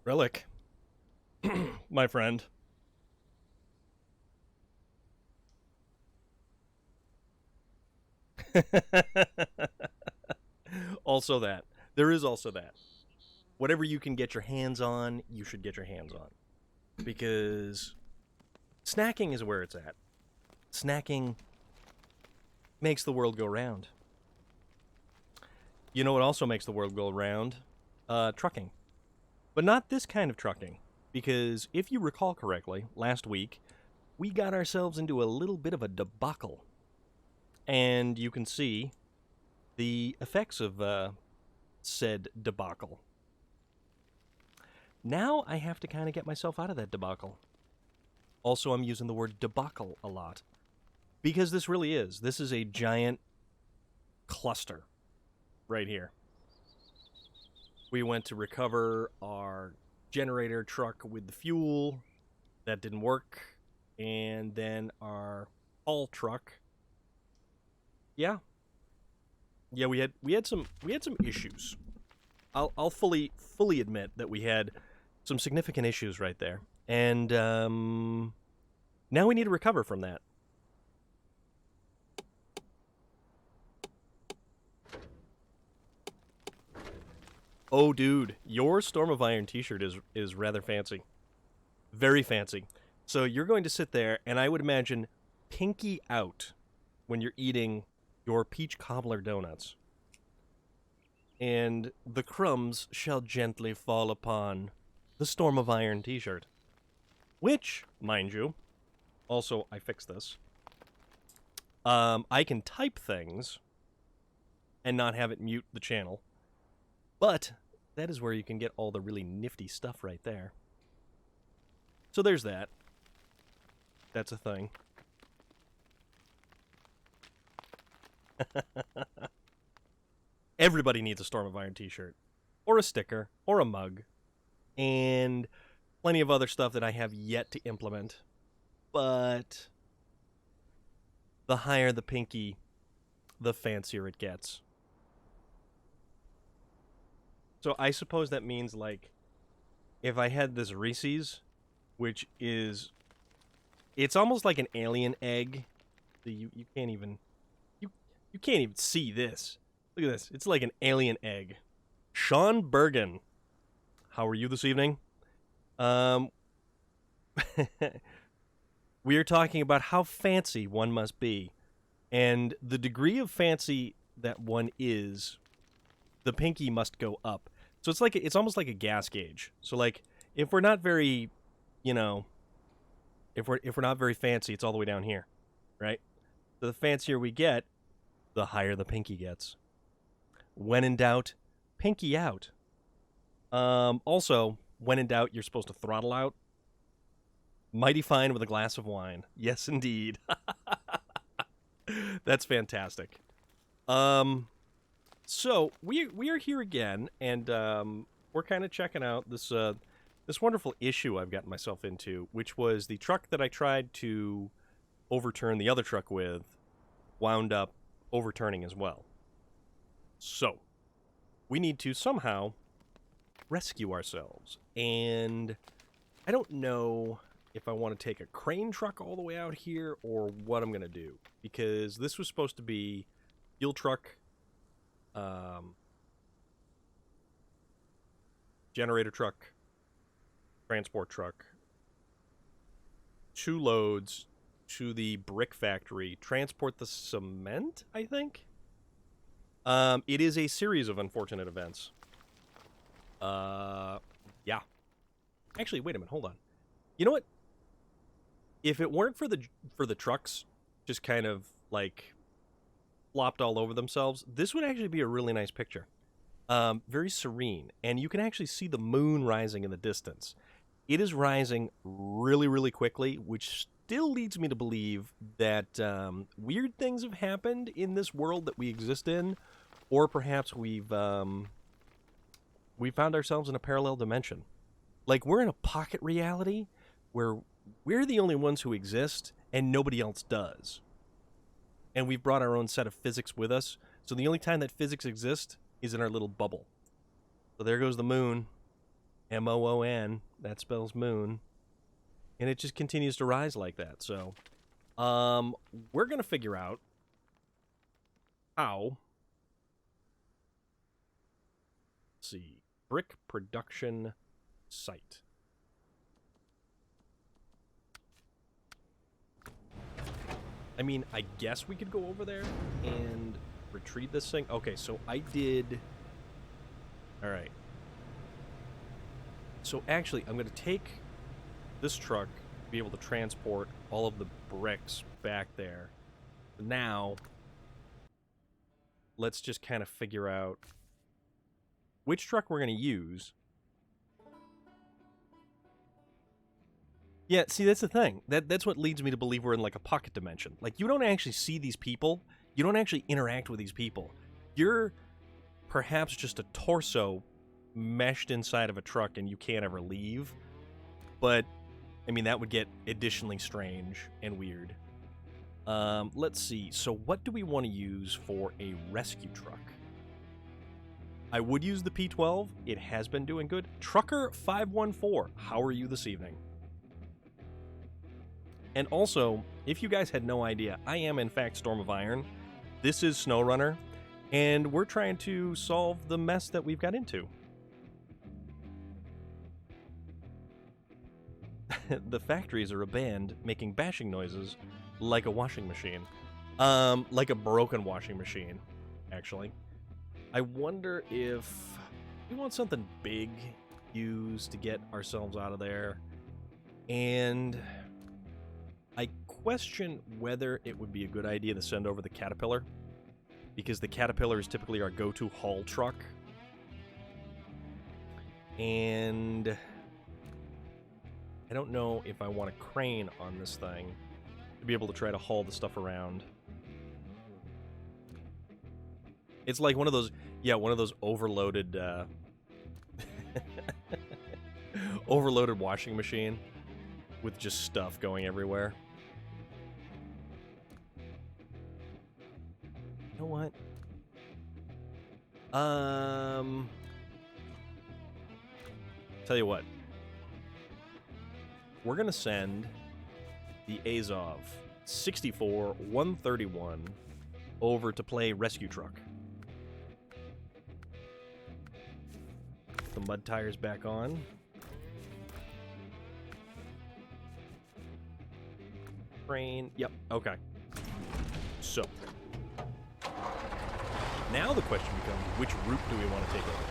Relic, my friend. Also that. There is also that. Whatever you can get your hands on, you should get your hands on. Because snacking is where it's at. Snacking makes the world go round. You know what also makes the world go round? Trucking. But not this kind of trucking. Because if you recall correctly, last week, we got ourselves into a little bit of a debacle. And you can see the effects of said debacle. Now I have to kind of get myself out of that debacle. Also, I'm using the word debacle a lot. Because this really is. This is a giant cluster right here. We went to recover our generator truck with the fuel. That didn't work. And then our haul truck. Yeah, we had some issues. I'll fully admit that we had some significant issues right there, and now we need to recover from that. Oh, dude, your Storm of Iron T-shirt is rather fancy, very fancy. So you're going to sit there, and I would imagine pinky out when you're eating your peach cobbler donuts. and the crumbs shall gently fall upon the Storm of Iron t-shirt. Which, mind you, also, I fixed this. I can type things and not have it mute the channel. But that is where you can get all the really nifty stuff right there. So there's that. That's a thing. Everybody needs a Storm of Iron t-shirt. Or a sticker. Or a mug. And plenty of other stuff that I have yet to implement. But the higher the pinky, the fancier it gets. So I suppose that means, like, if I had this Reese's, which is, it's almost like an alien egg. You can't even, you can't even see this. Look at this. It's like an alien egg. Sean Bergen, how are you this evening? We are talking about how fancy one must be, and the degree of fancy that one is, the pinky must go up. So it's like it's almost like a gas gauge. So like if we're not very, you know, if we're not very fancy, it's all the way down here, right? So the fancier we get, the higher the pinky gets. When in doubt, pinky out. Also, when in doubt, you're supposed to throttle out. Mighty fine with a glass of wine. Yes, indeed. That's fantastic. So we are here again, and we're kind of checking out this this wonderful issue I've gotten myself into, which was the truck that I tried to overturn the other truck with, wound up overturning as well. So we need to somehow rescue ourselves, and I don't know if I want to take a crane truck all the way out here or what I'm going to do, because this was supposed to be fuel truck, generator truck, transport truck, 2 loads to the brick factory, transport the cement, I think? It is a series of unfortunate events. Yeah. Actually, wait a minute, hold on. You know what? If it weren't for the trucks just kind of like flopped all over themselves, this would actually be a really nice picture. Very serene, and you can actually see the moon rising in the distance. It is rising really, really quickly, which still leads me to believe that weird things have happened in this world that we exist in, or perhaps we found ourselves in a parallel dimension. Like, we're in a pocket reality where we're the only ones who exist and nobody else does. And we've brought our own set of physics with us, so the only time that physics exists is in our little bubble. So there goes the moon. M-O-O-N, that spells moon. And it just continues to rise like that. So, we're going to figure out how. Let's see. Brick production site. I mean, I guess we could go over there and retrieve this thing. Okay, so I did. All right. So actually, I'm going to take this truck to be able to transport all of the bricks back there. Now, let's just kind of figure out which truck we're going to use. Yeah, see, that's the thing. That's what leads me to believe we're in, like, a pocket dimension. Like, you don't actually see these people. You don't actually interact with these people. You're perhaps just a torso meshed inside of a truck and you can't ever leave. But, I mean, that would get additionally strange and weird. Let's see. So what do we want to use for a rescue truck? I would use the P12. It has been doing good. Trucker 514, how are you this evening? And also, if you guys had no idea, I am in fact Storm of Iron. This is SnowRunner, and we're trying to solve the mess that we've got into. The factories are a band making bashing noises like a washing machine. Like a broken washing machine, actually. I wonder if we want something big used to get ourselves out of there. And I question whether it would be a good idea to send over the Caterpillar, because the Caterpillar is typically our go-to haul truck. And I don't know if I want a crane on this thing to be able to try to haul the stuff around. It's like one of those, yeah, one of those overloaded, overloaded washing machine with just stuff going everywhere. You know what? Tell you what. We're gonna send the Azov 64-131 over to play rescue truck. Put the mud tires back on. Crane. Yep. Okay. So now the question becomes, which route do we want to take over?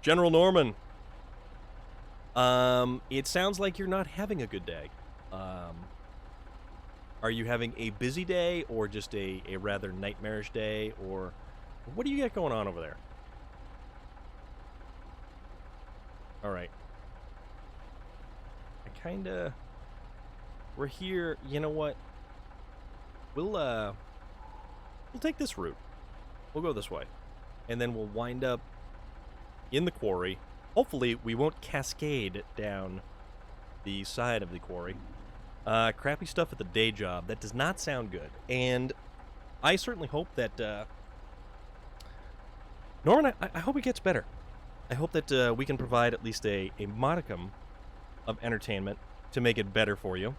General Norman. It sounds like you're not having a good day. Are you having a busy day or just a rather nightmarish day, or what do you got going on over there? All right. We're here, you know what? We'll take this route. We'll go this way. And then we'll wind up in the quarry. Hopefully, we won't cascade down the side of the quarry. Crappy stuff at the day job. That does not sound good. And I certainly hope that... Norman, I hope it gets better. I hope that we can provide at least a modicum of entertainment to make it better for you.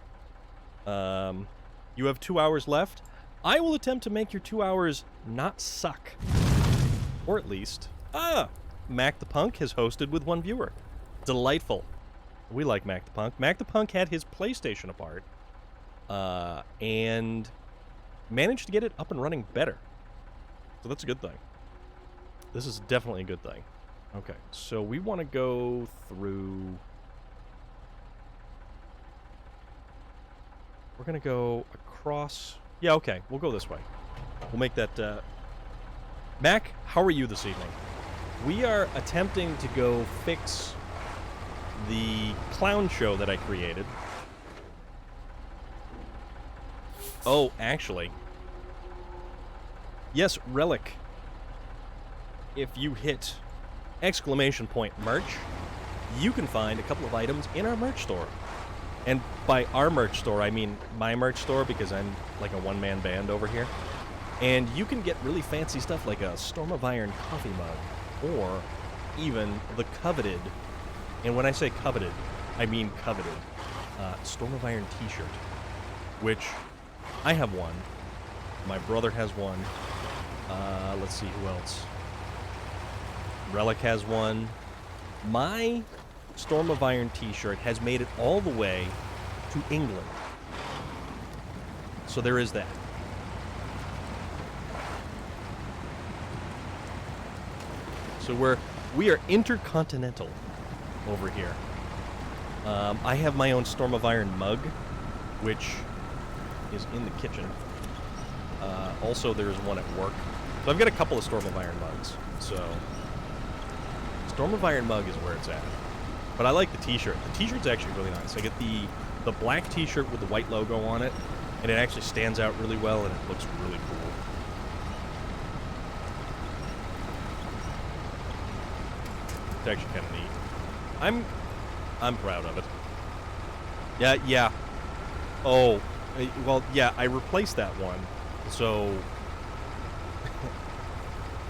You have 2 hours left. I will attempt to make your 2 hours not suck. Or at least... Mac the Punk has hosted with one viewer. Delightful. We like Mac the Punk. Mac the Punk had his PlayStation apart and managed to get it up and running better. So that's a good thing. This is definitely a good thing. Okay, so we want to go through... We're going to go across... Yeah, okay, we'll go this way. We'll make that... Mac, how are you this evening? We are attempting to go fix the clown show that I created. Oh, actually. Yes, Relic. If you hit !merch, you can find a couple of items in our merch store. And by our merch store, I mean my merch store, because I'm like a one-man band over here. And you can get really fancy stuff like a Storm of Iron coffee mug, or even the coveted, and when I say coveted, I mean coveted, Storm of Iron t-shirt, which I have one, my brother has one, let's see who else, Relic has one. My Storm of Iron t-shirt has made it all the way to England, so there is that. So we are intercontinental over here. I have my own Storm of Iron mug, which is in the kitchen. Also, there's one at work. So I've got a couple of Storm of Iron mugs. So Storm of Iron mug is where it's at. But I like the t-shirt. The t-shirt's actually really nice. I get the black t-shirt with the white logo on it, and it actually stands out really well, and it looks really cool. It's actually kind of neat. I'm proud of it. Yeah. Oh, well, yeah, I replaced that one. So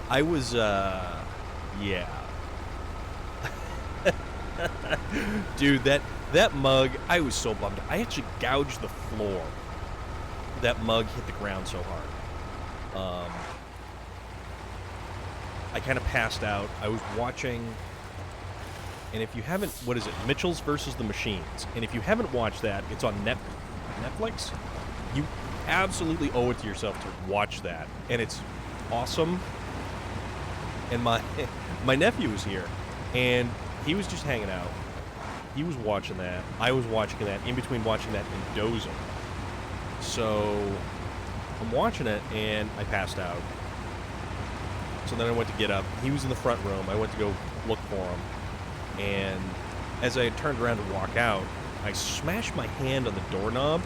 I was, yeah. Dude, that mug, I was so bummed. I actually gouged the floor. That mug hit the ground so hard. I kind of passed out. I was watching... And if you haven't, what is it? Mitchell's versus the Machines. And if you haven't watched that, it's on Netflix. You absolutely owe it to yourself to watch that. And it's awesome. And my my nephew was here, and he was just hanging out. He was watching that. I was watching that. In between watching that and dozing. So I'm watching it, and I passed out. So then I went to get up. He was in the front room. I went to go look for him. And as I turned around to walk out, I smashed my hand on the doorknob.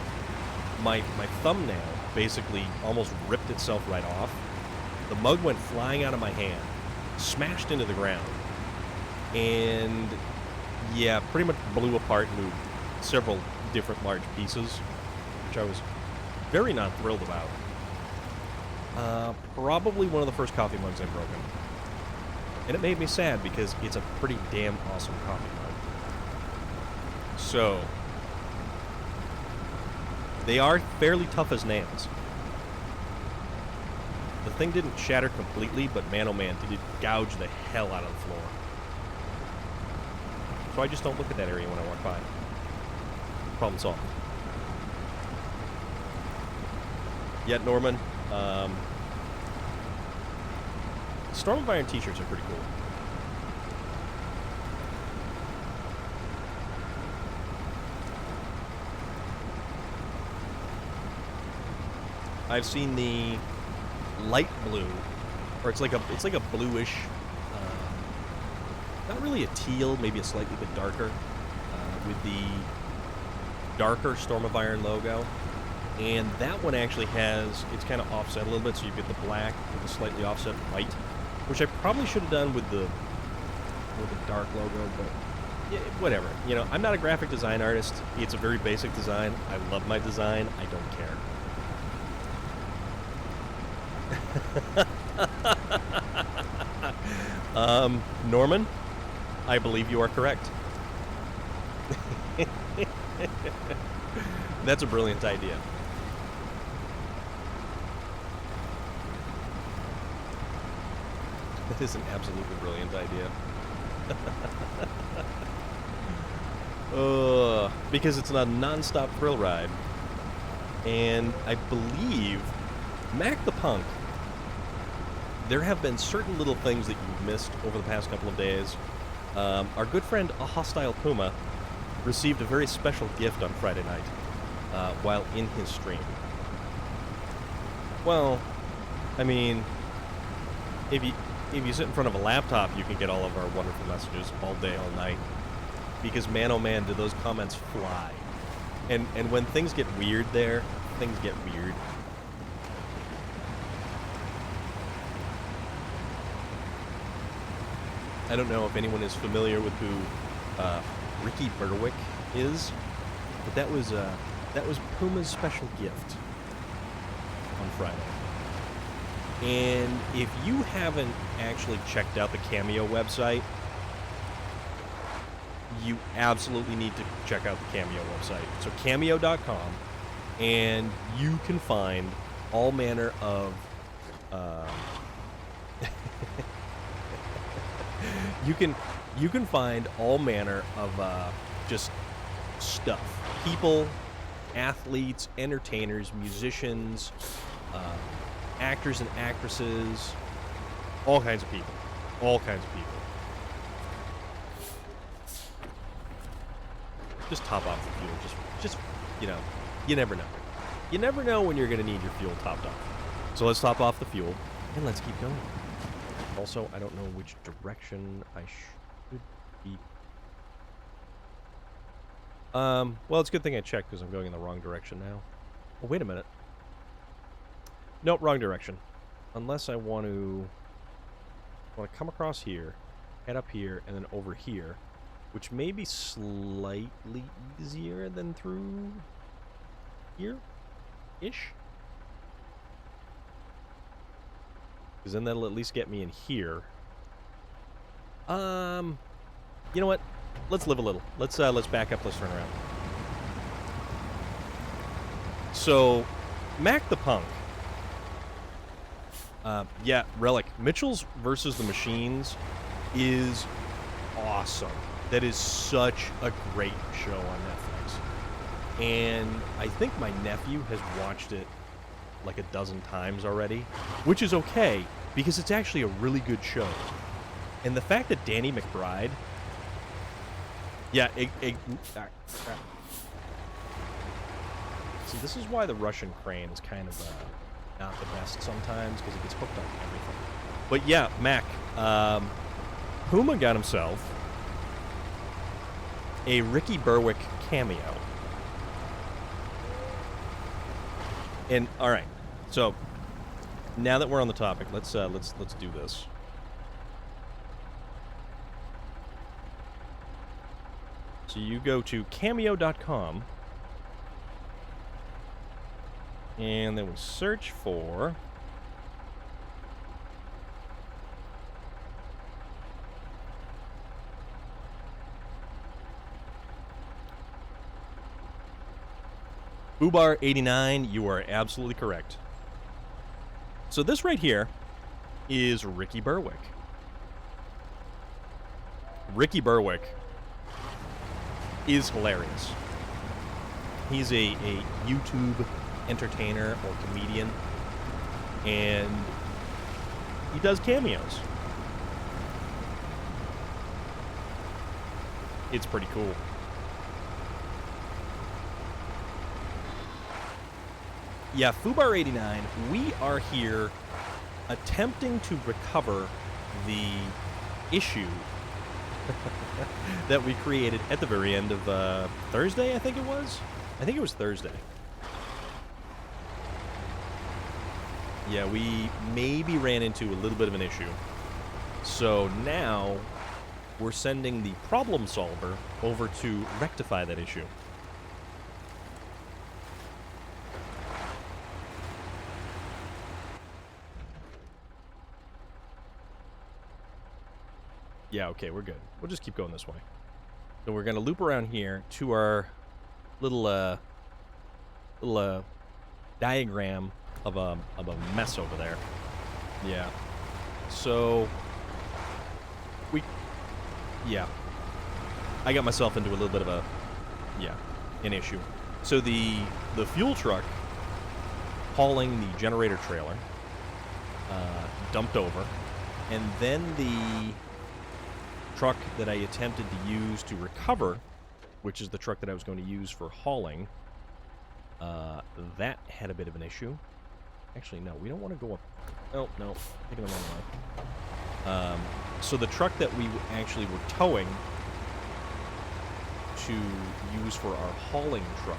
My thumbnail basically almost ripped itself right off. The mug went flying out of my hand, smashed into the ground, and yeah, pretty much blew apart into several different large pieces, which I was very not thrilled about. Probably one of the first coffee mugs I've broken. And it made me sad because it's a pretty damn awesome coffee mug. So, they are fairly tough as nails. The thing didn't shatter completely, but man oh man, did it gouge the hell out of the floor. So I just don't look at that area when I walk by. Problem solved. Yet, Norman, Storm of Iron t-shirts are pretty cool. I've seen the light blue, or it's like a bluish, not really a teal, maybe a slightly bit darker, with the darker Storm of Iron logo. And that one actually has, it's kind of offset a little bit, so you get the black with a slightly offset white, which I probably should have done with the dark logo, but yeah, whatever. You know, I'm not a graphic design artist. It's a very basic design. I love my design. I don't care. Norman, I believe you are correct. That's a brilliant idea. That is an absolutely brilliant idea. Because it's a non-stop thrill ride. And I believe Mac the Punk, there have been certain little things that you've missed over the past couple of days. Our good friend, A Hostile Puma, received a very special gift on Friday night while in his stream. Well, I mean, if you sit in front of a laptop, you can get all of our wonderful messages all day, all night. Because man, oh man, do those comments fly. And when things get weird there, things get weird. I don't know if anyone is familiar with who Ricky Berwick is, but that was Puma's special gift on Friday. And if you haven't actually checked out the Cameo website, you absolutely need to check out the Cameo website. So cameo.com, and you can find all manner of you can find all manner of just stuff. People, athletes, entertainers, musicians, actors and actresses, all kinds of people. All kinds of people. Just top off the fuel. Just you know, you never know. You never know when you're going to need your fuel topped off. So let's top off the fuel, and let's keep going. Also, I don't know which direction I should be. Well, it's a good thing I checked because I'm going in the wrong direction now. Oh, wait a minute. Nope, wrong direction. Unless I want to come across here, head up here, and then over here, which may be slightly easier than through here-ish. Because then that'll at least get me in here. You know what? Let's live a little. Let's back up. Let's turn around. So, Mac the Punk. Yeah, Relic. Mitchell's versus the Machines is awesome. That is such a great show on Netflix. And I think my nephew has watched it like a dozen times already, which is okay, because it's actually a really good show. And the fact that Danny McBride... Yeah, see, this is why the Russian crane is kind of not the best sometimes, because it gets hooked on everything. But yeah, Mac, Puma got himself a Ricky Berwick cameo. And all right, so now that we're on the topic, let's do this. So you go to cameo.com, and then we search for Fubar89. You are absolutely correct. So this right here is Ricky Berwick. Ricky Berwick is hilarious. He's a YouTube entertainer or comedian, and he does cameos. It's pretty cool. Yeah, Fubar89, we are here attempting to recover the issue that we created at the very end of Thursday, I think it was? I think it was Thursday. Yeah, we maybe ran into a little bit of an issue. So now we're sending the problem solver over to rectify that issue. Yeah, okay, we're good. We'll just keep going this way. So we're going to loop around here to our little diagram of a mess over there. Yeah. So I got myself into a little bit of an issue. So the fuel truck hauling the generator trailer dumped over, and then the truck that I attempted to use to recover, which is the truck that I was going to use for hauling, that had a bit of an issue. Actually, no, we don't want to go up. Oh, no, taking the wrong line. So the truck that we actually were towing to use for our hauling truck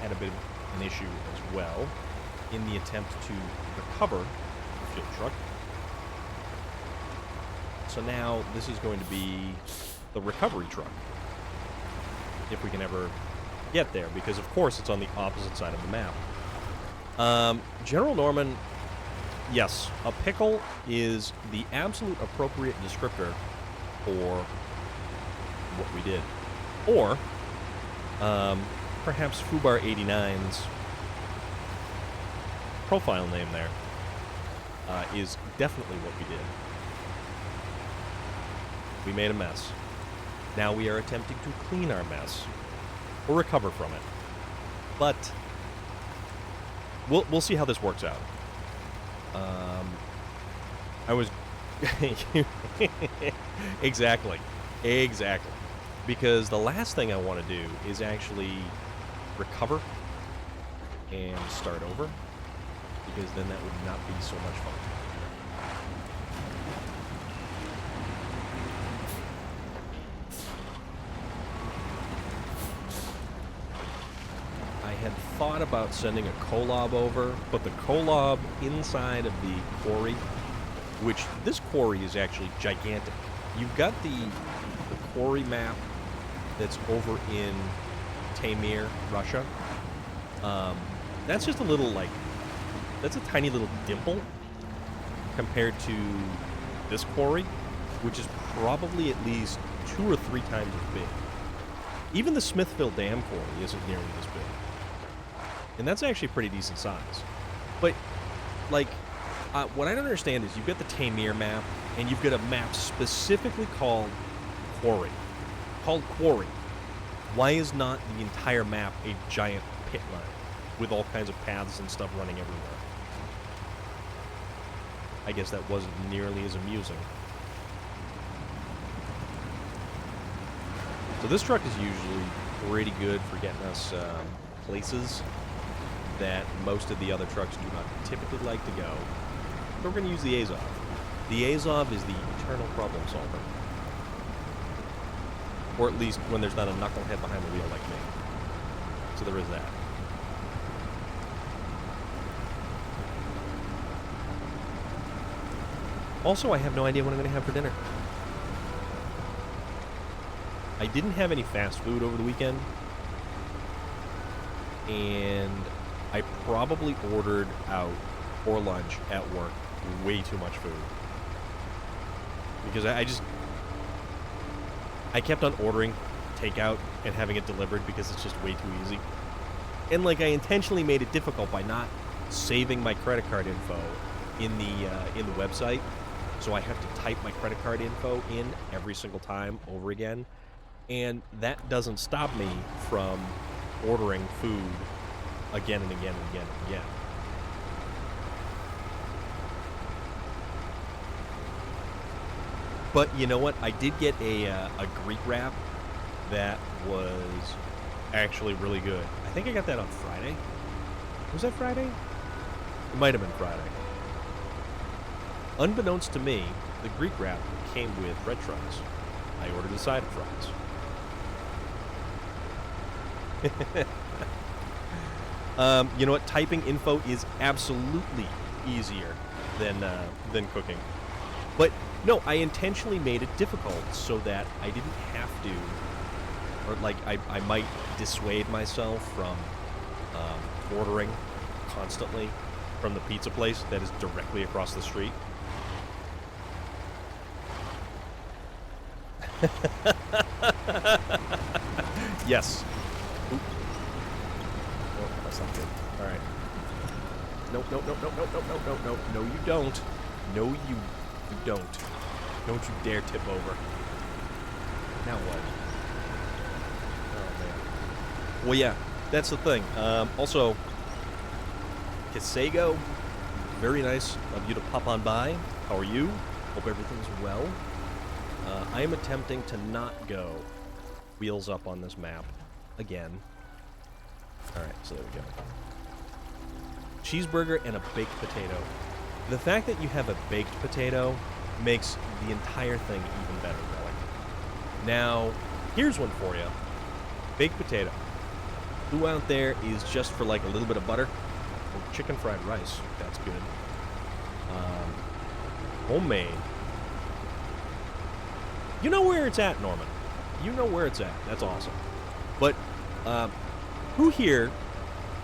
had a bit of an issue as well in the attempt to recover the fuel truck. So now this is going to be the recovery truck, if we can ever get there, because of course it's on the opposite side of the map. General Norman, yes, a pickle is the absolute appropriate descriptor for what we did. Or perhaps Fubar89's profile name there is definitely what we did. We made a mess. Now we are attempting to clean our mess, or recover from it. But we'll see how this works out. I was exactly, because the last thing I want to do is actually recover and start over, because then that would not be so much fun. I had thought about sending a collab over, but the collab inside of the quarry, which this quarry is actually gigantic. You've got the quarry map that's over in Taymyr, Russia. That's just a little, that's a tiny little dimple compared to this quarry, which is probably at least 2 or 3 times as big. Even the Smithville Dam quarry isn't nearly this big. And that's actually pretty decent size. But, what I don't understand is you've got the Taymyr map, and you've got a map specifically called Quarry. Why is not the entire map a giant pit line? with all kinds of paths and stuff running everywhere. I guess that wasn't nearly as amusing. So this truck is usually pretty good for getting us places that most of the other trucks do not typically like to go. But we're going to use the Azov. The Azov is the eternal problem solver. Or at least when there's not a knucklehead behind the wheel like me. So there is that. Also, I have no idea what I'm going to have for dinner. I didn't have any fast food over the weekend. And I probably ordered out for lunch at work way too much food. Because I kept on ordering takeout and having it delivered because it's just way too easy. And like I intentionally made it difficult by not saving my credit card info in the website. So I have to type my credit card info in every single time over again. And that doesn't stop me from ordering food again and again and again and again. But you know what? I did get a Greek wrap that was actually really good. I think I got that on Friday. Was that Friday? It might have been Friday. Unbeknownst to me, the Greek wrap came with red fries. I ordered a side of fries. You know what? Typing info is absolutely easier than cooking. But no, I intentionally made it difficult so that I didn't have to, or like I might dissuade myself from ordering constantly from the pizza place that is directly across the street. Yes. Oop. Oh, that's not good. All right. No, no, no, no, no, no, no, no, no. No, you don't. No, you don't. Don't you dare tip over. Now what? Oh, man. Well, yeah, that's the thing. Also, Kasego, very nice of you to pop on by. How are you? Hope everything's well. I am attempting to not go wheels up on this map again. Alright, so there we go. Cheeseburger and a baked potato. The fact that you have a baked potato makes the entire thing even better, really. Now, here's one for you. Baked potato. Who out there is just for like a little bit of butter? Or chicken fried rice. That's good. Homemade. You know where it's at, Norman. You know where it's at. That's awesome. But, who here,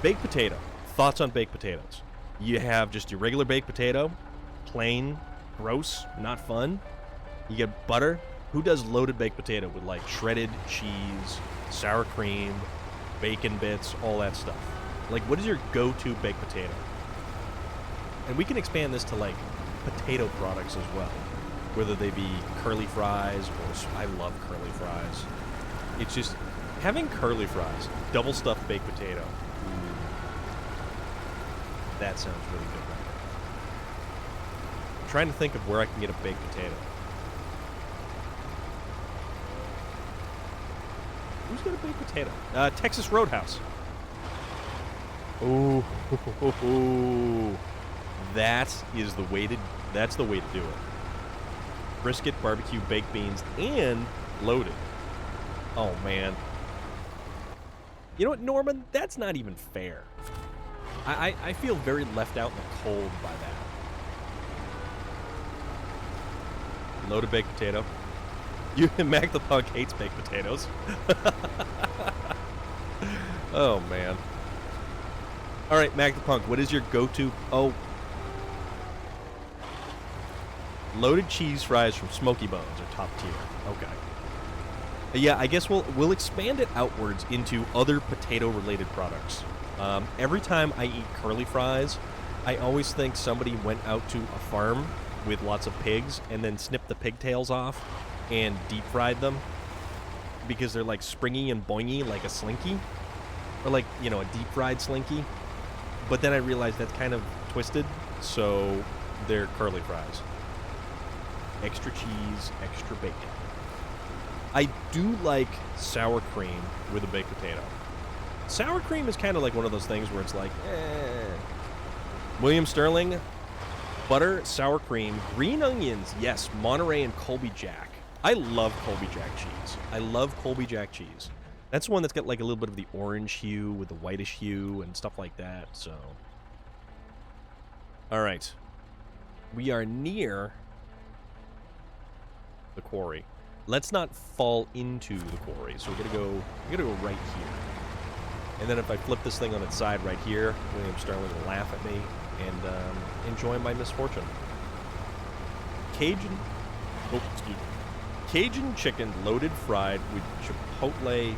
baked potato, thoughts on baked potatoes? You have just your regular baked potato, plain, gross, not fun. You get butter. Who does loaded baked potato with like shredded cheese, sour cream, bacon bits, all that stuff? Like, what is your go-to baked potato? And we can expand this to like potato products as well. Whether they be curly fries or... I love curly fries. It's just... having curly fries, double stuffed baked potato. That sounds really good right there. I'm trying to think of where I can get a baked potato. Who's got a baked potato? Texas Roadhouse. Ooh. That is the way to... that's the way to do it. Brisket, barbecue, baked beans, and loaded. Oh, man. You know what, Norman? That's not even fair. I feel very left out in the cold by that. Loaded baked potato. Mac the Punk hates baked potatoes. Oh, man. All right, Mac the Punk, what is your go-to... oh... loaded cheese fries from Smoky Bones are top tier. Okay. Yeah, I guess we'll expand it outwards into other potato-related products. Every time I eat curly fries, I always think somebody went out to a farm with lots of pigs and then snipped the pigtails off and deep-fried them because they're like springy and boingy like a Slinky. Or like, you know, a deep-fried Slinky. But then I realized that's kind of twisted, so they're curly fries. Extra cheese, extra bacon. I do like sour cream with a baked potato. Sour cream is kind of like one of those things where it's like, William Sterling, butter, sour cream, green onions, yes, Monterey and Colby Jack. I love Colby Jack cheese. I love Colby Jack cheese. That's the one that's got like a little bit of the orange hue with the whitish hue and stuff like that, so. All right. We are near the quarry. Let's not fall into the quarry, so we're gonna go right here. And then if I flip this thing on its side right here, William Sterling will laugh at me and enjoy my misfortune. Cajun chicken loaded fried with chipotle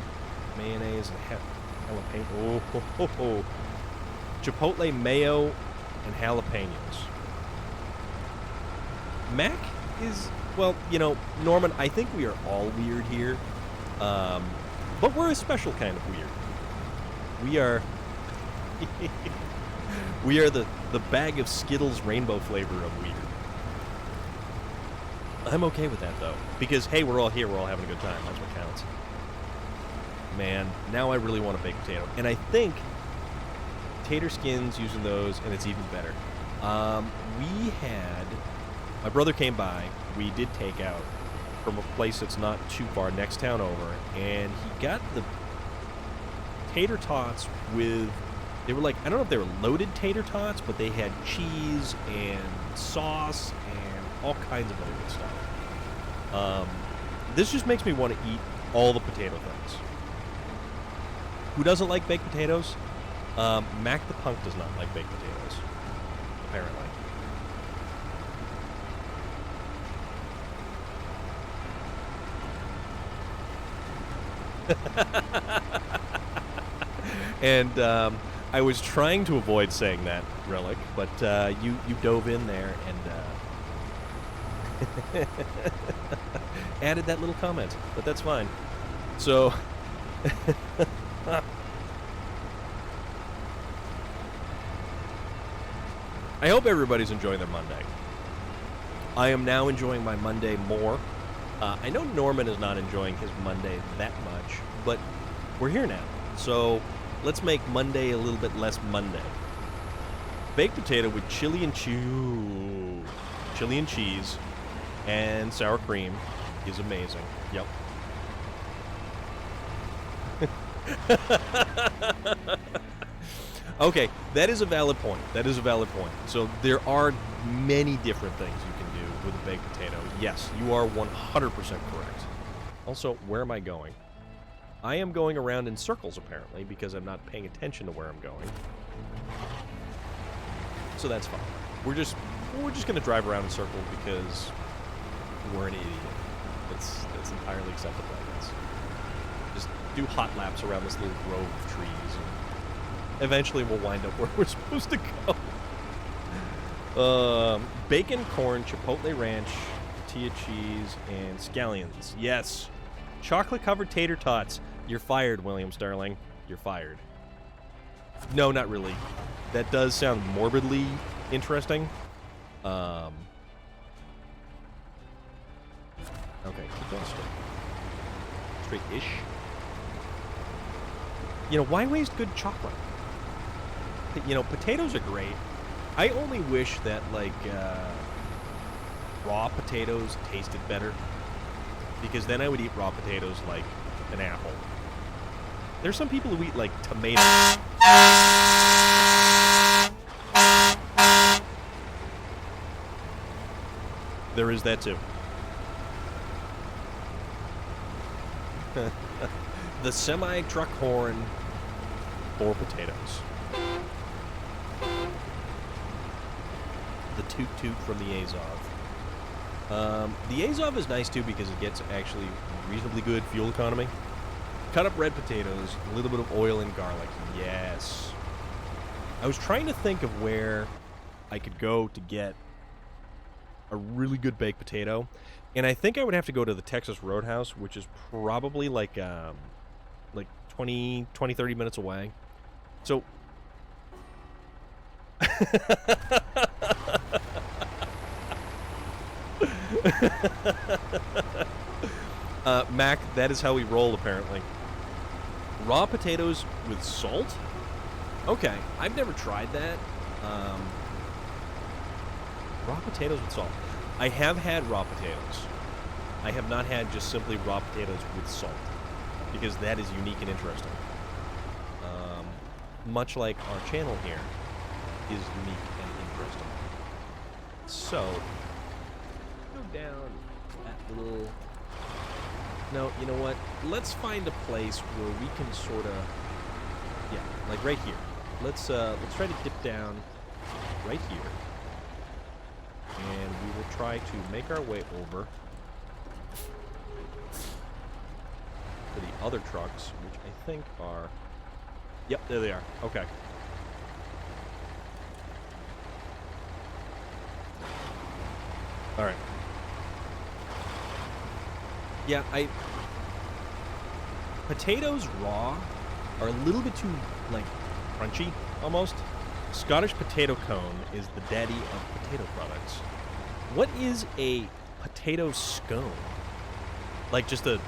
mayonnaise and jalapeno. Oh. Chipotle mayo and jalapenos. Mac is, well, you know, Norman, I think we are all weird here. But we're a special kind of weird. We are we are the bag of Skittles rainbow flavor of weird. I'm okay with that, though, because, hey, we're all here, we're all having a good time. That's what counts. Man, now I really want a baked potato. And I think tater skins, using those, and it's even better. My brother came by, we did takeout from a place that's not too far, next town over, and he got the tater tots with, they were like, I don't know if they were loaded tater tots, but they had cheese and sauce and all kinds of other good stuff. This just makes me want to eat all the potato things. Who doesn't like baked potatoes? Mac the Punk does not like baked potatoes, apparently. And I was trying to avoid saying that, Relic, but you dove in there and added that little comment, but that's fine. So I hope everybody's enjoying their Monday. I am now enjoying my Monday more. I know Norman is not enjoying his Monday that much, but we're here now. So let's make Monday a little bit less Monday. Baked potato with chili and cheese and sour cream is amazing. Yep. Okay, that is a valid point. So there are many different things you can do with a baked potato. Yes, you are 100% correct. Also, where am I going? I am going around in circles, apparently, because I'm not paying attention to where I'm going. So that's fine. We're just going to drive around in circles because we're an idiot. It's entirely acceptable, I guess. Just do hot laps around this little grove of trees, and eventually we'll wind up where we're supposed to go. Bacon, corn, chipotle ranch, tortilla cheese, and scallions. Yes. Chocolate-covered tater tots. You're fired, William Sterling. You're fired. No, not really. That does sound morbidly interesting. Okay, keep going straight. Straight-ish. You know, why waste good chocolate? You know, potatoes are great. I only wish that, like, raw potatoes tasted better. Because then I would eat raw potatoes like an apple. There's some people who eat, like, tomatoes. There is that, too. The semi-truck horn for potatoes. The toot-toot from the Azov. The Azov is nice, too, because it gets actually reasonably good fuel economy. Cut up red potatoes, a little bit of oil and garlic. Yes. I was trying to think of where I could go to get a really good baked potato, and I think I would have to go to the Texas Roadhouse, which is probably like 20, 30 minutes away. So Mac, that is how we roll, apparently. Raw potatoes with salt? Okay, I've never tried that. Raw potatoes with salt. I have had raw potatoes. I have not had just simply raw potatoes with salt, because that is unique and interesting. Much like our channel here is unique and interesting. So, go down that little... No, you know what? Let's find a place where we can sort of... Yeah, like right here. Let's try to dip down right here. And we will try to make our way over to the other trucks, which I think are... Yep, there they are. Okay. All right. Yeah, potatoes raw are a little bit too, like, crunchy, almost. Scottish potato cone is the daddy of potato products. What is a potato scone? Like, just a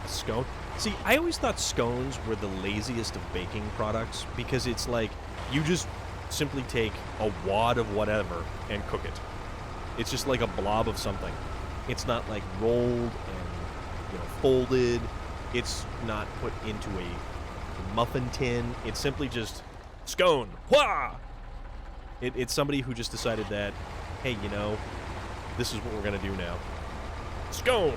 scone? See, I always thought scones were the laziest of baking products, because it's like, you just simply take a wad of whatever and cook it. It's just like a blob of something. It's not, like, rolled and, you know, folded. It's not put into a muffin tin. It's simply just scone. Wah! It's somebody who just decided that, hey, you know, this is what we're going to do now. Scone!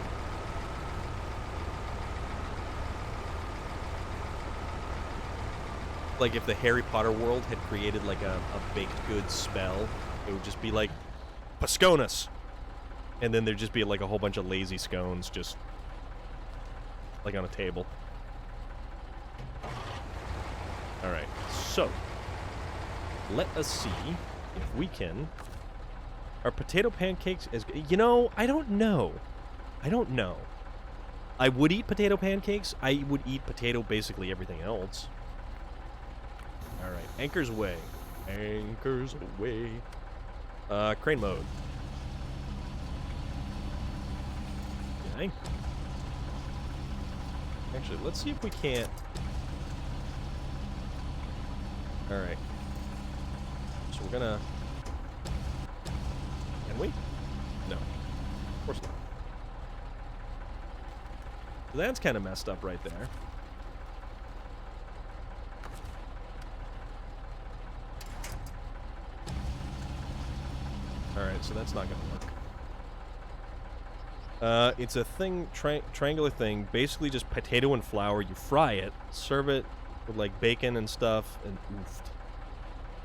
Like if the Harry Potter world had created like a baked goods spell, it would just be like, Pasconus! And then there'd just be like a whole bunch of lazy scones just like on a table. Alright, so let us see if we can... Are potato pancakes as... You know, I don't know. I don't know. I would eat potato pancakes. I would eat potato basically everything else. Alright, anchors away. Anchors away. Crane mode. Okay. Actually, let's see if we can't... Alright. So we're gonna... Can we? No. Of course not. So that's kind of messed up right there. Alright, so that's not gonna work. It's a thing, triangular thing, basically just potato and flour. You fry it, serve it with like bacon and stuff, and oofed.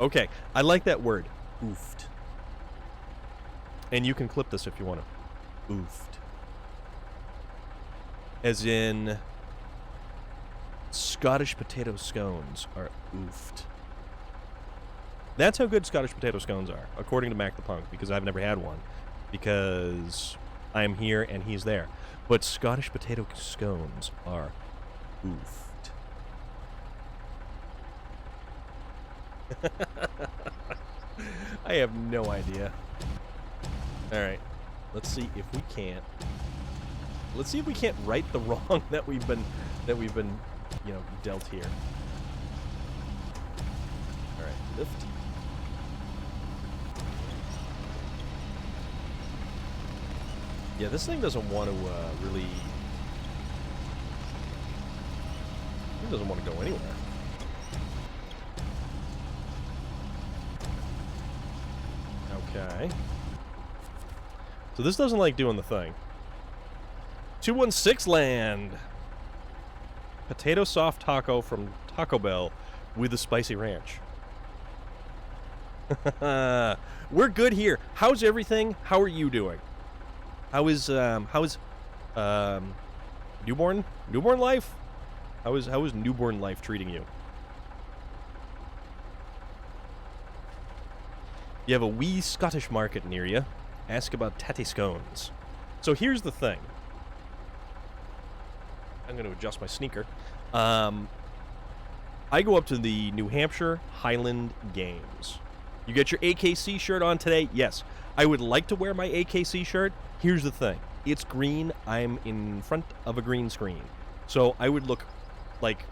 Okay, I like that word, oofed. And you can clip this if you want to. Oofed. As in, Scottish potato scones are oofed. That's how good Scottish potato scones are, according to Mac the Punk, because I've never had one. Because I'm here and he's there. But Scottish potato scones are oofed. I have no idea. Alright, let's see if we can't. Let's see if we can't right the wrong that we've been, you know, dealt here. Alright, lift. Yeah, this thing doesn't want to really... It doesn't want to go anywhere. Okay. So this doesn't like doing the thing. 216 land! Potato soft taco from Taco Bell with a spicy ranch. We're good here. How's everything? How are you doing? How is newborn life? How is newborn life treating you? You have a wee Scottish market near you. Ask about tatty scones. So here's the thing. I'm going to adjust my sneaker. I go up to the New Hampshire Highland Games. You get your AKC shirt on today? Yes. I would like to wear my AKC shirt. Here's the thing. It's green. I'm in front of a green screen. So I would look like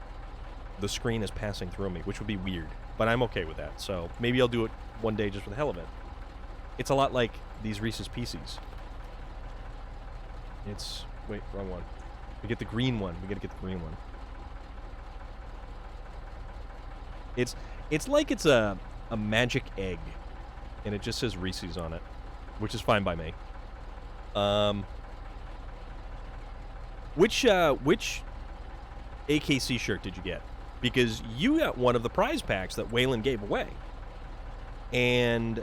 the screen is passing through me, which would be weird. But I'm okay with that. So maybe I'll do it one day just for the hell of it. It's a lot like these Reese's Pieces. It's... Wait, wrong one. We get the green one. We gotta get the green one. It's like it's a magic egg. And it just says Reese's on it. Which is fine by me. Which AKC shirt did you get? Because you got one of the prize packs that Waylon gave away. And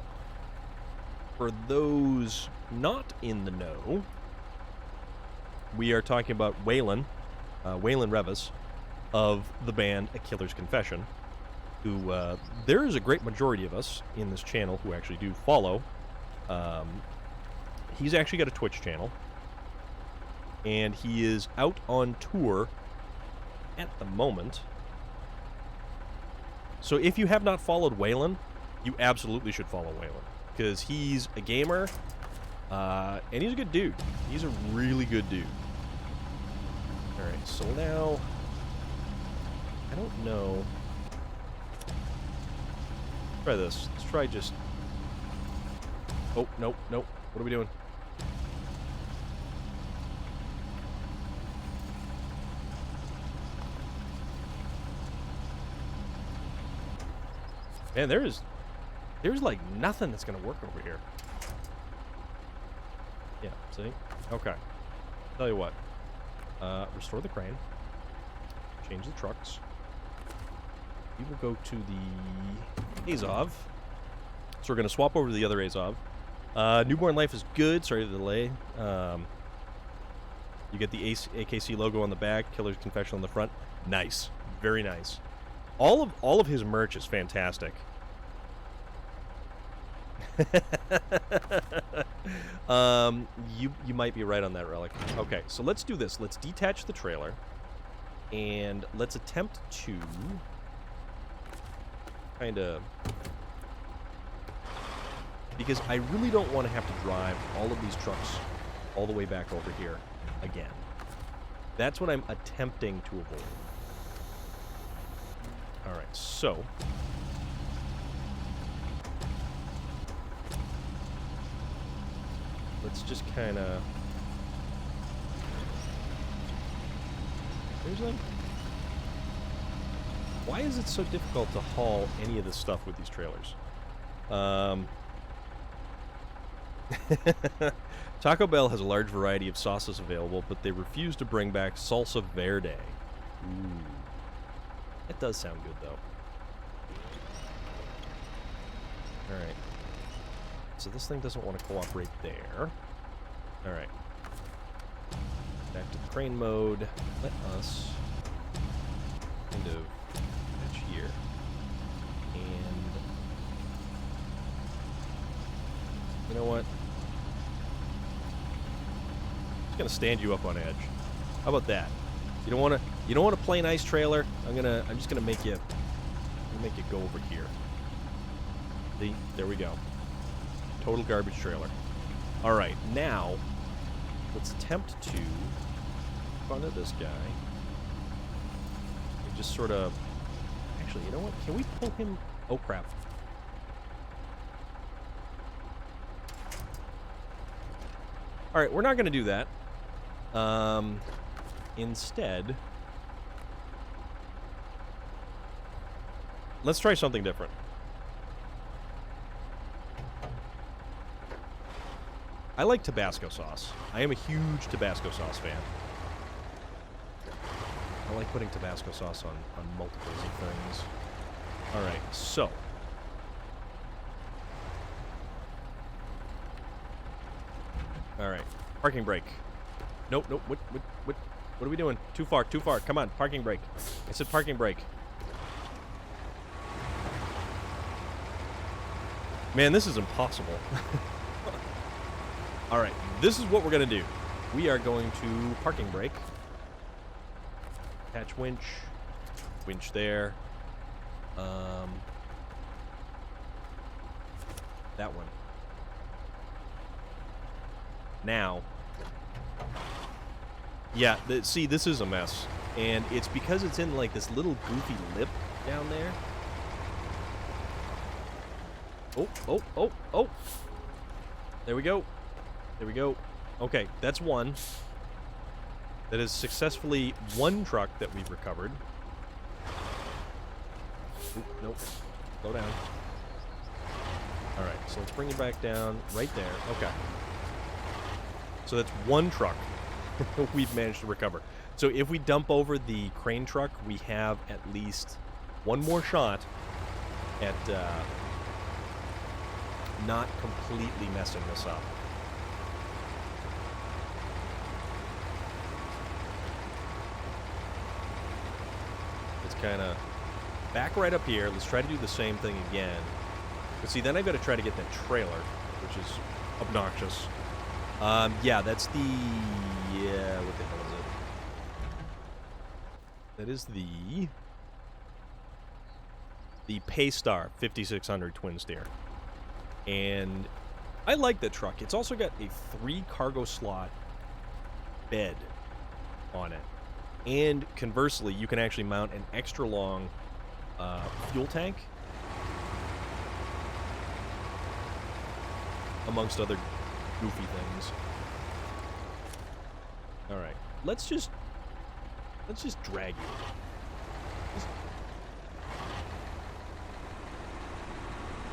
for those not in the know, we are talking about Waylon Revis of the band A Killer's Confession, who there is a great majority of us in this channel who actually do follow. He's actually got a Twitch channel, and he is out on tour at the moment. So if you have not followed Waylon, you absolutely should follow Waylon, because he's a gamer, and he's a good dude. He's a really good dude. Alright, so now, I don't know. Try this. Let's try just... Oh, nope, nope. What are we doing? Man, there's like nothing that's gonna work over here. Yeah, see? Okay. Tell you what. Restore the crane. Change the trucks. We will go to the Azov. So we're gonna swap over to the other Azov. Newborn Life is good. Sorry to delay. You get the AKC logo on the back, Killer's Confession on the front. Nice. Very nice. All of his merch is fantastic. You might be right on that, Relic. Okay, so let's do this. Let's detach the trailer, and let's attempt to kind of, because I really don't want to have to drive all of these trucks all the way back over here again. That's what I'm attempting to avoid. Alright, so let's just kind of... There's like... Why is it so difficult to haul any of this stuff with these trailers? Taco Bell has a large variety of sauces available, but they refuse to bring back salsa verde. Ooh. That does sound good, though. Alright. So this thing doesn't want to cooperate there. Alright. Back to the crane mode. Let us kind of catch here. And you know what? I'm just gonna stand you up on edge. How about that? You don't want to play nice trailer. I'm just gonna make you go over here. See? There we go. Total garbage trailer. All right, now let's attempt to run into this guy. And just sort of. Actually, you know what? Can we pull him? Oh crap! All right, we're not gonna do that. Instead, let's try something different. I like Tabasco sauce. I am a huge Tabasco sauce fan. I like putting Tabasco sauce on multiples of things. Alright, so. Alright, parking brake. Nope, nope, what are we doing? Too far, too far. Come on, parking brake. I said parking brake. Man, this is impossible. Alright, this is what we're going to do. We are going to parking brake. Attach winch. Winch there. That one. Now. Yeah, see, this is a mess. And it's because it's in, like, this little goofy lip down there. Oh, oh, oh, oh. There we go. There we go. Okay, that's one. That is successfully one truck that we've recovered. Oop, nope. Slow down. Alright, so let's bring it back down right there. Okay. So that's one truck we've managed to recover. So if we dump over the crane truck, we have at least one more shot at not completely messing this up. It's kind of back right up here. Let's try to do the same thing again. But see, then I've got to try to get that trailer, which is obnoxious. Yeah, that's the... Yeah, what the hell is it? That is the Paystar 5600 twin steer. And I like that truck. It's also got a 3 cargo slot bed on it. And conversely, you can actually mount an extra long fuel tank. Amongst other goofy things. Alright. Let's just drag you.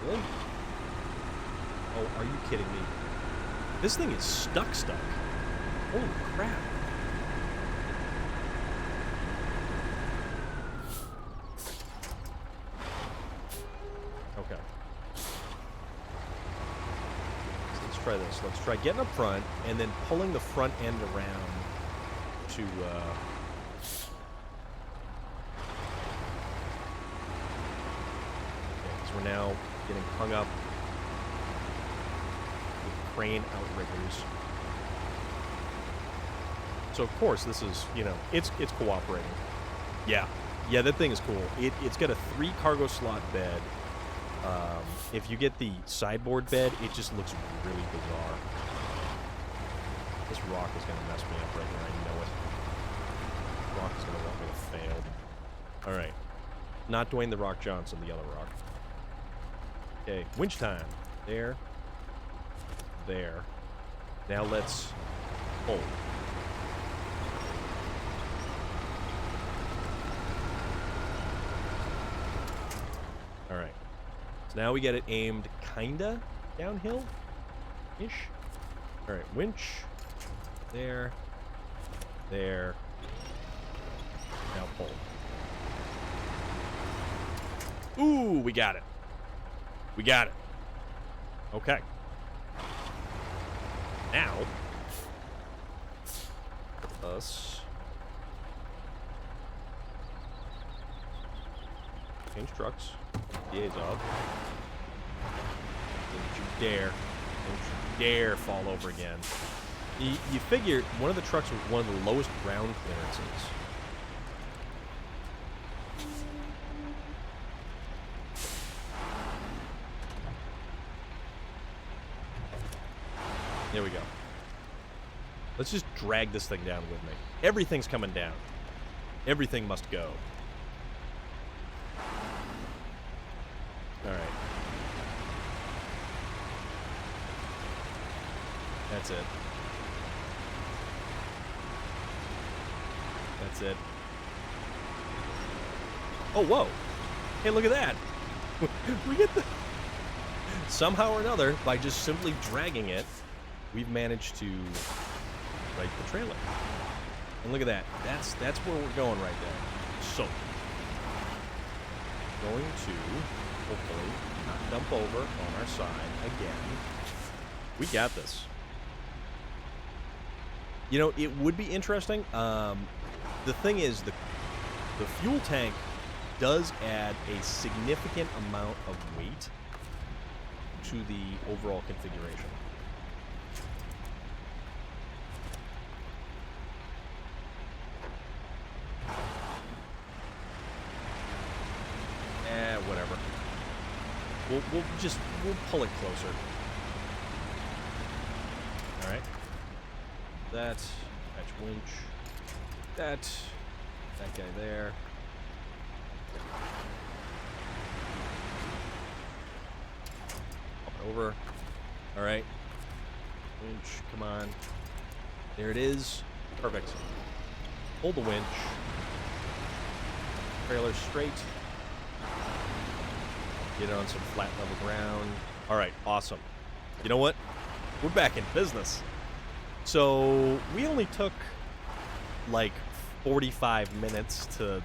Really? Oh, are you kidding me? This thing is stuck. Holy crap. Okay. So let's try this. Let's try getting up front and then pulling the front end around to, because we're now getting hung up with crane outriggers. So of course this is, you know, it's cooperating. Yeah, that thing is cool. It's got a 3 cargo slot bed. If you get the sideboard bed, it just looks really bizarre. This rock is going to mess me up right here. I know it. Rock is going to want me to fail. All right. Not Dwayne The Rock Johnson, the other rock. Okay, winch time. There. There. Now let's pull. All right. So now we get it aimed kinda downhill-ish. All right, winch. There. There. Now pull. Ooh, we got it. We got it. Okay. Now, us change trucks. DA's off. Don't you dare. Don't you dare fall over again. You figure one of the trucks was one of the lowest ground clearances. There we go. Let's just drag this thing down with me. Everything's coming down. Everything must go. Alright. That's it. That's it. Oh, whoa. Hey, look at that. We get the... Somehow or another, by just simply dragging it, we've managed to right the trailer. And look at that. That's where we're going right there. So, going to hopefully not dump over on our side again. We got this. You know, it would be interesting. The thing is, the fuel tank does add a significant amount of weight to the overall configuration. Whatever. we'll pull it closer. All right. That fetch winch. That guy there. Up and over. All right. Winch, come on. There it is. Perfect. Hold the winch. Trailer straight. Get it on some flat level ground. All right, awesome. You know what? We're back in business. So we only took like 45 minutes to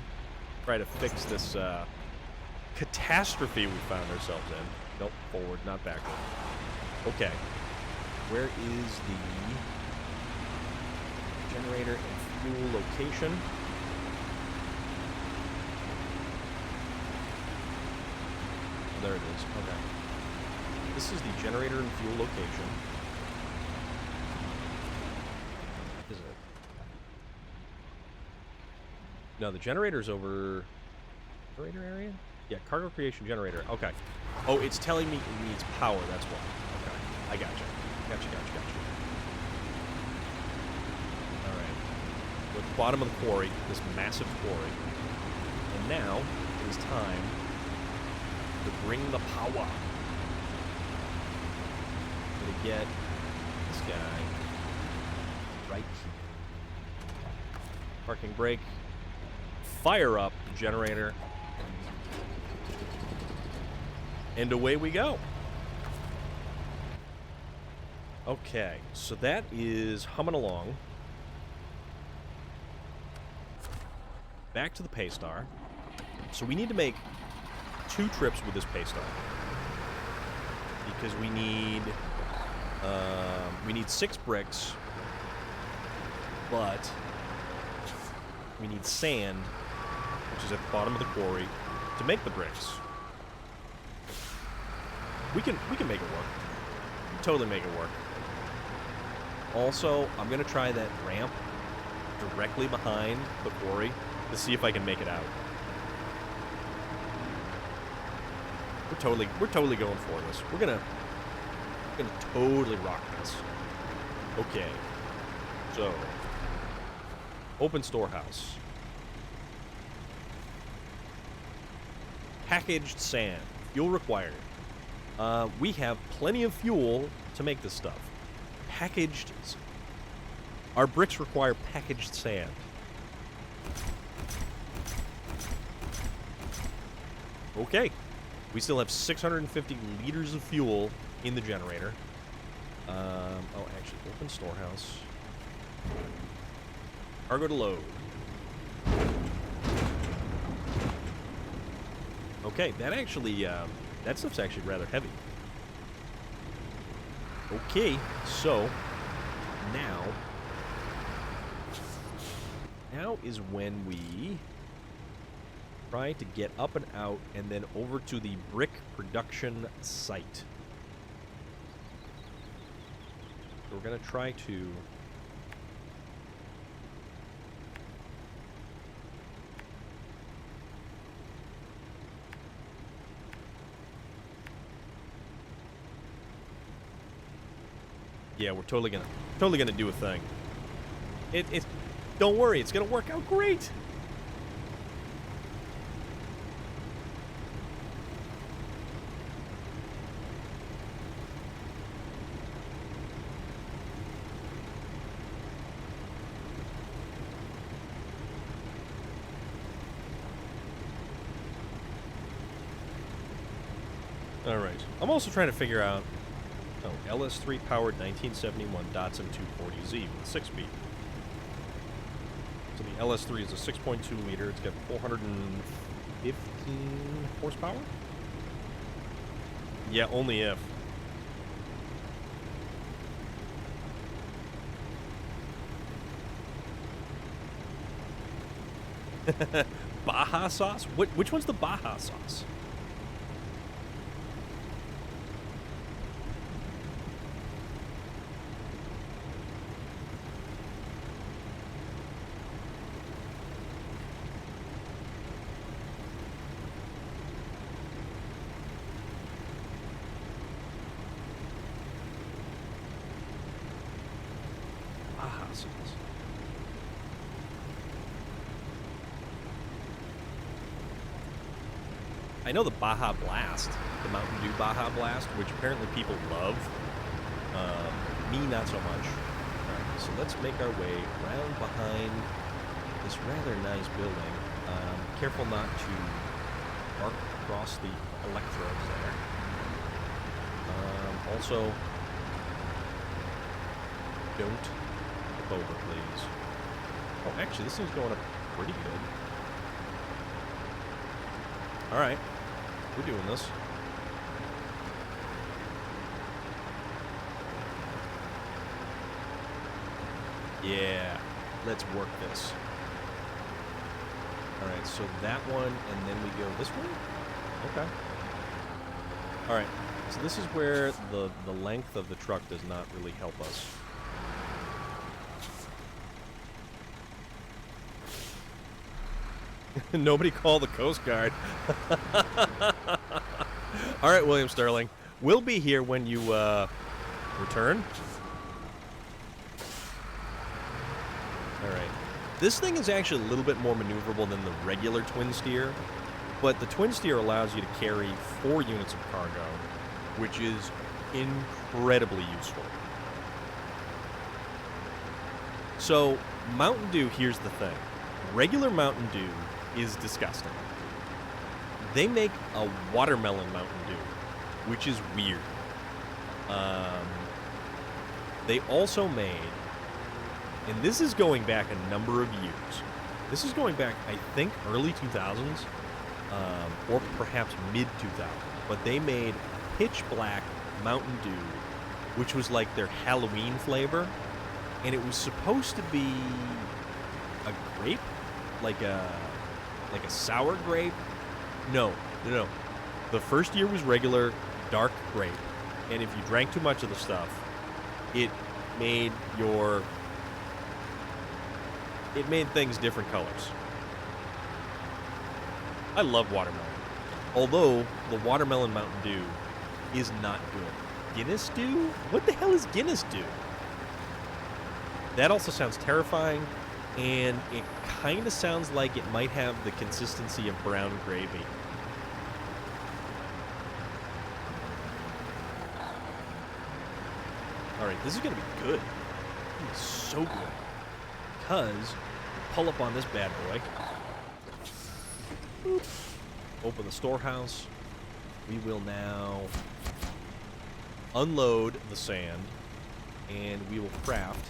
try to fix this catastrophe we found ourselves in. Nope, forward, not backward. Okay. Where is the generator and fuel location? Oh, there it is. Okay. This is the generator and fuel location. Is it? No, the generator's over... Generator area? Yeah, cargo creation generator. Okay. Oh, it's telling me it needs power, that's why. Okay. I gotcha. Gotcha. Alright. We're at the bottom of the quarry, this massive quarry. And now, it is time to bring the power. I'm gonna get this guy right here. Parking brake. Fire up the generator. And away we go. Okay, so that is humming along. Back to the Paystar. So we need to make 2 trips with this Paystar. Because we need 6 bricks, but we need sand, which is at the bottom of the quarry, to make the bricks. We can make it work. We can totally make it work. Also, I'm gonna try that ramp directly behind the quarry to see if I can make it out. We're totally going for this. We're gonna totally rock this. Okay. So, open storehouse. Packaged sand. Fuel required. We have plenty of fuel to make this stuff. Packaged... Our bricks require packaged sand. Okay. We still have 650 liters of fuel in the generator. Oh, actually, open storehouse. Cargo to load. Okay, that actually, that stuff's actually rather heavy. Okay, so now is when we try to get up and out and then over to the brick production site. So we're going to try to... Yeah, we're totally gonna do a thing. It's don't worry, it's gonna work out great. All right. I'm also trying to figure out. Oh, LS3 powered 1971 Datsun 240Z with 6-speed. So the LS3 is a 6.2 liter. It's got 415 horsepower? Yeah, only if. Baja sauce? Which one's the Baja sauce? process. I know the Baja Blast, the Mountain Dew Baja Blast, which apparently people love. Me, not so much. Alright, so let's make our way around behind this rather nice building. Careful not to arc across the electrodes there. Also, don't tip over, please. Oh, actually, this thing's going up pretty good. Alright, we're doing this. Yeah, let's work this. Alright, so that one, and then we go this way? Okay. Alright, so this is where the length of the truck does not really help us. Nobody call the Coast Guard. Alright, William Sterling. We'll be here when you, return. Alright. This thing is actually a little bit more maneuverable than the regular twin steer, but the twin steer allows you to carry 4 units of cargo, which is incredibly useful. So, Mountain Dew, here's the thing. Regular Mountain Dew is disgusting. They make a watermelon Mountain Dew, which is weird. They also made, and this is going back a number of years. This is going back, I think, early 2000s, or perhaps mid-2000s. But they made pitch black Mountain Dew, which was like their Halloween flavor, and it was supposed to be a grape, like a sour grape. No. The first year was regular dark grape, and if you drank too much of the stuff, it made things different colors. I love watermelon. Although, the watermelon Mountain Dew is not good. Guinness Dew? What the hell is Guinness Dew? That also sounds terrifying, and it kind of sounds like it might have the consistency of brown gravy. Alright, this is going to be good. This is so good. Because, pull up on this bad boy. Boop. Open the storehouse. We will now unload the sand, and we will craft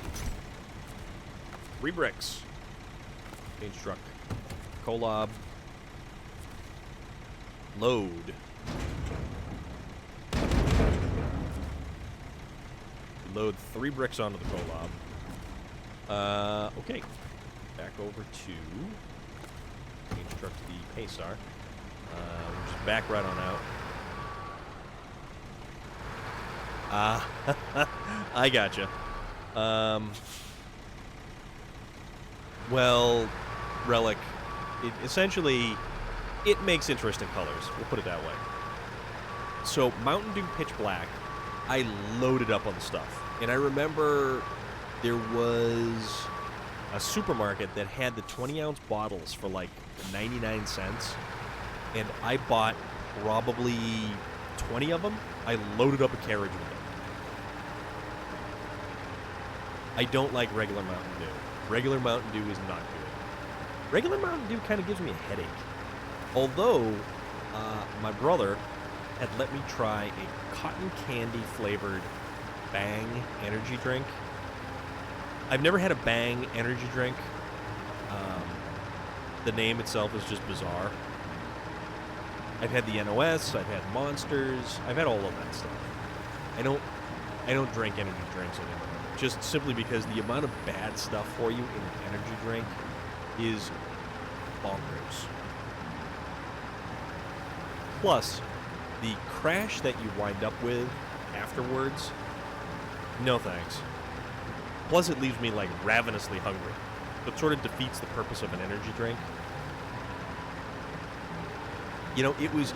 3 bricks. Change truck. Collab. Load. Load 3 bricks onto the collab. Okay. Back over to change truck to the Paystar. We'll just back right on out. I gotcha. Well, Relic, essentially, it makes interesting colors. We'll put it that way. So, Mountain Dew Pitch Black, I loaded up on the stuff. And I remember there was a supermarket that had the 20-ounce bottles for like 99 cents. And I bought probably 20 of them. I loaded up a carriage with them. I don't like regular Mountain Dew. Regular Mountain Dew is not good. Regular Mountain Dew kind of gives me a headache. Although, my brother had let me try a cotton candy flavored Bang energy drink. I've never had a Bang energy drink. The name itself is just bizarre. I've had the NOS, I've had Monsters, I've had all of that stuff. I don't drink energy drinks anymore. Just simply because the amount of bad stuff for you in an energy drink is bonkers. Plus, the crash that you wind up with afterwards, no thanks. Plus, it leaves me, like, ravenously hungry. So it sort of defeats the purpose of an energy drink. You know, it was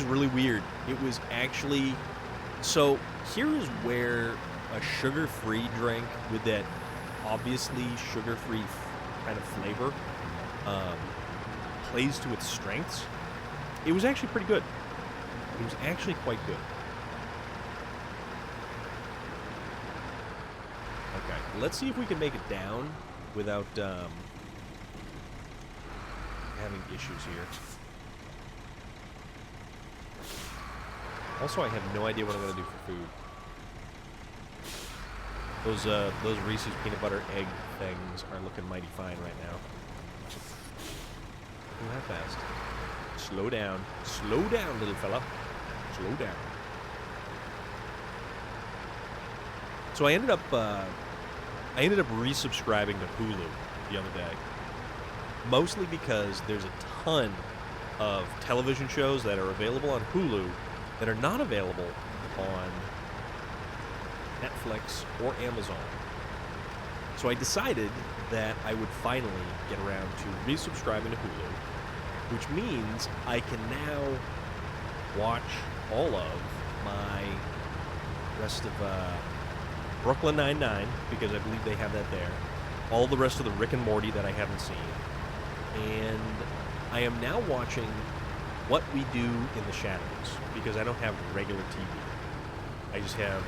really weird. It was actually... So, here is where a sugar-free drink with that obviously sugar-free kind of flavor plays to its strengths, it was actually pretty good. It was actually quite good. Okay, let's see if we can make it down without having issues here. Also, I have no idea what I'm going to do for food. Those Reese's peanut butter egg things are looking mighty fine right now. Not that fast. Slow down. Slow down, little fella. Slow down. So I ended up resubscribing to Hulu the other day. Mostly because there's a ton of television shows that are available on Hulu that are not available on Netflix or Amazon. So I decided that I would finally get around to resubscribing to Hulu, which means I can now watch all of my rest of Brooklyn Nine-Nine, because I believe they have that there, all the rest of the Rick and Morty that I haven't seen, and I am now watching What We Do in the Shadows, because I don't have regular TV. I just have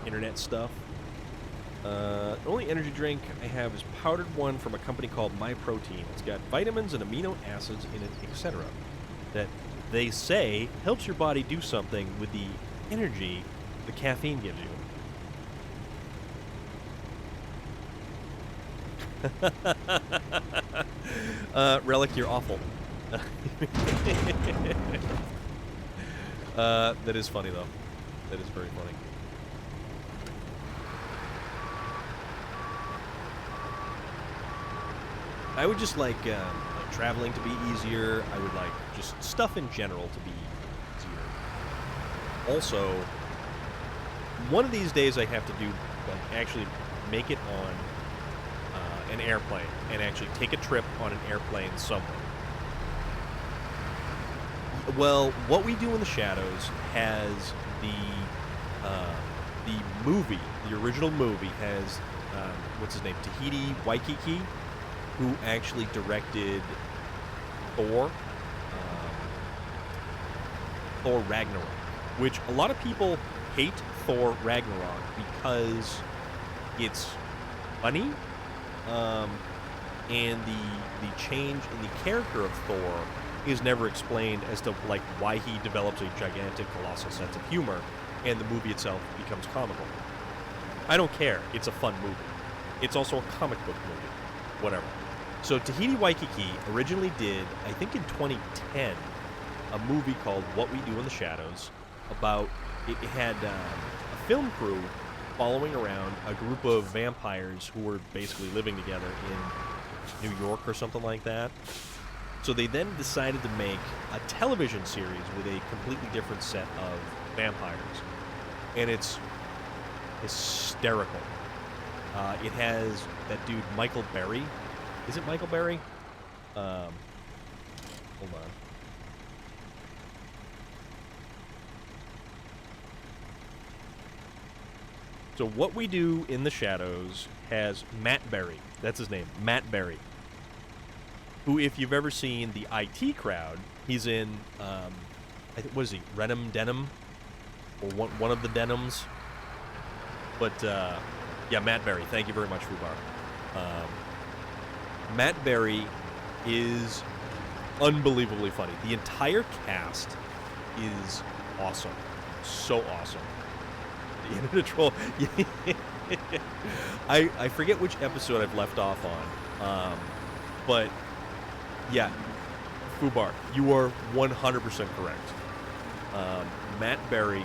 internet stuff. The only energy drink I have is powdered one from a company called My Protein. It's got vitamins and amino acids in it, etc. that they say helps your body do something with the energy the caffeine gives you. Relic, you're awful. That is funny, though. That is very funny. I would just like traveling to be easier. I would like just stuff in general to be easier. Also, one of these days I have to do, like, actually make it on an airplane and actually take a trip on an airplane somewhere. Well, What We Do in the Shadows has the movie, the original movie has what's his name, Tahiti Waikiki, who actually directed Thor Ragnarok, which a lot of people hate Thor Ragnarok because it's funny, and the change in the character of Thor is never explained as to, like, why he develops a gigantic, colossal sense of humor, and the movie itself becomes comical. I don't care. It's a fun movie. It's also a comic book movie. Whatever. So Tahiti Waikiki originally did, I think in 2010, a movie called What We Do in the Shadows about, it had a film crew following around a group of vampires who were basically living together in New York or something like that. So they then decided to make a television series with a completely different set of vampires. And it's hysterical. It has that dude Michael Berry. Is it Michael Berry? Hold on. So What We Do in the Shadows has Matt Berry. That's his name, Matt Berry. Who, if you've ever seen the IT Crowd, he's in, what is he, Renum Denim? Or one of the Denims? But, yeah, Matt Berry. Thank you very much, Fubar. Matt Berry is unbelievably funny. The entire cast is awesome. So awesome. The Internet Troll. I forget which episode I've left off on. But, yeah, Fubar, you are 100% correct. Matt Berry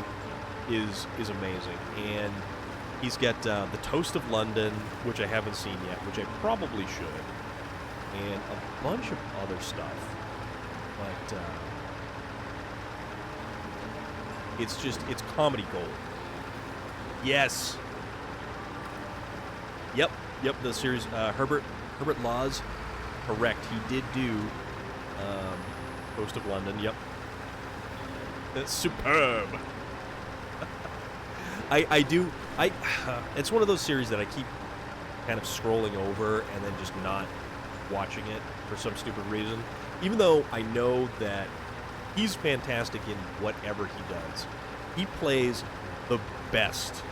is amazing. And he's got The Toast of London, which I haven't seen yet, which I probably should. And a bunch of other stuff. But it's comedy gold. Yes. Yep, the series, Herbert Laws, correct. He did do Toast of London, yep. That's superb. it's one of those series that I keep kind of scrolling over and then just not watching it for some stupid reason. Even though I know that he's fantastic in whatever he does. He plays the best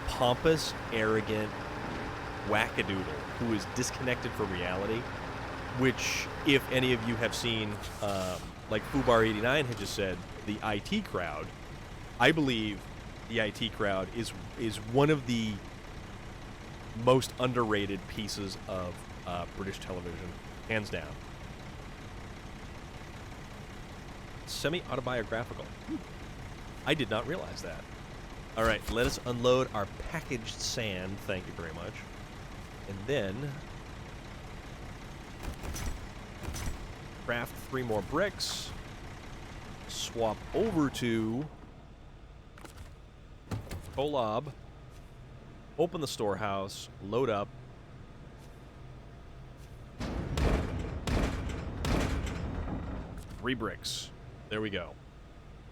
pompous, arrogant wackadoodle who is disconnected from reality, which, if any of you have seen, like Fubar89 had just said, the IT crowd, I believe the IT crowd is one of the most underrated pieces of British television, hands down. Semi-autobiographical. I did not realize that. All right, let us unload our packaged sand. Thank you very much. And then craft 3 more bricks. Swap over to Kolob. Open the storehouse. Load up. 3 bricks. There we go.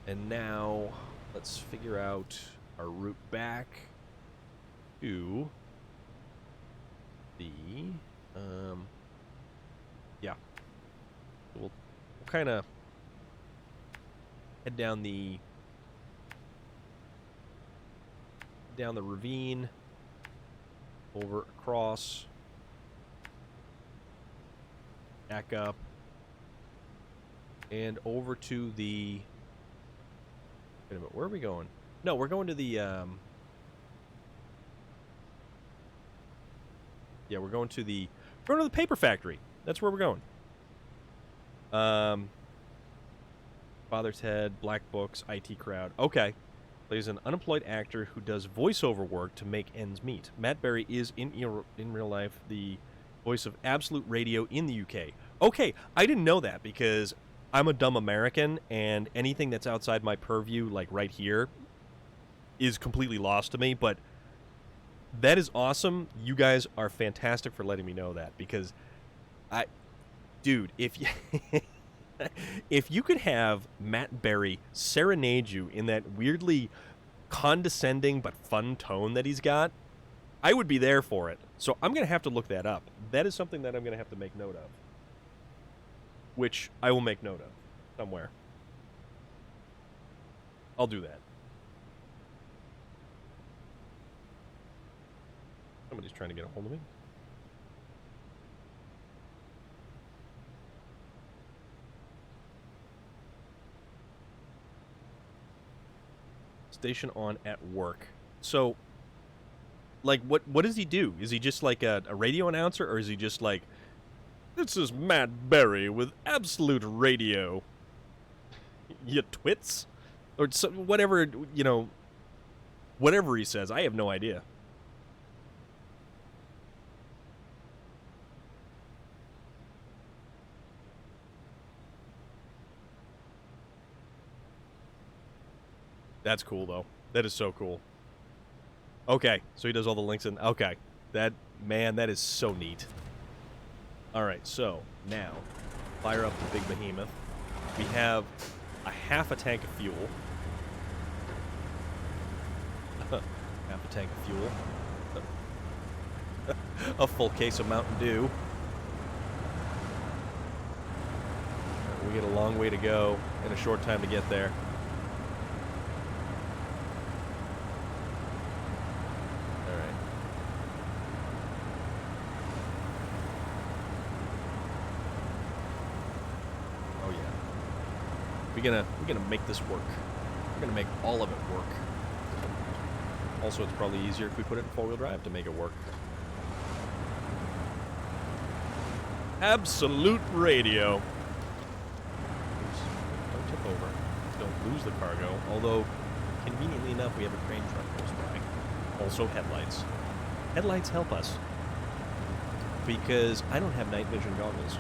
And now let's figure out our route back to the yeah. We'll kind of head down the ravine, over across, back up, and over to the... Wait a minute, where are we going? No, we're going to the, yeah, we're going to the paper factory. That's where we're going. Father's Head, Black Books, IT Crowd. Okay. Plays an unemployed actor who does voiceover work to make ends meet. Matt Berry is, in real life, the voice of Absolute Radio in the UK. Okay, I didn't know that because I'm a dumb American, and anything that's outside my purview, like right here, is completely lost to me, but that is awesome. You guys are fantastic for letting me know that, because dude, if you if you could have Matt Berry serenade you in that weirdly condescending but fun tone that he's got, I would be there for it. So I'm going to have to look that up. That is something that I'm going to have to make note of. Which I will make note of somewhere. I'll do that. Somebody's trying to get a hold of me. Station on at work. So, like, what does he do? Is he just like a radio announcer, or is he just like, this is Matt Berry with Absolute Radio? You twits? Or whatever, you know, whatever he says. I have no idea. That's cool, though. That is so cool. Okay, so he does all the links in... Okay. That is so neat. Alright, so, now, fire up the big behemoth. We have a half a tank of fuel. Half a tank of fuel. A full case of Mountain Dew. We get a long way to go and a short time to get there. We're gonna make this work. We're gonna make all of it work. Also, it's probably easier if we put it in 4-wheel drive to make it work. Absolute Radio. Oops. Don't tip over. Don't lose the cargo. Although, conveniently enough, we have a train truck close by. Also, headlights. Headlights help us. Because I don't have night vision goggles.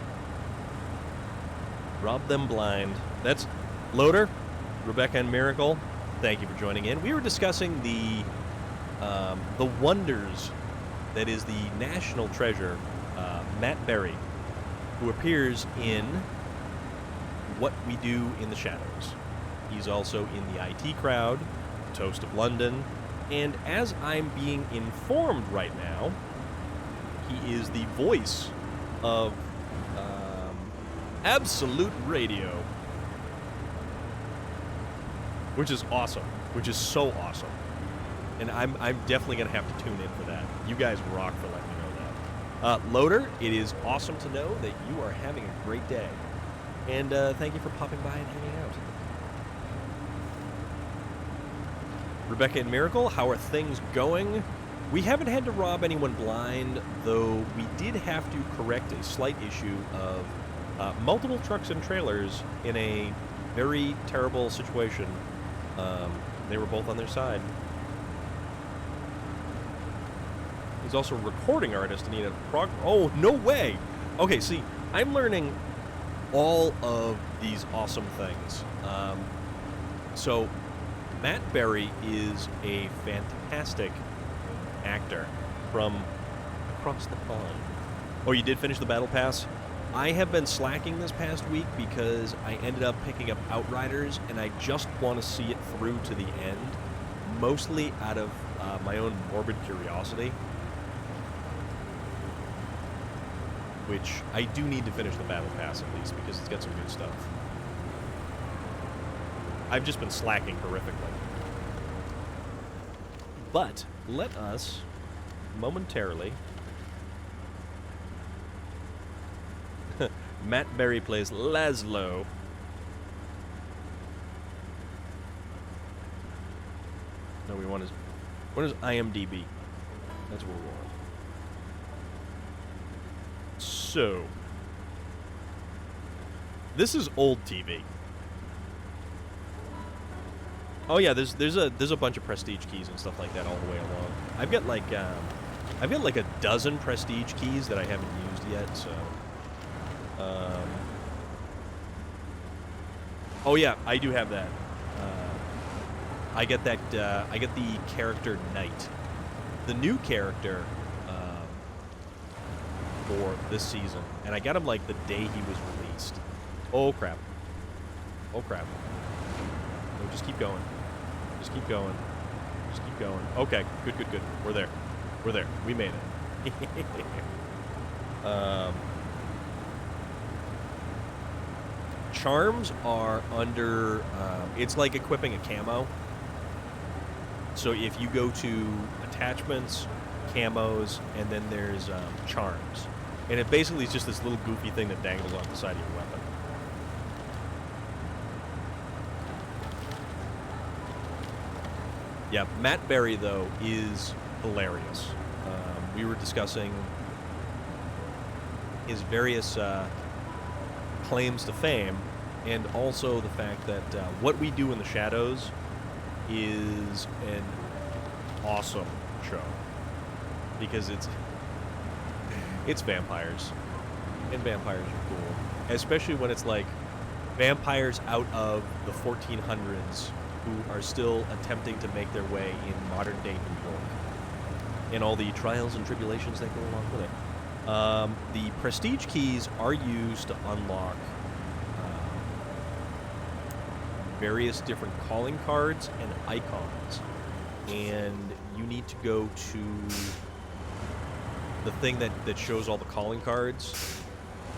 Rob them blind. That's... Loader, Rebecca and Miracle, thank you for joining in. We were discussing the wonders that is the national treasure, Matt Berry, who appears in What We Do in the Shadows. He's also in the IT Crowd, Toast of London, and as I'm being informed right now, He is the voice of Absolute Radio, which is awesome, which is so awesome. And I'm definitely going to have to tune in for that. You guys rock for letting me know that. Loader, it is awesome to know that you are having a great day. And thank you for popping by and hanging out. Rebecca and Miracle, how are things going? We haven't had to rob anyone blind, though we did have to correct a slight issue of multiple trucks and trailers in a very terrible situation. They were both on their side. He's also a recording artist, and he had a oh, no way! Okay, see, I'm learning all of these awesome things. So, Matt Berry is a fantastic actor from across the pond. Oh, you did finish the Battle Pass? I have been slacking this past week because I ended up picking up Outriders, and I just want to see it through to the end, mostly out of my own morbid curiosity. Which I do need to finish the Battle Pass at least, because it's got some good stuff. I've just been slacking horrifically. But let us momentarily... Matt Berry plays Laszlo. No, we want his... What is IMDb? That's what we want. So, this is old TV. Oh yeah, there's a bunch of prestige keys and stuff like that all the way along. I've got like a dozen prestige keys that I haven't used yet. So, oh yeah, I do have that. I get that. I get the character Knight, the new character. For this season, and I got him like the day he was released. Oh crap. Oh crap. No, just keep going. Just keep going. Just keep going. Okay, good, good, good. We're there. We're there. We made it. Charms are under, it's like equipping a camo. So if you go to attachments, camos, and then there's charms. And it basically is just this little goofy thing that dangles off the side of your weapon. Yeah, Matt Berry, though, is hilarious. We were discussing his various claims to fame, and also the fact that What We Do in the Shadows is an awesome show. Because it's vampires, and vampires are cool, especially when it's like vampires out of the 1400s who are still attempting to make their way in modern day New York, and all the trials and tribulations that go along with it. The prestige keys are used to unlock various different calling cards and icons, and you need to go to the thing that shows all the calling cards,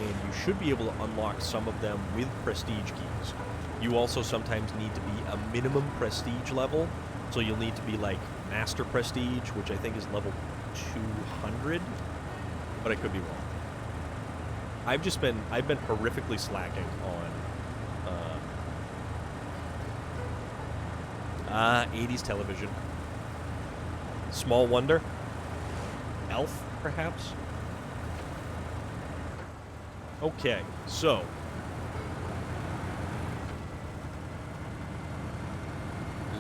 and you should be able to unlock some of them with prestige keys. You also sometimes need to be a minimum prestige level, so you'll need to be like master prestige, which I think is level 200, but I could be wrong. I've been horrifically slacking on 80s television. Small Wonder, Elf, perhaps. Okay, so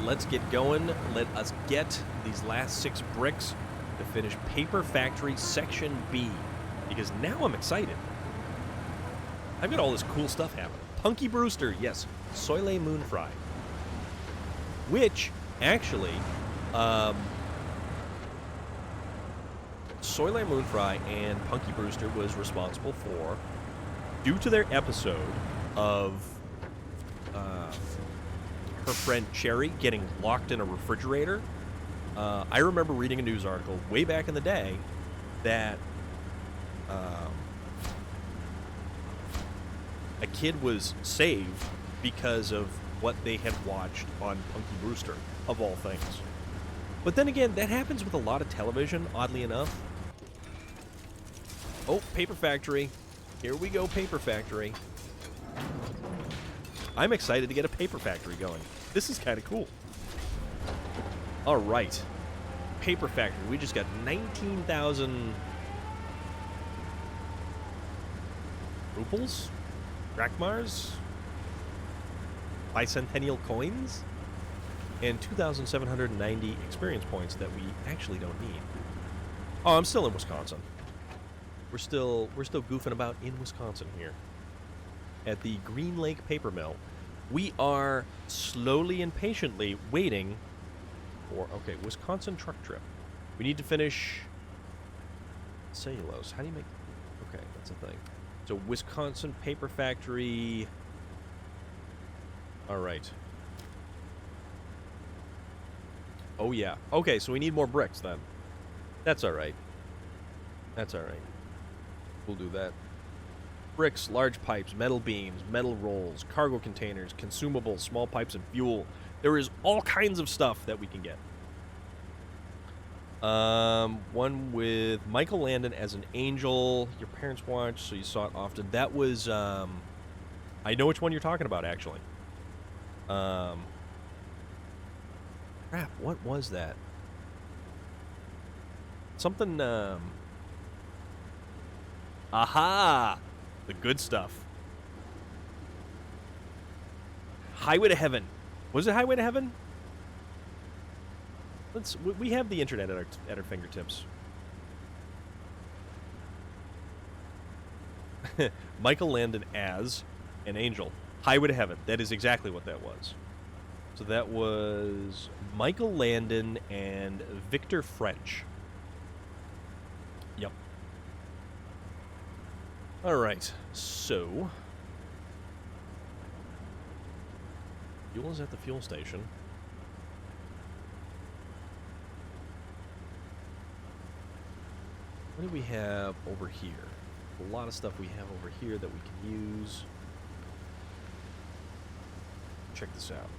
let's get going. Let us get these last 6 bricks to finish Paper Factory Section B, because now I'm excited. I've got all this cool stuff happening. Punky Brewster, yes, Soleil Moon Fry, which actually Soleil Moon Fry and Punky Brewster was responsible for, due to their episode of her friend Cherry getting locked in a refrigerator. I remember reading a news article way back in the day that a kid was saved because of what they had watched on Punky Brewster, of all things. But then again, that happens with a lot of television, oddly enough. Oh, Paper Factory. Here we go, Paper Factory. I'm excited to get a Paper Factory going. This is kind of cool. All right. Paper Factory. We just got 19,000 rubles? Drachmars? Bicentennial coins? And 2,790 experience points that we actually don't need. Oh, I'm still in Wisconsin. We're still goofing about in Wisconsin here. At the Green Lake Paper Mill. We are slowly and patiently waiting for, okay, Wisconsin truck trip. We need to finish cellulose. How do you make, okay, that's a thing. So Wisconsin Paper Factory. All right. Oh, yeah. Okay, so we need more bricks then. That's all right. That's all right. We'll do that. Bricks, large pipes, metal beams, metal rolls, cargo containers, consumables, small pipes, and fuel. There is all kinds of stuff that we can get. One with Michael Landon as an angel. Your parents watched, so you saw it often. That was, I know which one you're talking about, actually. Crap, what was that? Something, aha! The good stuff. Highway to Heaven. Was it Highway to Heaven? We have the internet at our fingertips. Michael Landon as an angel. Highway to Heaven. That is exactly what that was. So that was Michael Landon and Victor French. Yep. All right. So fuel is at the fuel station. What do we have over here? A lot of stuff we have over here that we can use. Check this out.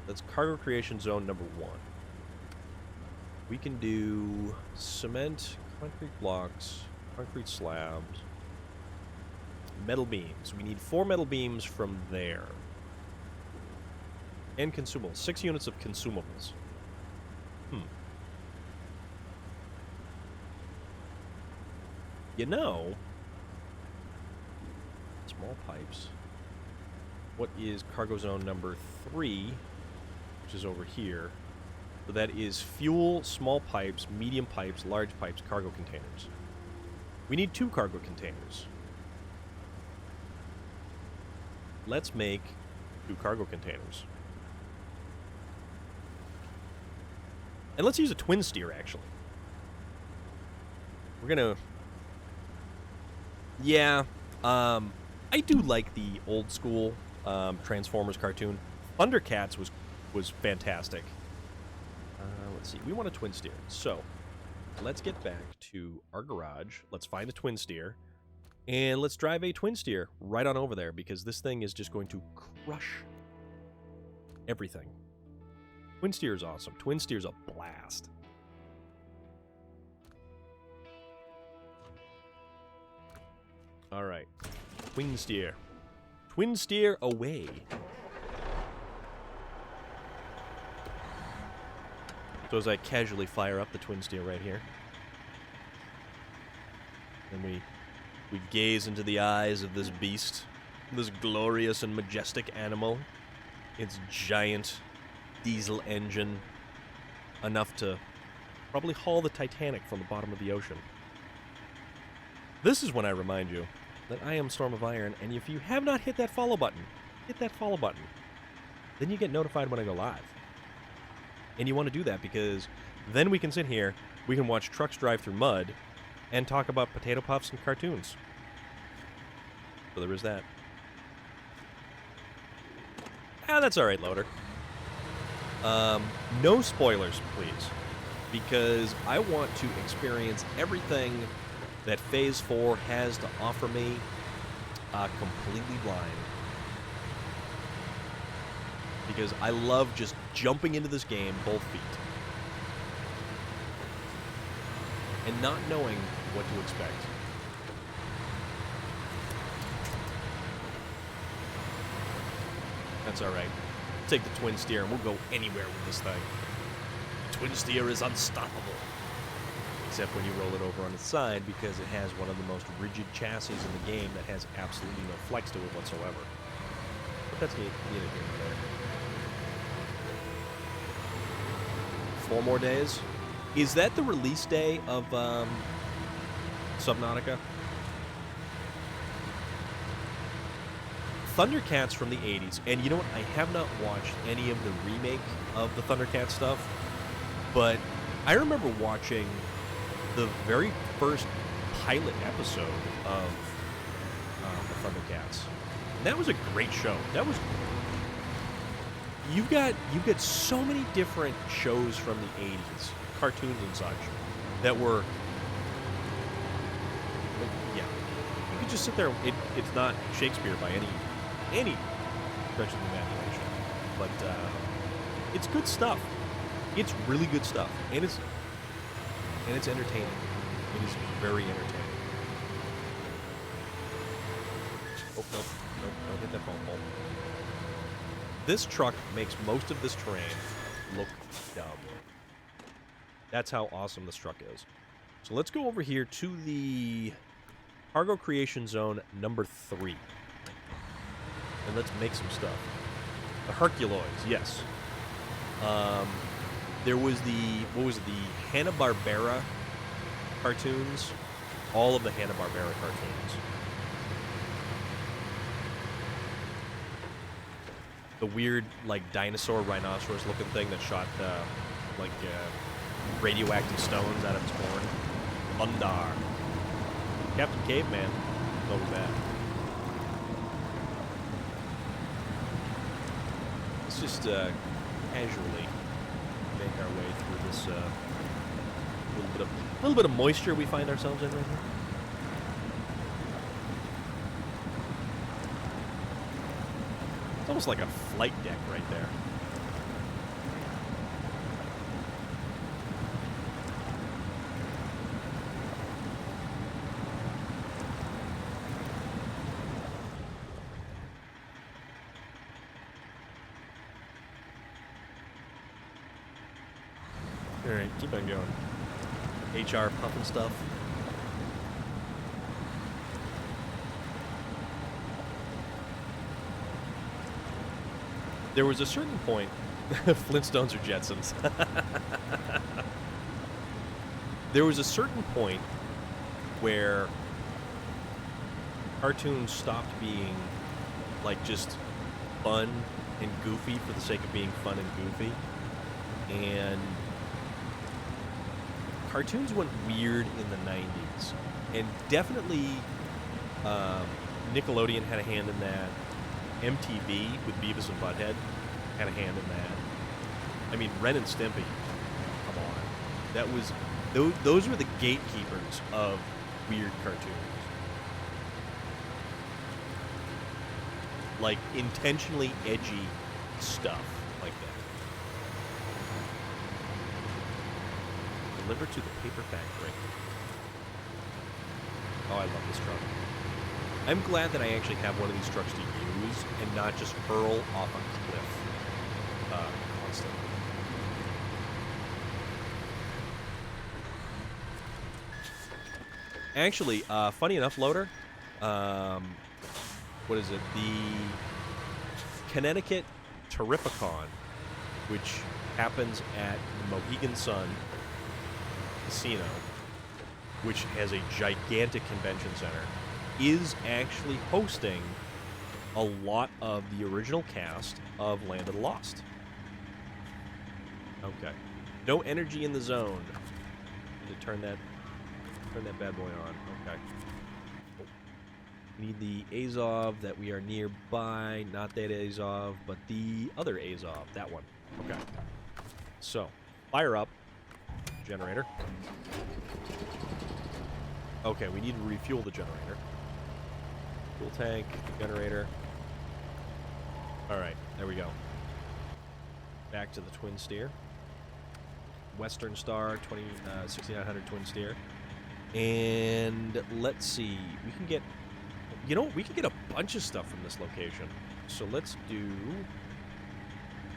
That's cargo creation zone number 1. We can do cement, concrete blocks, concrete slabs, metal beams. We need 4 metal beams from there. And consumables. 6 units of consumables. You know, small pipes. What is cargo zone number 3, which is over here? So that is fuel, small pipes, medium pipes, large pipes, cargo containers. We need 2 cargo containers. Let's make 2 cargo containers. And let's use a twin steer, actually. We're gonna... Yeah, I do like the old school Transformers cartoon. Thundercats was fantastic. Let's see, we want a twin steer. So, let's get back to our garage. Let's find a twin steer. And let's drive a twin steer right on over there, because this thing is just going to crush everything. Twin steer is awesome. Twin steer's a blast. All right, twin steer. Twin steer away. So as I casually fire up the twin steer right here, and we gaze into the eyes of this beast, this glorious and majestic animal, its giant diesel engine, enough to probably haul the Titanic from the bottom of the ocean. This is when I remind you that I am Storm of Iron, and if you have not hit that follow button, hit that follow button. Then you get notified when I go live. And you want to do that because then we can sit here, we can watch trucks drive through mud, and talk about potato puffs and cartoons. So there is that. Ah, that's alright, loader. No spoilers, please. because I want to experience everything that Phase 4 has to offer me completely blind. Because I love just jumping into this game both feet. And not knowing what to expect. That's alright. Take the twin steer and we'll go anywhere with this thing. The twin steer is unstoppable. Except when you roll it over on its side, because it has one of the most rigid chassis in the game that has absolutely no flex to it whatsoever. But that's neither here nor there. 4 more days? Is that the release day of Subnautica? Thundercats from the 80s, and you know what? I have not watched any of the remake of the Thundercat stuff, but I remember watching the very first pilot episode of the Thundercats. And that was a great show. That was... You've got so many different shows from the 80s, cartoons and such, that were... Yeah. You could just sit there. It's not Shakespeare by any stretch of the imagination. But it's good stuff. It's really good stuff. And it's entertaining. It is very entertaining. Oh, nope, don't hit that phone pole. This truck makes most of this terrain look dumb. That's how awesome this truck is. So let's go over here to the Cargo Creation Zone number 3. And let's make some stuff. The Herculoids, yes. There was the Hanna-Barbera cartoons. All of the Hanna-Barbera cartoons. The weird, like, dinosaur rhinoceros looking thing that shot, radioactive stones out of its horn. Thundar. Captain Caveman knows that. Let's just casually make our way through this little bit of moisture we find ourselves in right here. It's almost like a flight deck right there. Alright, keep on going. HR puffing stuff. There was a certain point... Flintstones or Jetsons. There was a certain point where cartoons stopped being, like, just fun and goofy for the sake of being fun and goofy. And cartoons went weird in the 90s. And definitely Nickelodeon had a hand in that. MTV with Beavis and Butthead had a hand in that. I mean, Ren and Stimpy, come on. That was... Those were the gatekeepers of weird cartoons. Like, intentionally edgy stuff like that. Delivered to the paper factory. Oh, I love this truck. I'm glad that I actually have one of these trucks to use and not just hurl off a cliff constantly. Actually, funny enough, Loader, what is it? The Connecticut Terrificon, which happens at the Mohegan Sun Casino, which has a gigantic convention center, is actually hosting a lot of the original cast of Land of the Lost. Okay. No energy in the zone. Need to turn that bad boy on. Okay. Oh. Need the Azov that we are nearby. Not that Azov, but the other Azov. That one. Okay. So, fire up. generator. Okay, we need to refuel the generator. Fuel tank, generator. Alright, there we go. Back to the twin steer. Western Star, 6900 twin steer. And let's see, we can get, you know, we can get a bunch of stuff from this location. So let's do,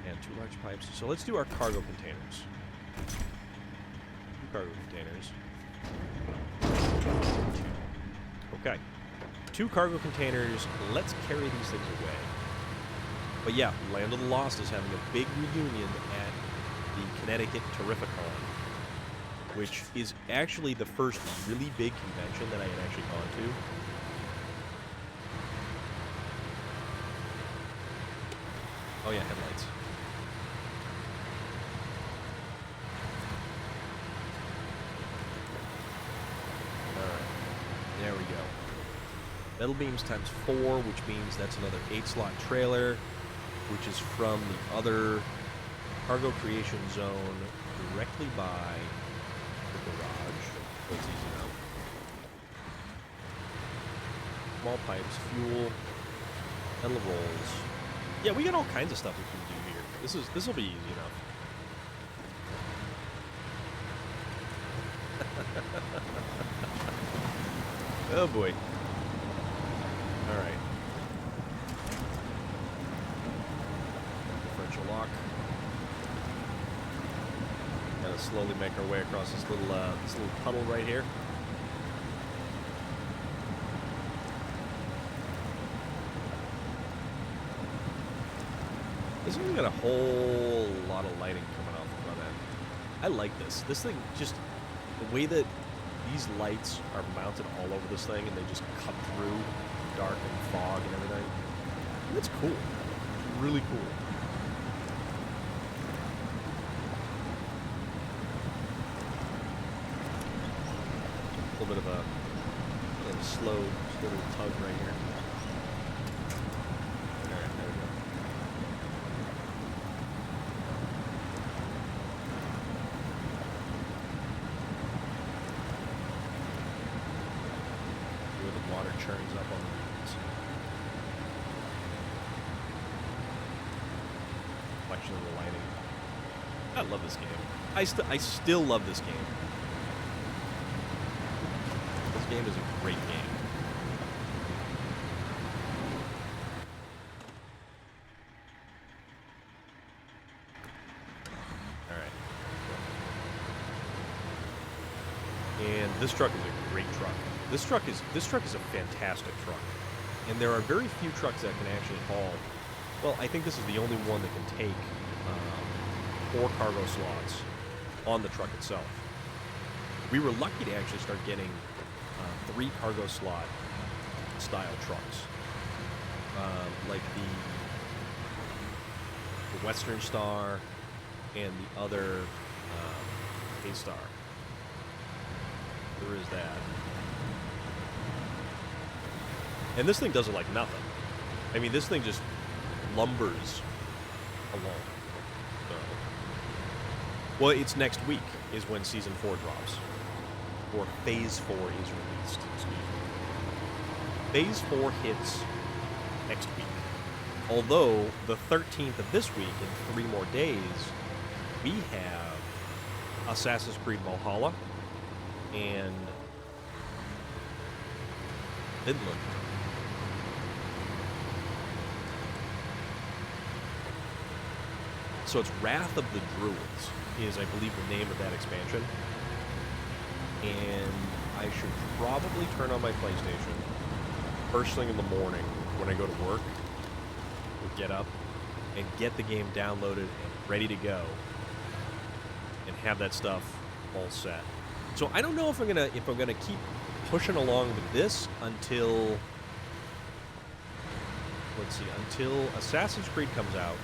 and 2 large pipes. So let's do our cargo containers. 2 cargo containers. Okay. 2 cargo containers. Let's carry these things away. But yeah, Land of the Lost is having a big reunion at the Connecticut Terrificon, which is actually the first really big convention that I had actually gone to. Oh yeah, headlights. Alright, there we go. Metal beams times 4, which means that's another 8-slot trailer, which is from the other cargo creation zone directly by the garage. So it's easy now. Small pipes, fuel, metal rolls. Yeah, we got all kinds of stuff we can do here. This will be easy enough. Oh boy. All right. Differential lock. Gotta slowly make our way across this little puddle right here. This one's got a whole lot of lighting coming off the front end. I like this. This thing just, the way that these lights are mounted all over this thing and they just cut through dark and fog and everything. That's cool. It's really cool. A little bit of a slow little tug right here. Alright, there we go. Where the water churns up on the wheels. Reflection of the lighting. I love this game. I still love this game. This game is a great game. Alright. And this truck is a great truck. This truck is a fantastic truck. And there are very few trucks that can actually haul. Well, I think this is the only one that can take 4 cargo slots on the truck itself. We were lucky to actually start getting 3 cargo slot style trucks, like the Western Star and the other A-Star. There is that. And this thing does it like nothing. I mean, this thing just lumbers along. So. Well, it's next week is when Season 4 drops. Or Phase 4 is released. Excuse me. Phase 4 hits next week. Although, the 13th of this week, in 3 more days, we have Assassin's Creed Valhalla and Vinland. So it's Wrath of the Druids is, I believe, the name of that expansion. And I should probably turn on my PlayStation first thing in the morning when I go to work. We'll get up and get the game downloaded and ready to go and have that stuff all set. So I don't know if I'm gonna keep pushing along with this until, let's see, until Assassin's Creed comes out.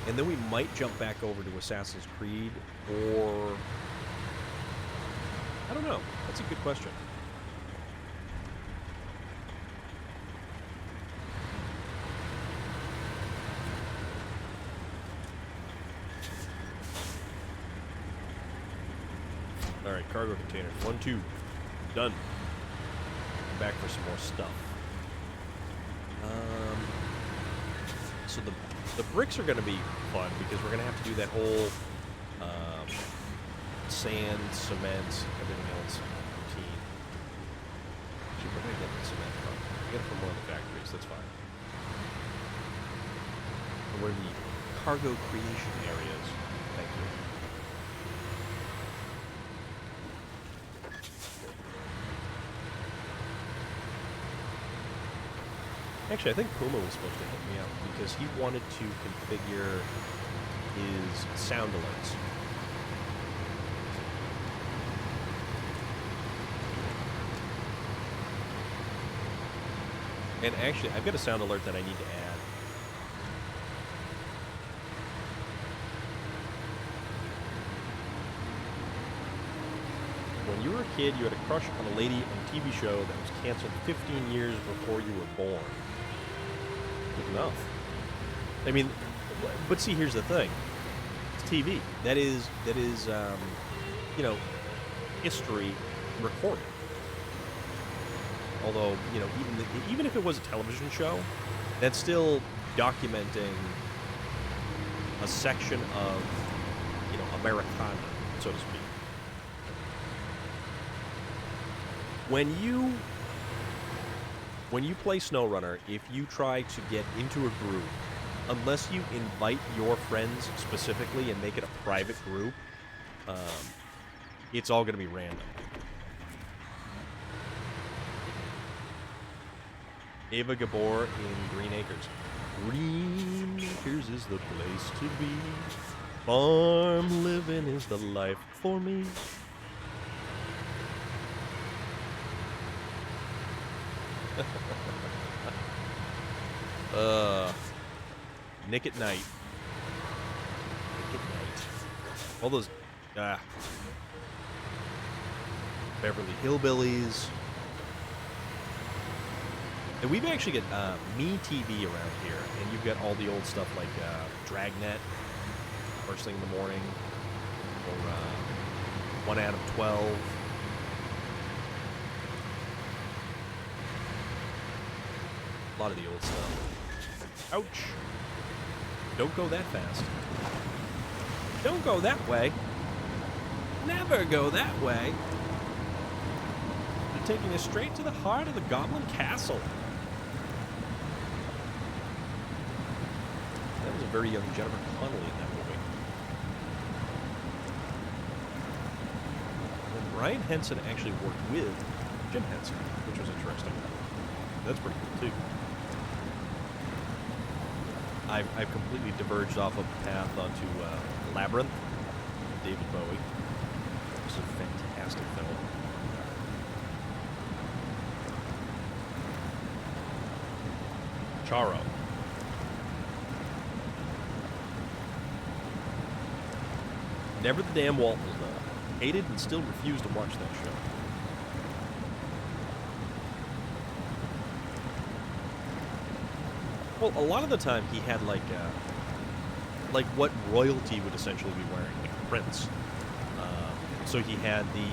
And then we might jump back over to Assassin's Creed, or I don't know. That's a good question. All right, cargo container. 1, 2. Done. Back for some more stuff. So the bricks are going to be fun because we're going to have to do that whole sand, cement, everything else routine. Actually, where did I get the cement from? I get it from one of the factories. That's fine. And where are the cargo creation areas? Thank you. Actually, I think Puma was supposed to help me out because he wanted to configure his sound alerts. And actually, I've got a sound alert that I need to add. When you were a kid, you had a crush on a lady on a TV show that was canceled 15 years before you were born. Good enough. I mean, but see, here's the thing. It's TV. That is, you know, history recorded. Although, you know, even if it was a television show, that's still documenting a section of, you know, Americana, so to speak. When you play SnowRunner, if you try to get into a group, unless you invite your friends specifically and make it a private group, it's all going to be random. Ava Gabor in Green Acres. Green Acres is the place to be. Farm living is the life for me. Nick at Night. Nick at Night. All those, Beverly Hillbillies. And we've actually got Me TV around here, and you've got all the old stuff like Dragnet, first thing in the morning, or 1 Adam 12. A lot of the old stuff. Ouch. Don't go that fast. Don't go that way. Never go that way. I'm taking us straight to the heart of the Goblin Castle. That was a very young Jennifer Connelly in that movie. And Brian Henson actually worked with Jim Henson, which was interesting. That's pretty cool, too. I've completely diverged off of the path onto Labyrinth, David Bowie. It's a fantastic film. Charo. Never the damn Waltons, though. Hated and still refused to watch that show. Well, a lot of the time he had like what royalty would essentially be wearing, like Prince. So he had the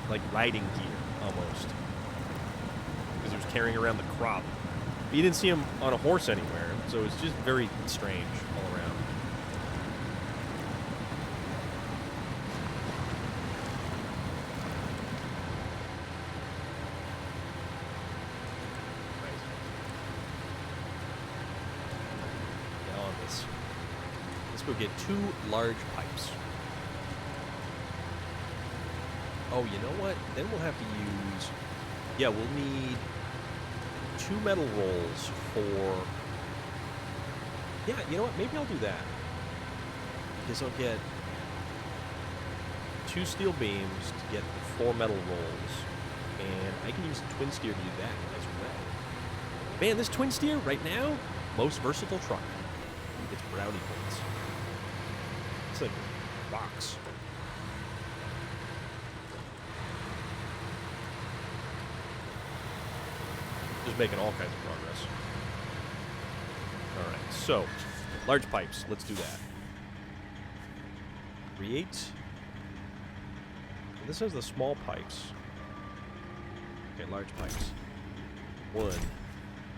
like riding gear almost, because he was carrying around the crop. But you didn't see him on a horse anywhere, so it's just very strange all around. Let's go get 2 large pipes. Oh, you know what? Then we'll have to use... Yeah, we'll need 2 metal rolls for... Yeah, you know what? Maybe I'll do that. Because I'll get 2 steel beams to get the 4 metal rolls. And I can use the twin steer to do that as well. Man, this twin steer right now, most versatile truck. It's brownie points. It's like rocks. Just making all kinds of progress. Alright, so, large pipes. Let's do that. Create This has the small pipes. Okay, large pipes. 1,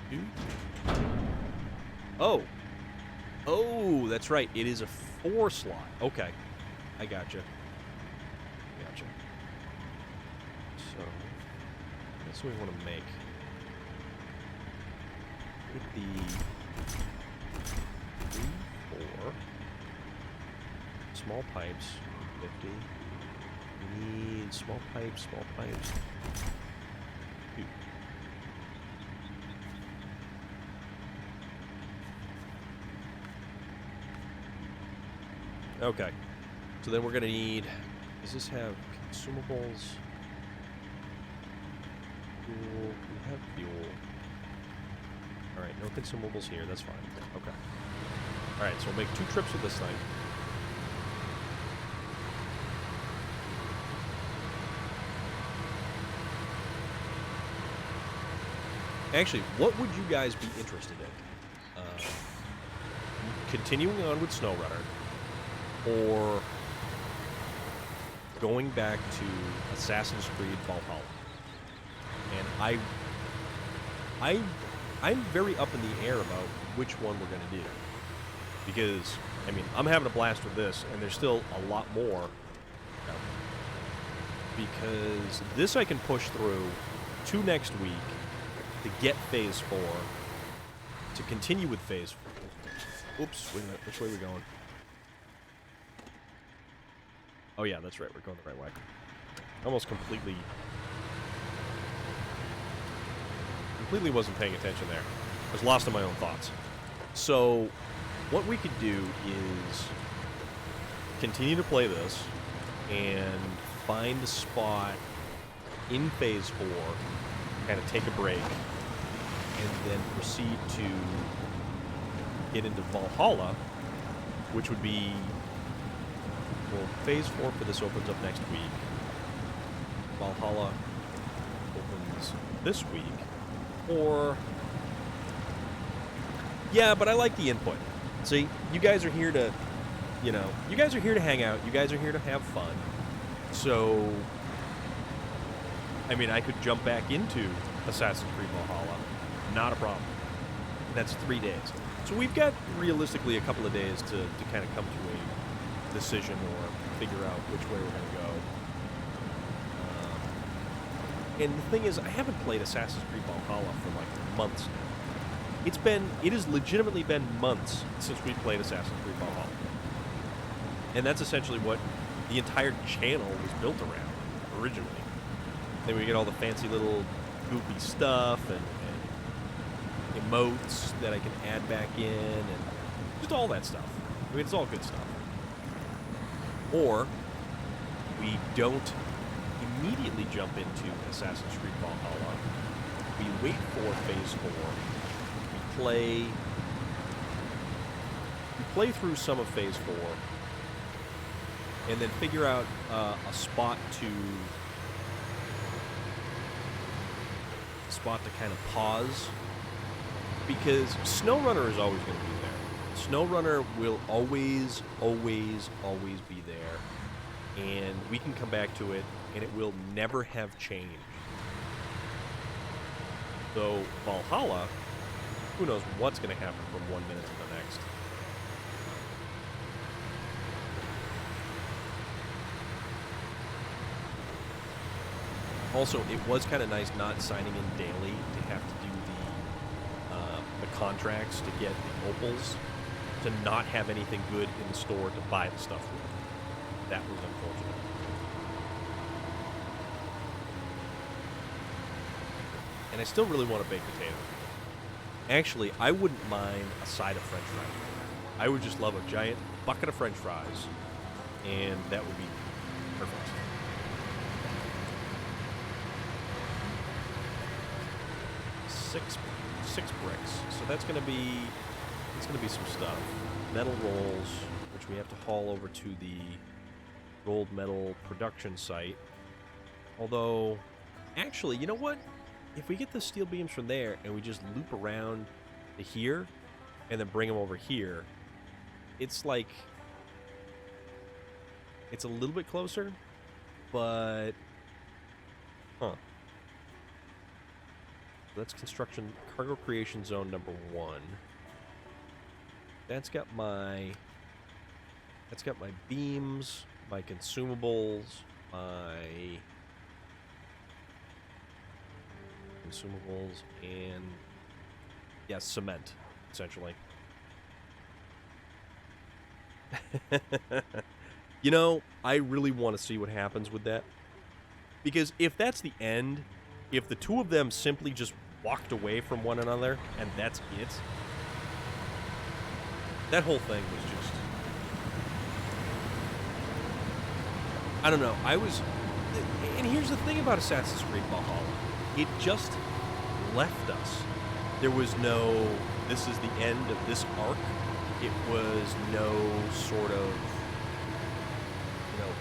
2. Oh! Oh, that's right. It is a 4 slot. Okay. I gotcha. Gotcha. So, that's what we want to make. With the 3, 4. Small pipes. 50. We need small pipes, 2. Okay. So then we're going to need... Does this have consumables? Fuel. We have fuel. Alright, no consumables here. That's fine. Okay. Alright, so we'll make 2 trips with this thing. Actually, what would you guys be interested in? Continuing on with SnowRunner, or going back to Assassin's Creed Valhalla? And I'm very up in the air about which one we're going to do. Because, I mean, I'm having a blast with this, and there's still a lot more. Because this I can push through to next week to get Phase 4, to continue with Phase 4. Oops, wait a minute, which way are we going? Oh yeah, that's right, we're going the right way. Almost completely wasn't paying attention there. I was lost in my own thoughts. So, what we could do is continue to play this and find a spot in Phase 4, kind of take a break, and then proceed to get into Valhalla, which would be, well, Phase 4 for this opens up next week. Valhalla opens this week. Or, yeah, but I like the input. See, you guys are here to, you know, you guys are here to hang out. You guys are here to have fun. So, I mean, I could jump back into Assassin's Creed Valhalla. Not a problem. That's 3 days. So we've got, realistically, a couple of days to kind of come to a decision or figure out which way we're going to go. And the thing is, I haven't played Assassin's Creed Valhalla for like months now. It has legitimately been months since we played Assassin's Creed Valhalla. And that's essentially what the entire channel was built around, originally. Then we get all the fancy little goofy stuff and emotes that I can add back in and just all that stuff. I mean, it's all good stuff. Or we don't immediately jump into Assassin's Creed Valhalla. We wait for Phase 4. We play through some of Phase 4, and then figure out a spot to kind of pause, because SnowRunner is always going to be there. SnowRunner will always be there, and we can come back to it, and it will never have changed. So Valhalla, who knows what's going to happen from 1 minute to the next. Also, it was kind of nice not signing in daily to have to do the contracts to get the opals, to not have anything good in the store to buy the stuff with. That was unfortunate. And I still really want a baked potato. Actually, I wouldn't mind a side of French fries. I would just love a giant bucket of French fries, and that would be perfect. Six bricks. So that's gonna be some stuff. Metal rolls, which we have to haul over to the gold metal production site. Although, actually, you know what? If we get the steel beams from there and we just loop around to here and then bring them over here, it's like, it's a little bit closer. but... Huh. That's construction, cargo creation zone number 1. That's got my beams, my consumables, and yeah, cement, essentially. You know, I really want to see what happens with that. Because if that's the end, if the two of them simply just walked away from one another and that's it, that whole thing was just... I don't know. And here's the thing about Assassin's Creed Valhalla. It just left us. There was no, this is the end of this arc. It was no sort of,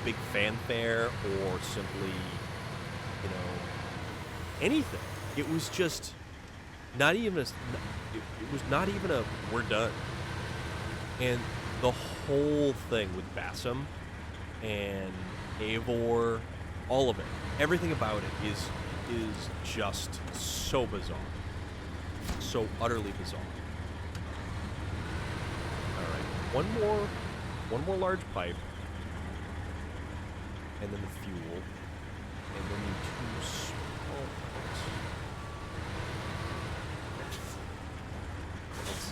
big fanfare or simply, anything. It was just not even it was not even a, we're done. And the whole thing with Basim and Eivor, all of it, everything about it is just so bizarre. So utterly bizarre. Alright, one more large pipe. And then the fuel. And then the 2 small pipes. It's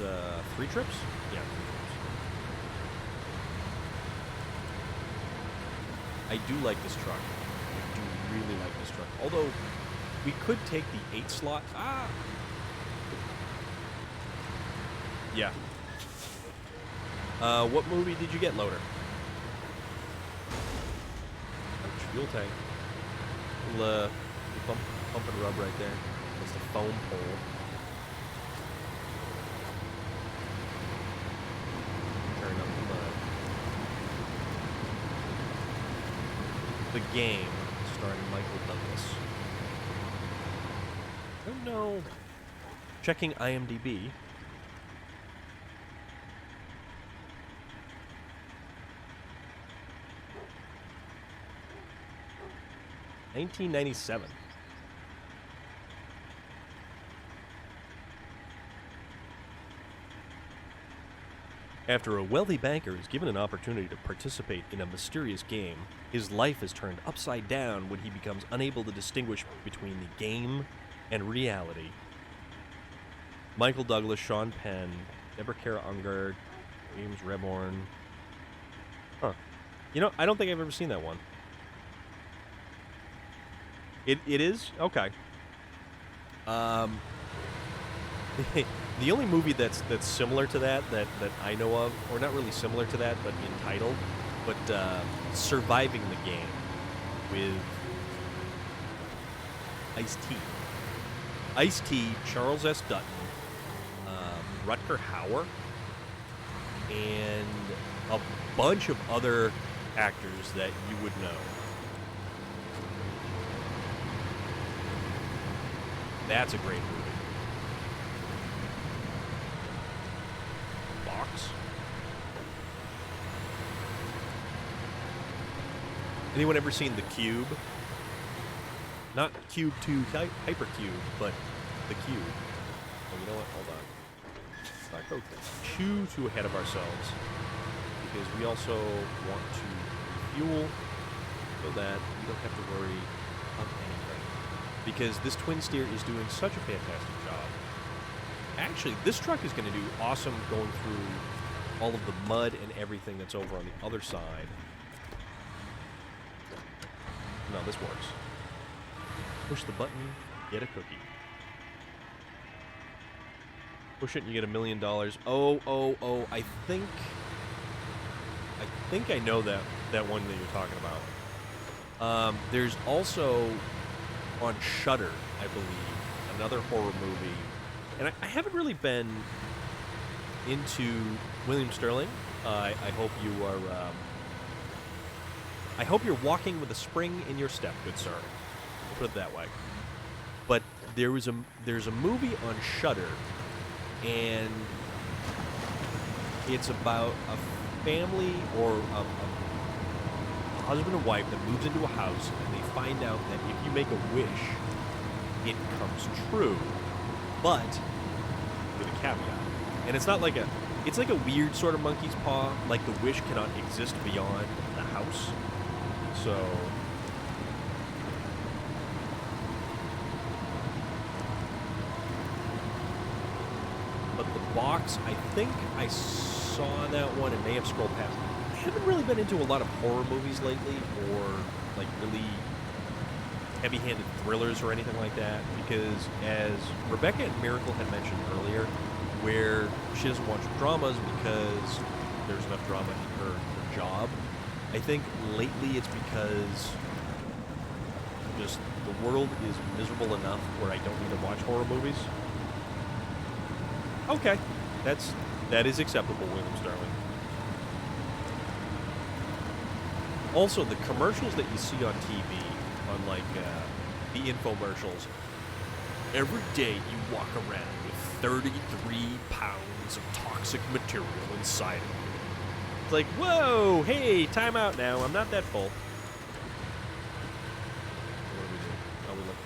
3 trips? Yeah, 3 trips. I do like this truck. I do really like this truck. Although, we could take the 8 slot. Yeah. What movie did you get, Loader? Ouch, fuel tank. Little, pump and rub right there. That's the foam pole. Turn up the mud. The Game, starring Michael Douglas. Oh no. Checking IMDb. $1997. After a wealthy banker is given an opportunity to participate in a mysterious game, his life is turned upside down when he becomes unable to distinguish between the game and reality. Michael Douglas, Sean Penn, Deborah Kara Unger, James Rebhorn. Huh. I don't think I've ever seen that one. It is? Okay. The only movie that's similar to that I know of, or not really similar to that, but entitled, but Surviving the Game with Ice-T. Ice-T, Charles S. Dutton, Rutger Hauer, and a bunch of other actors that you would know. That's a great movie. Box. Anyone ever seen The Cube? Not Cube 2 Hypercube, but The Cube. Oh, you know what? Hold on. Let's not go too ahead of ourselves. Because we also want to fuel so that we don't have to worry about anything. Because this twin steer is doing such a fantastic job. Actually, this truck is going to do awesome going through all of the mud and everything that's over on the other side. No, this works. Push the button, get a cookie. Push it and you get $1 million. Oh, I think I know that one that you're talking about. There's also on Shudder, I believe, another horror movie. And I haven't really been into William Sterling. I hope you are. I hope you're walking with a spring in your step, good sir. I'll put it that way. But there's a movie on Shudder, and it's about a family or husband and wife that moves into a house, and they find out that if you make a wish, it comes true, but with a caveat. And it's not like a, it's like a weird sort of monkey's paw, like the wish cannot exist beyond the house. So, but the box, I think I saw that one and may have scrolled past. I haven't really been into a lot of horror movies lately, or like really heavy-handed thrillers or anything like that, because as Rebecca and Miracle had mentioned earlier, where she doesn't watch dramas because there's enough drama in her job, I think lately it's because just the world is miserable enough where I don't need to watch horror movies. Okay, that is acceptable, William Sterling. Also, the commercials that you see on TV, on like the infomercials, every day you walk around with 33 pounds of toxic material inside of you. It's like, whoa, hey, time out now. I'm not that full. What are we doing? Oh, we look.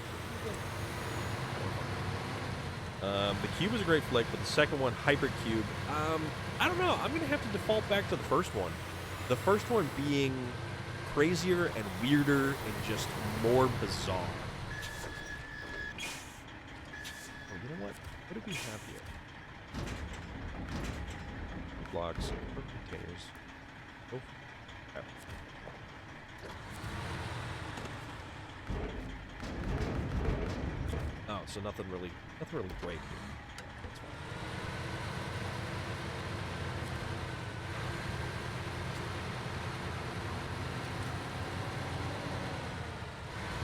The Cube is a great flick, but the second one, Hypercube, I don't know. I'm going to have to default back to the first one. The first one being crazier and weirder and just more bizarre. Oh, you know what? What do we have here? Blocks, containers. Oh, crap. Oh, so nothing really great here.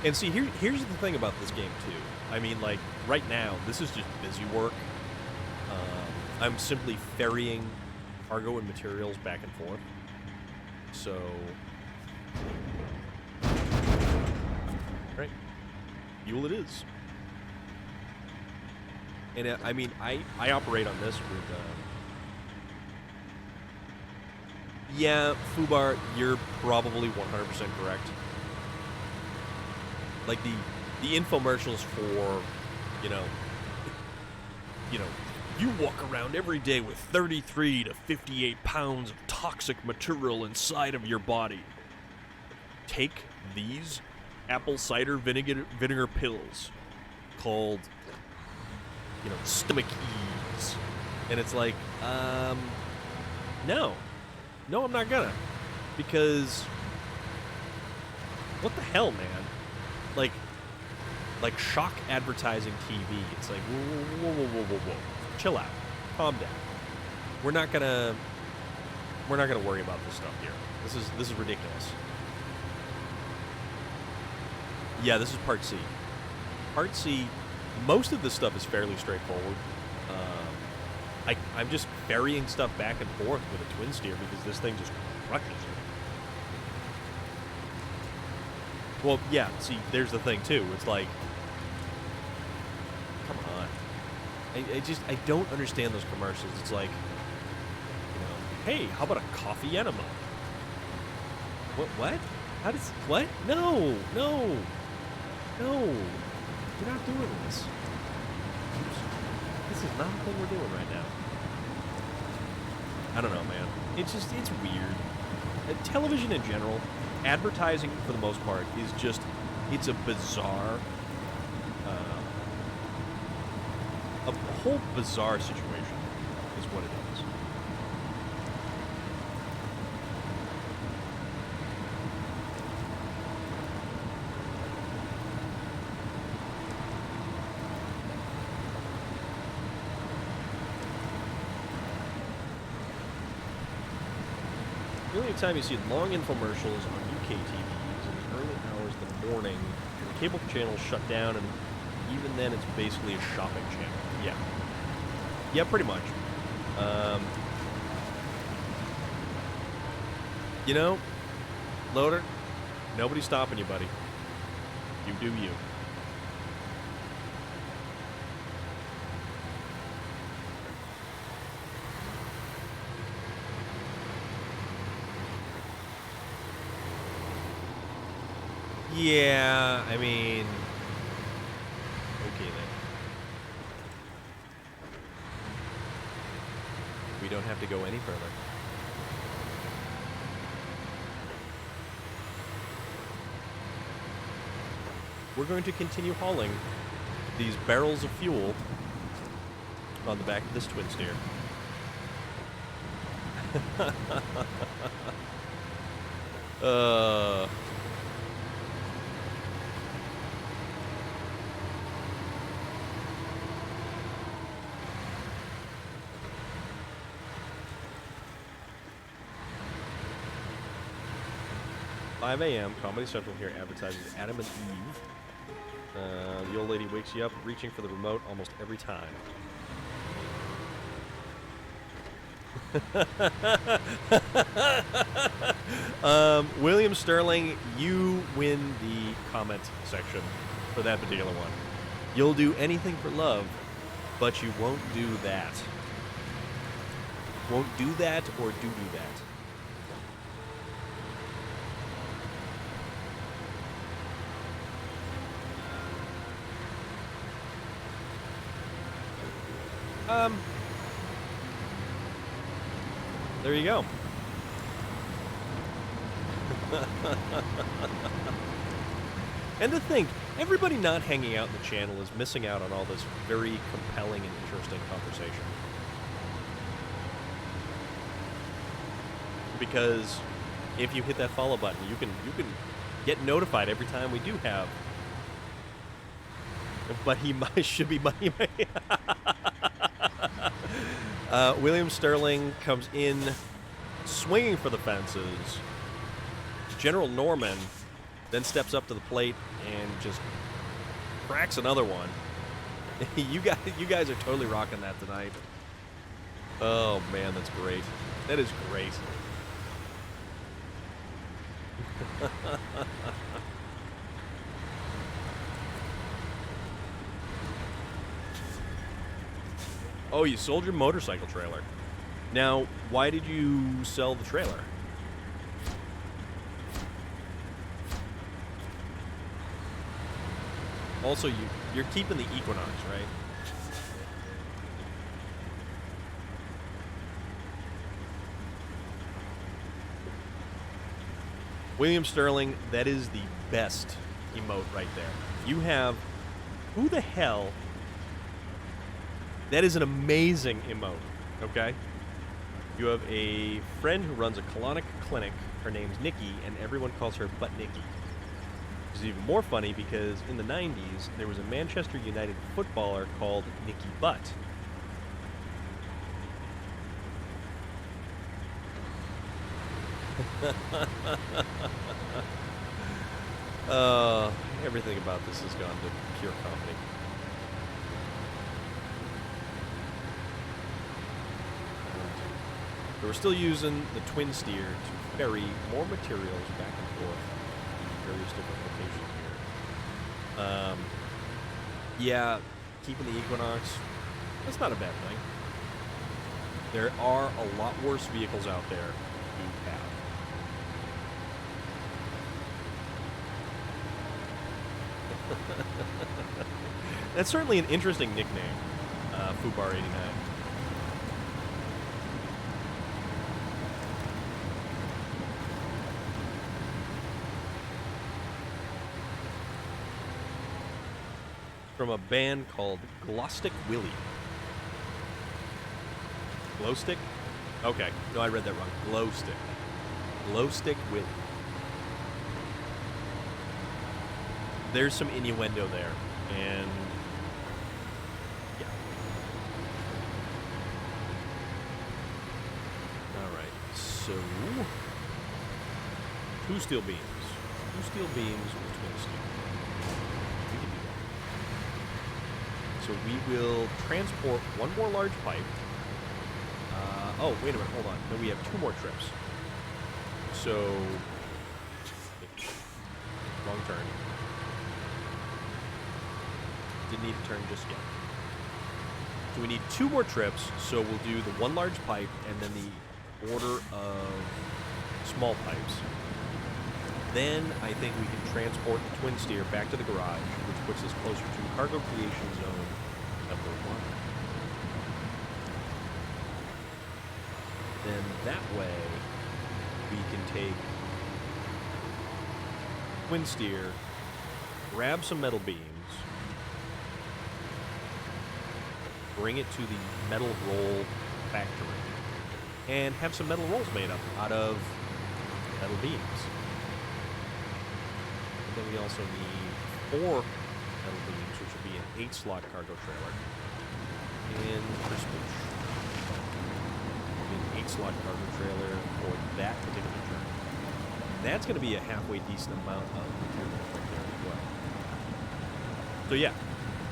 And see, here's the thing about this game, too. I mean, like, right now, this is just busy work. I'm simply ferrying cargo and materials back and forth. So... right. Fuel it is. And, I mean, I operate on this with... yeah, Fubar, you're probably 100% correct. Like the infomercials for, you know, you walk around every day with 33 to 58 pounds of toxic material inside of your body. Take these apple cider vinegar pills called, you know, stomach ease. And it's like, no, I'm not gonna, because what the hell, man? Like shock advertising TV. It's like, whoa. Chill out. Calm down. We're not gonna worry about this stuff here. This is ridiculous. Yeah, this is part C. Part C, most of this stuff is fairly straightforward. I'm just ferrying stuff back and forth with a twin steer because this thing just crushes it. Well, yeah, see, there's the thing, too. It's like, come on. I don't understand those commercials. It's like, you know, hey, how about a coffee enema? What? How does, what? No. We're not doing this. This is not the thing we're doing right now. I don't know, man. It's weird. Television in general, advertising for the most part is just, it's a bizarre, a whole bizarre situation is what it is. The only time you see long infomercials on UK TVs in the early hours of the morning, and the cable channel's shut down, and even then it's basically a shopping channel. Yeah, pretty much. You know, Loader, nobody's stopping you, buddy. You do you. Yeah, I mean... Okay, then. We don't have to go any further. We're going to continue hauling these barrels of fuel on the back of this twin steer. 5 a.m. Comedy Central here advertises Adam and Eve. The old lady wakes you up reaching for the remote almost every time. William Sterling, you win the comment section for that particular one. You'll do anything for love, but you won't do that. Won't do that or do that. There you go. And to think, everybody not hanging out in the channel is missing out on all this very compelling and interesting conversation. Because if you hit that follow button, you can get notified every time we do have. But he should be money. William Sterling comes in swinging for the fences. General Norman then steps up to the plate and just cracks another one. You guys are totally rocking that tonight. Oh man, that's great. That is great. Oh, you sold your motorcycle trailer. Now, why did you sell the trailer? Also, you're keeping the Equinox, right? William Sterling, that is the best emote right there. You have... Who the hell... That is an amazing emote, okay? You have a friend who runs a colonic clinic. Her name's Nikki, and everyone calls her Butt Nikki. Which is even more funny because in the 90s, there was a Manchester United footballer called Nicky Butt. Everything about this has gone to pure comedy. So we're still using the twin steer to ferry more materials back and forth to various different locations here. Yeah, keeping the Equinox, that's not a bad thing. There are a lot worse vehicles out there to have. That's certainly an interesting nickname, Fubar89. From a band called Glowstick Willie. Glowstick? Okay. No, I read that wrong. Glowstick. Glowstick Willie. There's some innuendo there, and yeah. All right. So 2 steel beams. 2 steel beams with twin steel. We can do that. So we will transport 1 more large pipe. Oh, wait a minute. Hold on. Then we have 2 more trips. So wrong turn. Didn't need to turn just yet. So we need 2 more trips, so we'll do the 1 large pipe and then the order of small pipes. Then I think we can transport the twin steer back to the garage, which puts us closer to cargo creation zone number 1. Then that way we can take twin steer, grab some metal beams, bring it to the metal roll factory, and have some metal rolls made up out of metal beams. And then we also need 4 metal beams, which will be an 8-slot cargo trailer. And crispage. An 8-slot cargo trailer for that particular trailer. That's going to be a halfway decent amount of materials right there as well. So yeah,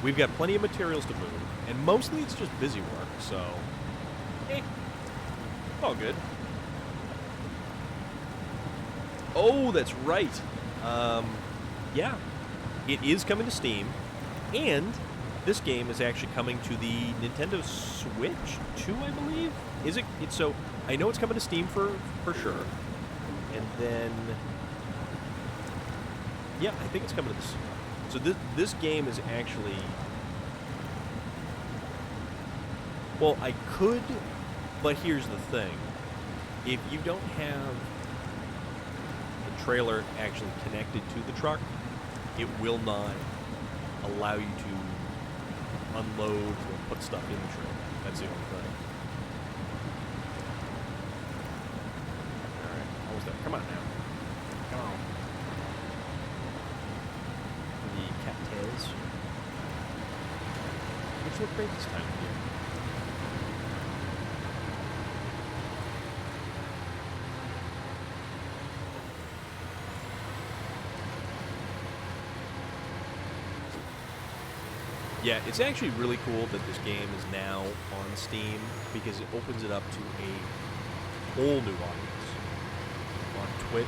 we've got plenty of materials to move, and mostly it's just busy work, so all good. Oh, that's right. Yeah, it is coming to Steam, and this game is actually coming to the Nintendo Switch too, I believe. Is it? So I know it's coming to Steam for sure, and then yeah, I think it's coming to this. So this game is actually, well, I could, but here's the thing: if you don't have the trailer actually connected to the truck, it will not allow you to unload or put stuff in the trailer. That's the only thing. Alright, almost there. Come on now. Come on. The cattails. Which look great this time of year. Yeah, it's actually really cool that this game is now on Steam because it opens it up to a whole new audience. On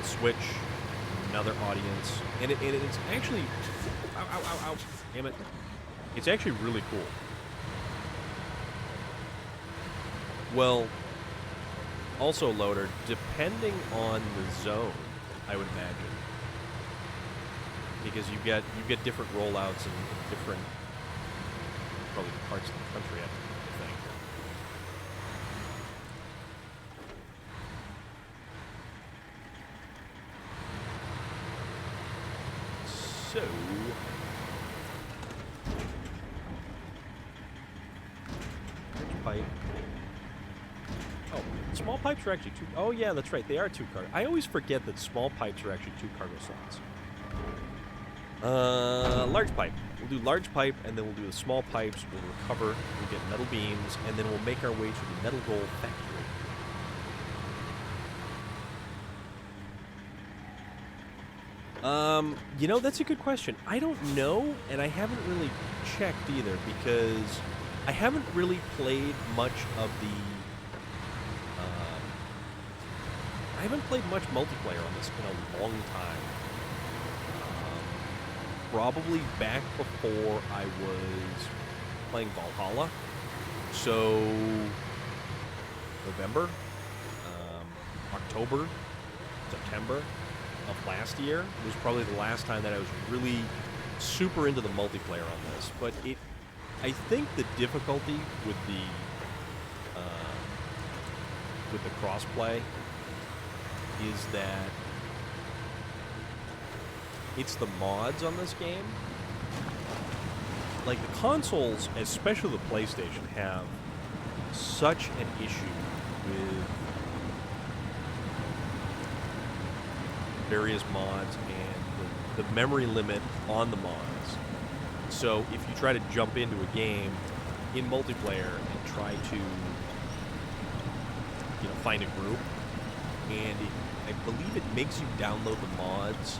the Switch, another audience, and it's actually, ow, damn it, it's actually really cool. Well, also, Loader, depending on the zone, I would imagine. Because you get different rollouts in different probably parts of the country, I think. So large pipe. Oh, small pipes are actually 2. Oh yeah, that's right. They are 2 cargo. I always forget that small pipes are actually 2 cargo slots. Large pipe. We'll do large pipe, and then we'll do the small pipes. We'll recover, we'll get metal beams, and then we'll make our way to the metal roll factory. You know, that's a good question. I don't know, and I haven't really checked either, because I haven't really played much of the, I haven't played much multiplayer on this in a long time. Probably back before I was playing Valhalla. So, November, October, September of last year was probably the last time that I was really super into the multiplayer on this. But I think the difficulty with the crossplay is that it's the mods on this game. Like, the consoles, especially the PlayStation, have such an issue with various mods and the memory limit on the mods. So if you try to jump into a game in multiplayer and try to, find a group, and I believe it makes you download the mods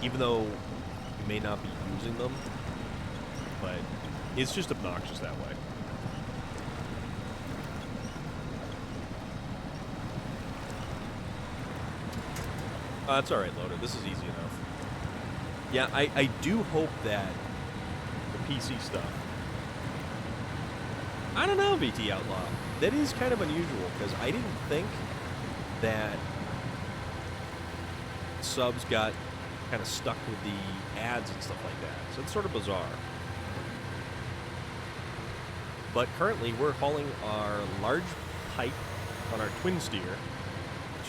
even though you may not be using them, but it's just obnoxious that way. That's alright, Loader. This is easy enough. Yeah, I do hope that the PC stuff... I don't know, VT Outlaw. That is kind of unusual, because I didn't think that subs got kind of stuck with the ads and stuff like that. So it's sort of bizarre. But currently, we're hauling our large pipe on our twin steer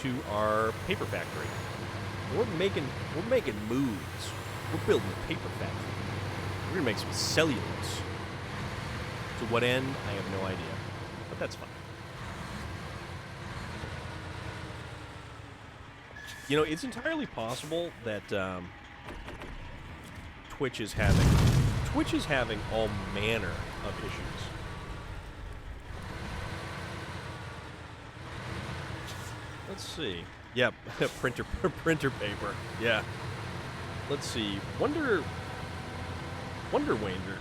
to our paper factory. We're making moves. We're building a paper factory. We're gonna make some cellulose. To what end, I have no idea, but that's fine. You know, it's entirely possible that Twitch is having all manner of issues. Let's see. Yep, printer paper. Yeah. Let's see. Wonder Wanger.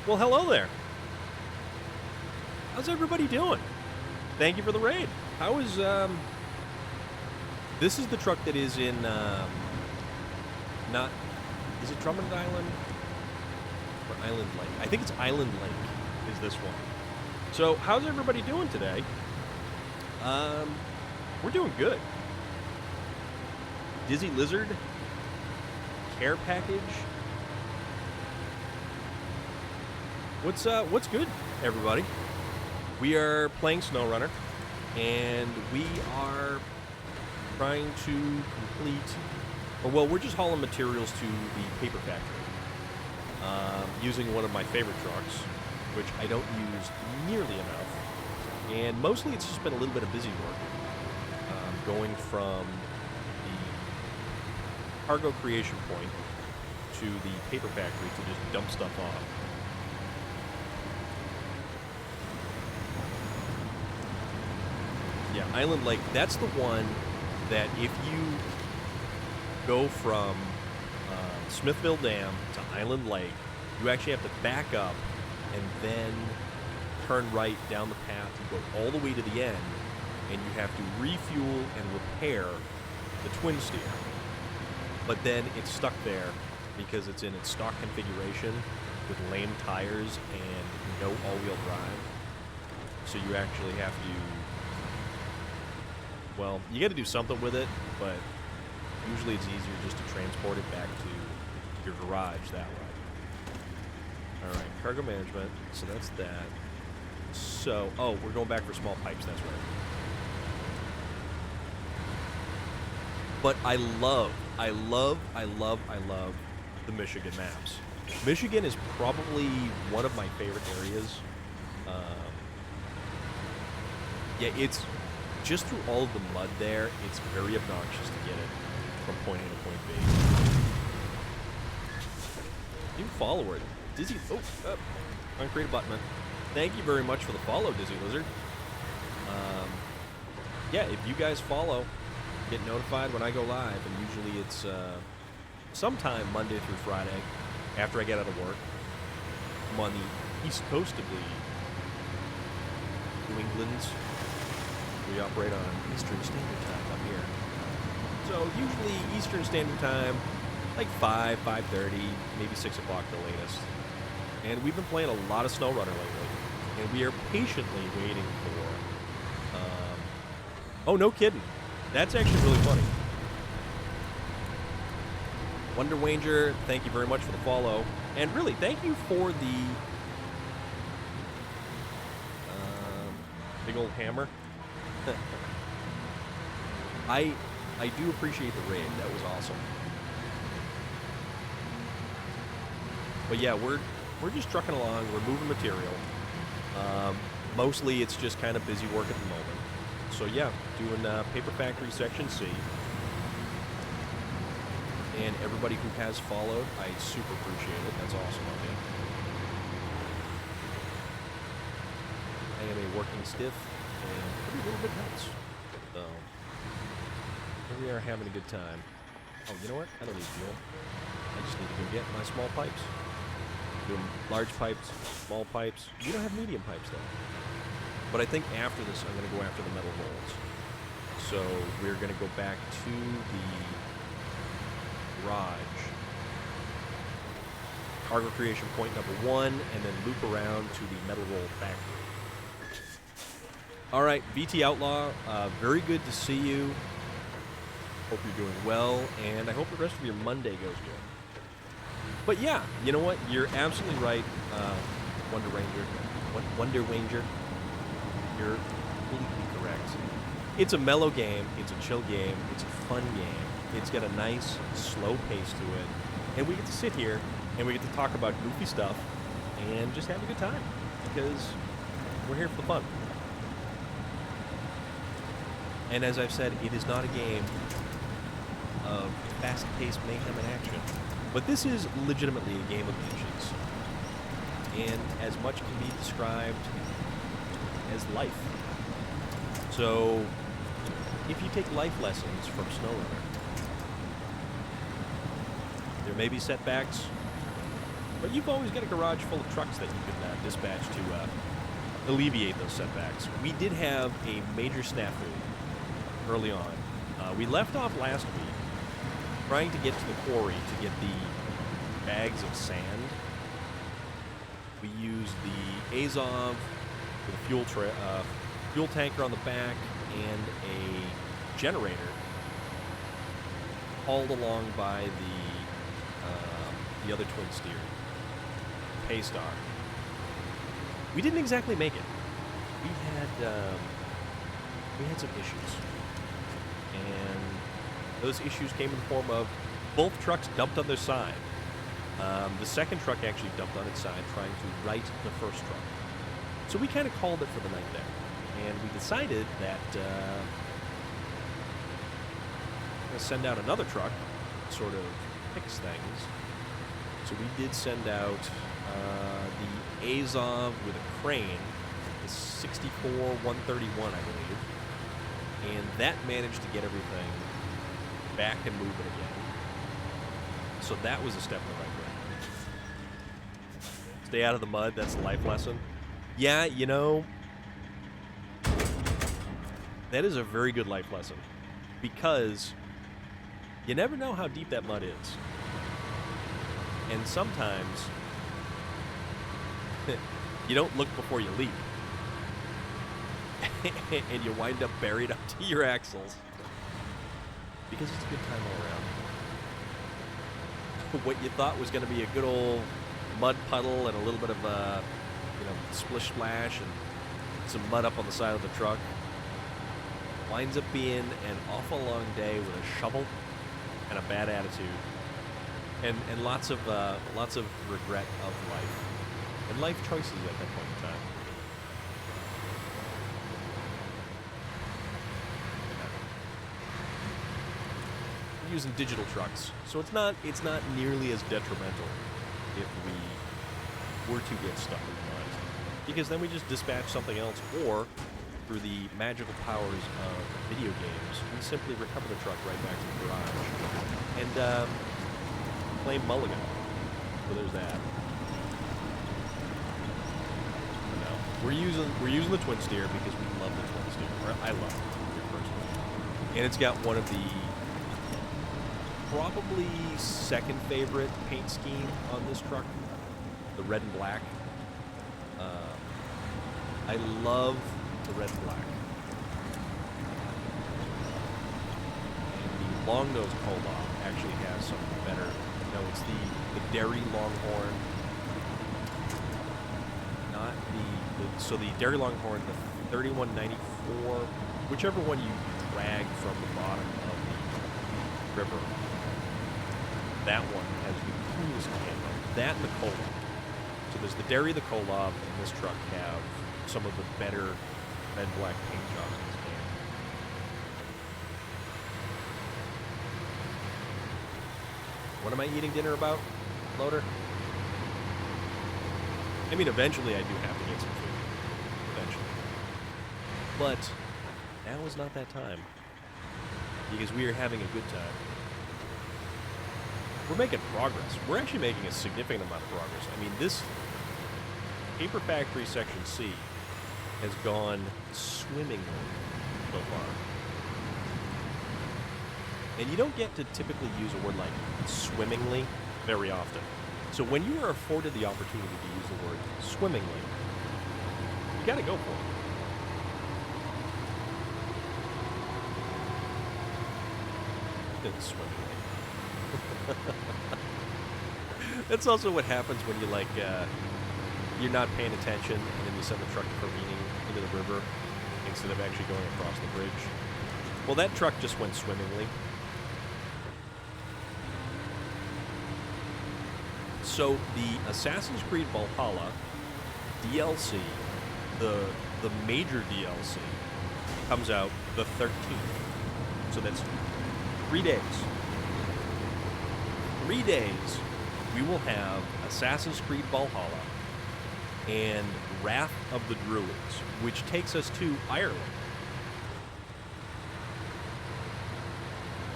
Well, hello there. How's everybody doing? Thank you for the raid. How is This is the truck that is in not is it Drummond Island or Island Lake? I think it's Island Lake is this one. So, how's everybody doing today? We're doing good. Dizzy Lizard care package. What's good, everybody? We are playing SnowRunner, and we are trying to complete, or well, we're just hauling materials to the paper factory using one of my favorite trucks, which I don't use nearly enough, and mostly it's just been a little bit of busy work, going from the cargo creation point to the paper factory to just dump stuff off. Yeah, Island Lake, that's the one that if you go from Smithville Dam to Island Lake, you actually have to back up and then turn right down the path and go all the way to the end, and you have to refuel and repair the twin steer. But then it's stuck there because it's in its stock configuration with lame tires and no all-wheel drive. So you actually have to, well, you got to do something with it, but usually it's easier just to transport it back to your garage that way. All right, cargo management, so that's that. So, oh, we're going back for small pipes, that's right. But I love the Michigan maps. Michigan is probably one of my favorite areas. Yeah, it's just through all of the mud there, it's very obnoxious to get it from point A to point B. New follower, Dizzy. Oh, uncreate abutment. Thank you very much for the follow, Dizzy Lizard. Yeah, if you guys follow, get notified when I go live, and usually it's sometime Monday through Friday after I get out of work. I'm on the east coast of the New England. We operate on Eastern Standard Time up here. So usually Eastern Standard Time, like 5, 5:30, maybe 6 o'clock the latest. And we've been playing a lot of SnowRunner lately. And we are patiently waiting for... oh, no kidding. That's actually really funny. Wonder Wanger, thank you very much for the follow. And really, thank you for the big old hammer. I do appreciate the raid. That was awesome. But yeah, we're just trucking along. We're moving material. Mostly it's just kind of busy work at the moment. So yeah, doing Paper Factory Section C. And everybody who has followed, I super appreciate it. That's awesome of you. I am a working stiff and pretty little bit nuts. So, here we are having a good time. Oh, you know what? I don't need fuel. I just need to go get my small pipes. Doing large pipes, small pipes. We don't have medium pipes though. But I think after this, I'm going to go after the metal rolls. So we're going to go back to the garage, cargo creation point number 1, and then loop around to the metal roll factory. All right, BT Outlaw, very good to see you. Hope you're doing well, and I hope the rest of your Monday goes good. But yeah, you know what? You're absolutely right, Wonder Ranger. Wonder Ranger. You're completely correct. It's a mellow game. It's a chill game. It's a fun game. It's got a nice, slow pace to it. And we get to sit here, and we get to talk about goofy stuff, and just have a good time. Because we're here for the fun. And as I've said, it is not a game of fast-paced mayhem and action. But this is legitimately a game of inches. And as much can be described as life. So, if you take life lessons from SnowRunner, there may be setbacks, but you've always got a garage full of trucks that you can dispatch to alleviate those setbacks. We did have a major snafu early on. We left off last week trying to get to the quarry to get the bags of sand. We used the Azov with a fuel tanker on the back and a generator hauled along by the other twin steer, Paystar. We didn't exactly make it. We had some issues, and those issues came in the form of both trucks dumped on their side. The second truck actually dumped on its side, trying to right the first truck. So we kind of called it for the night there, and we decided that we're going to send out another truck, to sort of fix things. So we did send out the Azov with a crane, the 64-131, I believe, and that managed to get everything back and moving again. So that was a step in the right way. Stay out of the mud, that's the life lesson. Yeah, you know, that is a very good life lesson, because you never know how deep that mud is. And sometimes you don't look before you leap. And you wind up buried up to your axles. Because it's a good time all around. What you thought was going to be a good old mud puddle and a little bit of splish splash and some mud up on the side of the truck winds up being an awful long day with a shovel and a bad attitude and lots of regret of life and life choices at that point in time. We're using digital trucks, so it's not nearly as detrimental if we were to get stuck in the mud, because then we just dispatch something else, or through the magical powers of video games, we simply recover the truck right back to the garage and claim mulligan. So there's that. We're using the twin steer because we love the twin steer. Or I love it personally, and it's got one of the probably second favorite paint scheme on this truck, the red and black. I love the red and black. And the long nose Kolob actually has some better. No, it's the Derry Longhorn. Not so the Derry Longhorn, the 3194, whichever one you drag from the bottom of the river. That one has the coolest camo. That and the Kolob. So there's the Derry, the Kolob, and this truck have some of the better red and black paint jobs in this game. What am I eating dinner about, Loader? I mean, eventually I do have to get some food. Eventually. But now is not that time. Because we are having a good time. We're making progress. We're actually making a significant amount of progress. I mean, this Paper Factory Section C has gone swimmingly so far. And you don't get to typically use a word like swimmingly very often. So when you are afforded the opportunity to use the word swimmingly, you gotta go for it. didn't swim. That's also what happens when you, like, you're not paying attention, and then you send the truck careening into the river instead of actually going across the bridge. Well, that truck just went swimmingly. So the Assassin's Creed Valhalla DLC, the major DLC, comes out the 13th. So that's 3 days. 3 days, we will have Assassin's Creed Valhalla and Wrath of the Druids, which takes us to Ireland.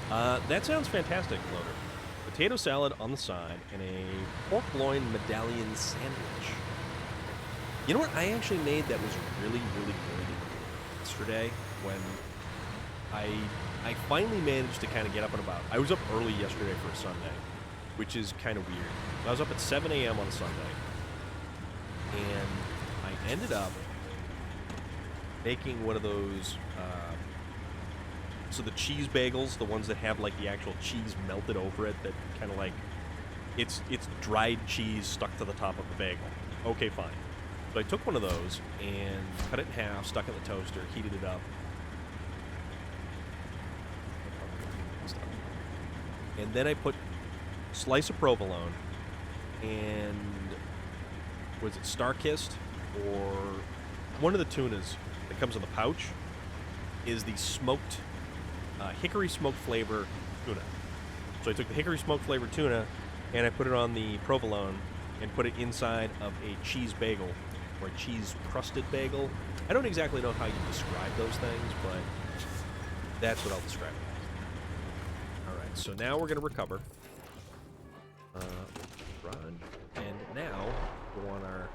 That sounds fantastic, Loader. Potato salad on the side and a pork loin medallion sandwich. You know what I actually made that was really, really good yesterday when I finally managed to kind of get up and about. I was up early yesterday for a Sunday, which is kind of weird. I was up at 7 a.m. on a Sunday, and I ended up making one of those, so the cheese bagels, the ones that have like the actual cheese melted over it, that kind of like, it's dried cheese stuck to the top of the bagel. Okay, fine. So I took one of those and cut it in half, stuck it in the toaster, heated it up. And then I put a slice of provolone and, was it Star-Kissed? Or one of the tunas that comes in the pouch is the smoked, hickory smoked flavor tuna. So I took the hickory smoked flavor tuna and I put it on the provolone and put it inside of a cheese bagel, or a cheese crusted bagel. I don't exactly know how you describe those things, but that's what I'll describe it as. Alright, so now we're going to recover. Run. And now go on our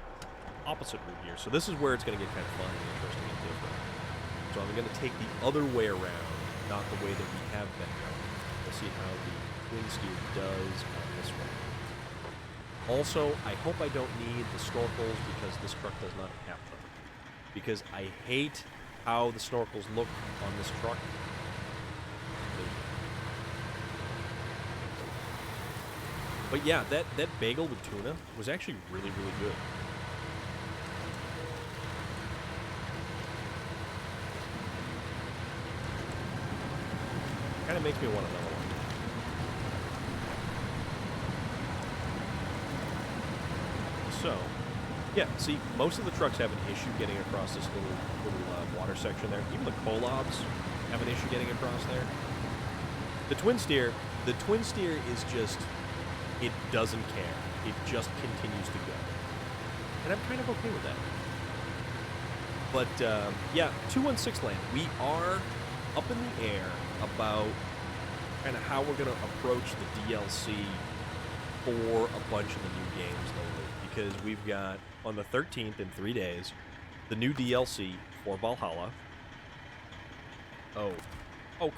opposite route here. So this is where it's going to get kind of fun and interesting and different. So I'm going to take the other way around, not the way that we have been going. We'll see how the twin steer does on this one. Also, I hope I don't need the snorkels because this truck does not have them. Because I hate how the snorkels look on this truck. But yeah, that bagel with tuna was actually really, really good. Kind of makes me want another one. So, yeah, see, most of the trucks have an issue getting across this little water section there. Even the Kolobs have an issue getting across there. The twin steer is just, it doesn't care. It just continues to go. And I'm kind of okay with that. But, yeah, 216 land. We are up in the air about kind of how we're going to approach the DLC for a bunch of the new games lately. Because we've got, on the 13th in 3 days, the new DLC for Valhalla. Oh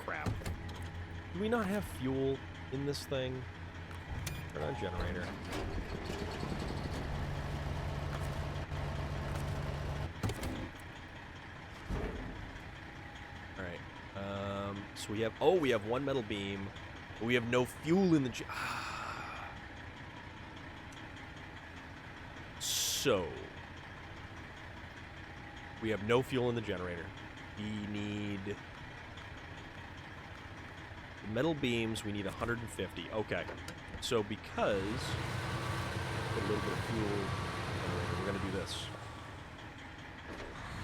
crap. Do we not have fuel in this thing? Turn on generator. Alright. So we have one metal beam. But we have no fuel in the... So, we have no fuel in the generator. We need the metal beams. We need 150. Okay. So because put a little bit of fuel, we're going to do this.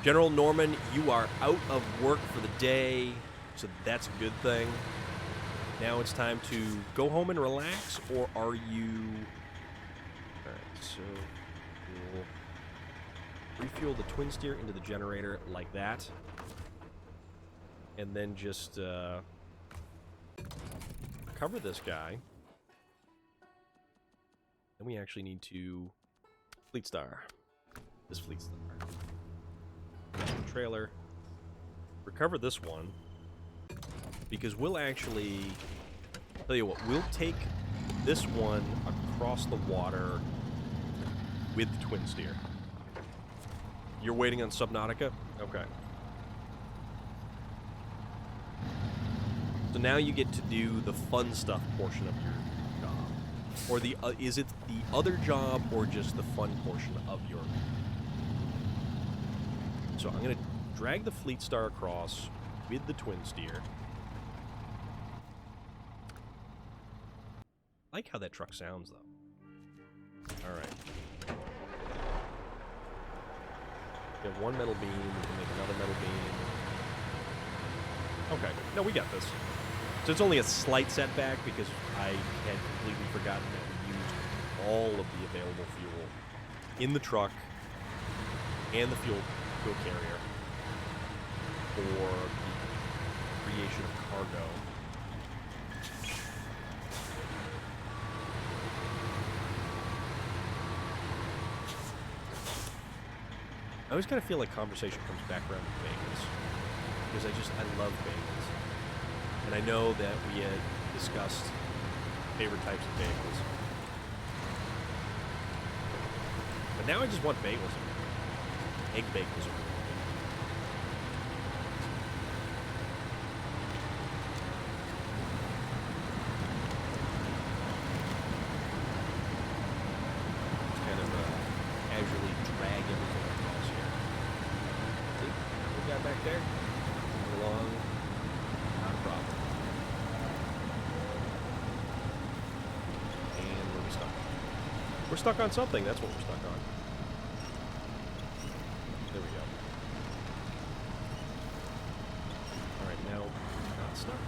General Norman, you are out of work for the day, so that's a good thing. Now it's time to go home and relax, or are you... Alright, so... We'll refuel the twin steer into the generator like that. And then just cover this guy. Then we actually need to Fleet Star. This Fleet Star. Trailer. Recover this one. Because we'll actually... Tell you what, we'll take this one across the water with the twin steer. You're waiting on Subnautica? Okay. So now you get to do the fun stuff portion of your job. Or is it the other job or just the fun portion of your job? So I'm going to drag the Fleet Star across with the twin steer. I like how that truck sounds, though. All right. We have one metal beam. We can make another metal beam. Okay. No, we got this. So it's only a slight setback because I had completely forgotten that we used all of the available fuel in the truck and the fuel carrier for the creation of cargo. I always kind of feel like conversation comes back around to bagels, because I love bagels. And I know that we had discussed favorite types of bagels. But now I just want bagels. Egg bagels are really good. Just kind of casually drag everything across here. See? What we got back there? Moving along. Not a problem. And where are we stuck? We're stuck on something. That's what we're stuck on. There we go. Alright, now not stuck.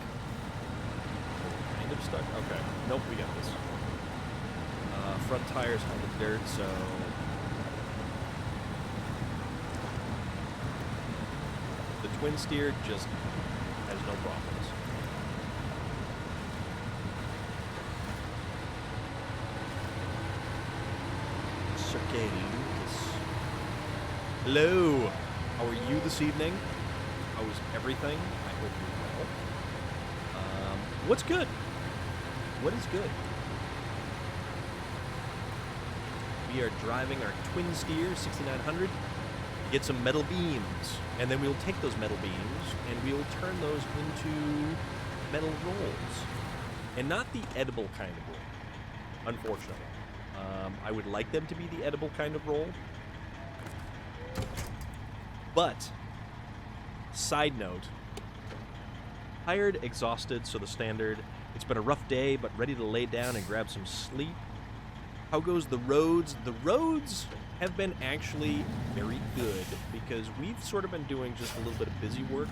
Kind of stuck. Okay. Nope, we got this. Front tire's on the dirt, so the twin steer just has no problems. Okay, Lucas. Hello. How are you this evening? How is everything? I hope you're well. What's good? What is good? We are driving our twin steer 6900. Get some metal beams, and then we'll take those metal beams and we'll turn those into metal rolls, and not the edible kind of roll, unfortunately. I would like them to be the edible kind of roll, but side note, tired, exhausted, so the standard. It's been a rough day, but ready to lay down and grab some sleep. How goes the roads? The roads have been actually very good because we've sort of been doing just a little bit of busy work,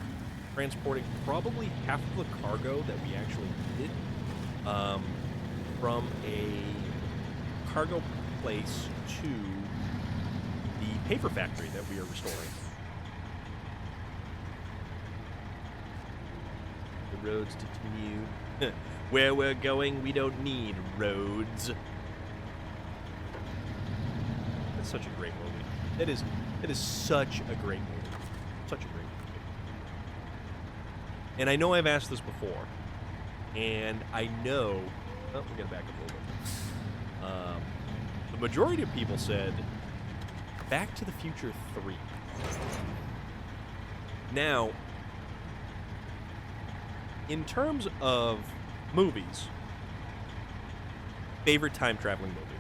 transporting probably half of the cargo that we actually needed from a cargo place to the paper factory that we are restoring. The roads to commute. Where we're going, we don't need roads. That's such a great movie. It is such a great movie. Such a great movie. And I know I've asked this before, and I know... Oh, we gotta back up a little bit. The majority of people said Back to the Future 3. Now, in terms of movies, favorite time traveling movie,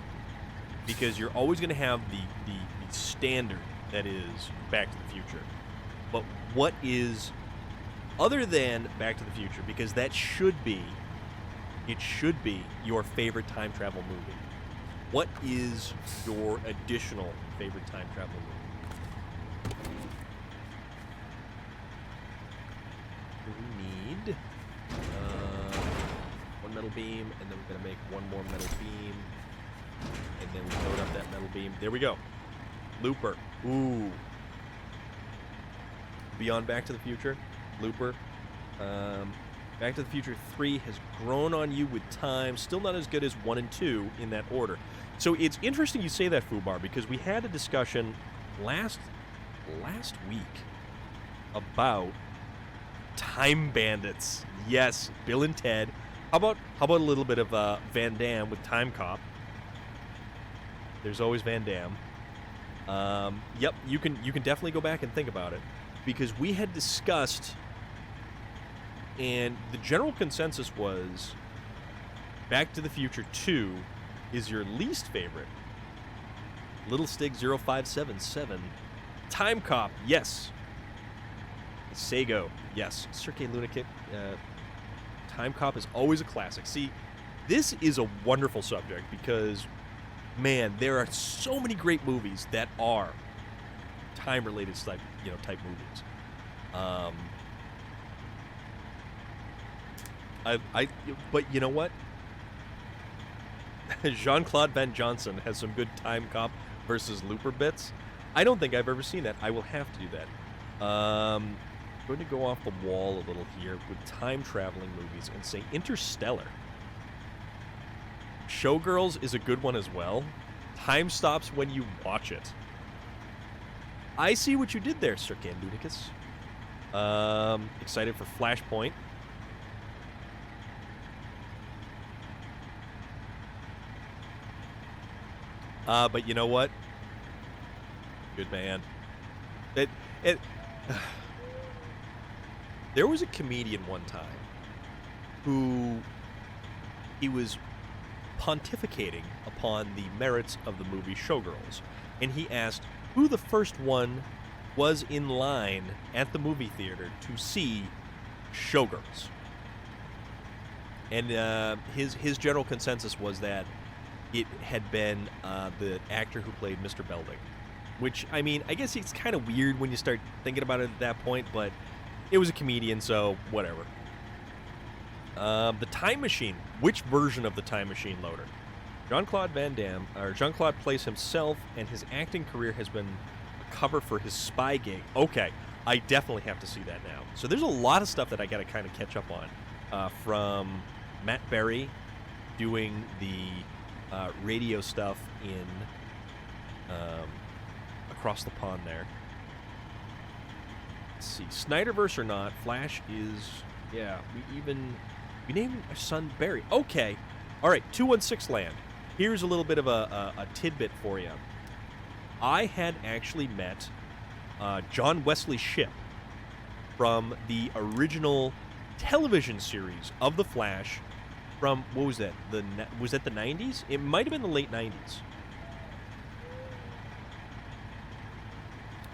because you're always going to have the standard that is Back to the Future. But what is, other than Back to the Future, because that should be, it should be your favorite time travel movie. What is your additional favorite time travel movie? We need one metal beam, and then we're going to make one more metal beam. And then we load up that metal beam. There we go. Looper. Ooh. Beyond Back to the Future, Looper. Back to the Future 3 has grown on you with time. Still not as good as 1 and 2 in that order. So it's interesting you say that, Fubar, because we had a discussion last week about Time Bandits. Yes, Bill and Ted. How about a little bit of Van Damme with Time Cop? There's always Van Damme. Yep, you can definitely go back and think about it, because we had discussed And the general consensus was Back to the Future 2 is your least favorite. Little Stig 0577. Time Cop, yes. Sego, yes. Sergei Lunikit, Time Cop is always a classic. See, this is a wonderful subject because, man, there are so many great movies that are time-related type movies. But you know what? Jean-Claude Van Johnson has some good Time Cop versus Looper bits. I don't think I've ever seen that. I will have to do that. I'm going to go off the wall a little here with time-traveling movies and say Interstellar. Showgirls is a good one as well. Time stops when you watch it. I see what you did there, Sir Candunicus. Excited for Flashpoint. But you know what? Good man. There was a comedian one time who he was pontificating upon the merits of the movie Showgirls, and he asked who the first one was in line at the movie theater to see Showgirls. And his general consensus was that it had been the actor who played Mr. Belding. Which, I mean, I guess it's kind of weird when you start thinking about it at that point, but it was a comedian, so whatever. The Time Machine. Which version of the Time Machine loader? Jean-Claude Van Damme, or Jean-Claude plays himself, and his acting career has been a cover for his spy gig. Okay, I definitely have to see that now. So there's a lot of stuff that I got to kind of catch up on. From Matt Berry doing the radio stuff in across the pond there. Let's see, Snyderverse or not, Flash is, yeah, we named our son Barry. Okay, all right, 216 land. Here's a little bit of a tidbit for you. I had actually met John Wesley Shipp from the original television series of The Flash from, what was that? Was that the 90s? It might have been the late 90s.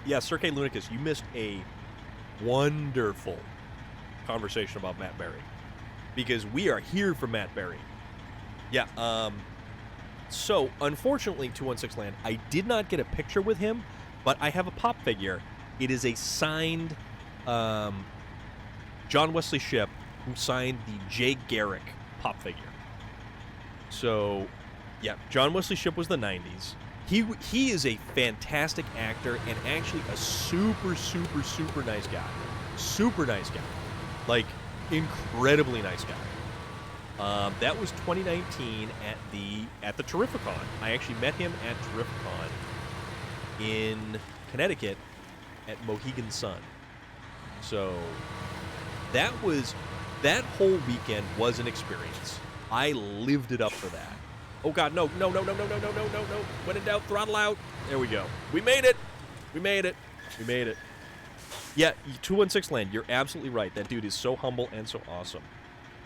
Yeah, Sergei Lunikis, you missed a wonderful conversation about Matt Berry. Because we are here for Matt Berry. Yeah, so, unfortunately, 216 Land, I did not get a picture with him, but I have a pop figure. It is a signed John Wesley Shipp, who signed the Jay Garrick pop figure. So, yeah, John Wesley Shipp was the 90s. He is a fantastic actor and actually a super, super, super nice guy. Super nice guy. Like, incredibly nice guy. That was 2019 at the Terrificon. I actually met him at Terrificon in Connecticut at Mohegan Sun. So that whole weekend was an experience. I lived it up for that. Oh God, no. When in doubt, throttle out. There we go. We made it. Yeah, 216 Land, you're absolutely right. That dude is so humble and so awesome.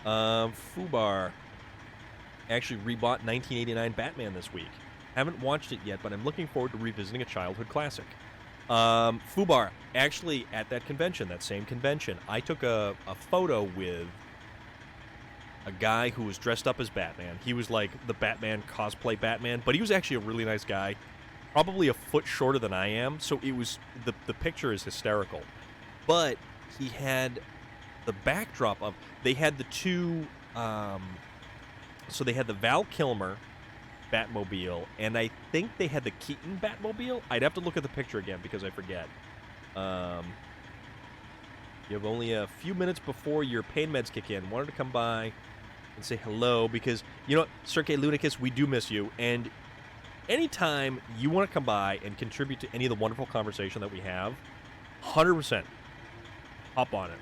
Fubar actually rebought 1989 Batman this week. Haven't watched it yet, but I'm looking forward to revisiting a childhood classic. Fubar, actually at that convention, that same convention, I took a photo with a guy who was dressed up as Batman. He was like the Batman cosplay Batman, but he was actually a really nice guy. Probably a foot shorter than I am, so it was the picture is hysterical. But he had the backdrop of, they had the two, so they had the Val Kilmer Batmobile, and I think they had the Keaton Batmobile. I'd have to look at the picture again because I forget. You have only a few minutes before your pain meds kick in. Wanted to come by and say hello because, you know what, Sergei Lunikis, we do miss you, and anytime you want to come by and contribute to any of the wonderful conversation that we have, 100%, hop on it.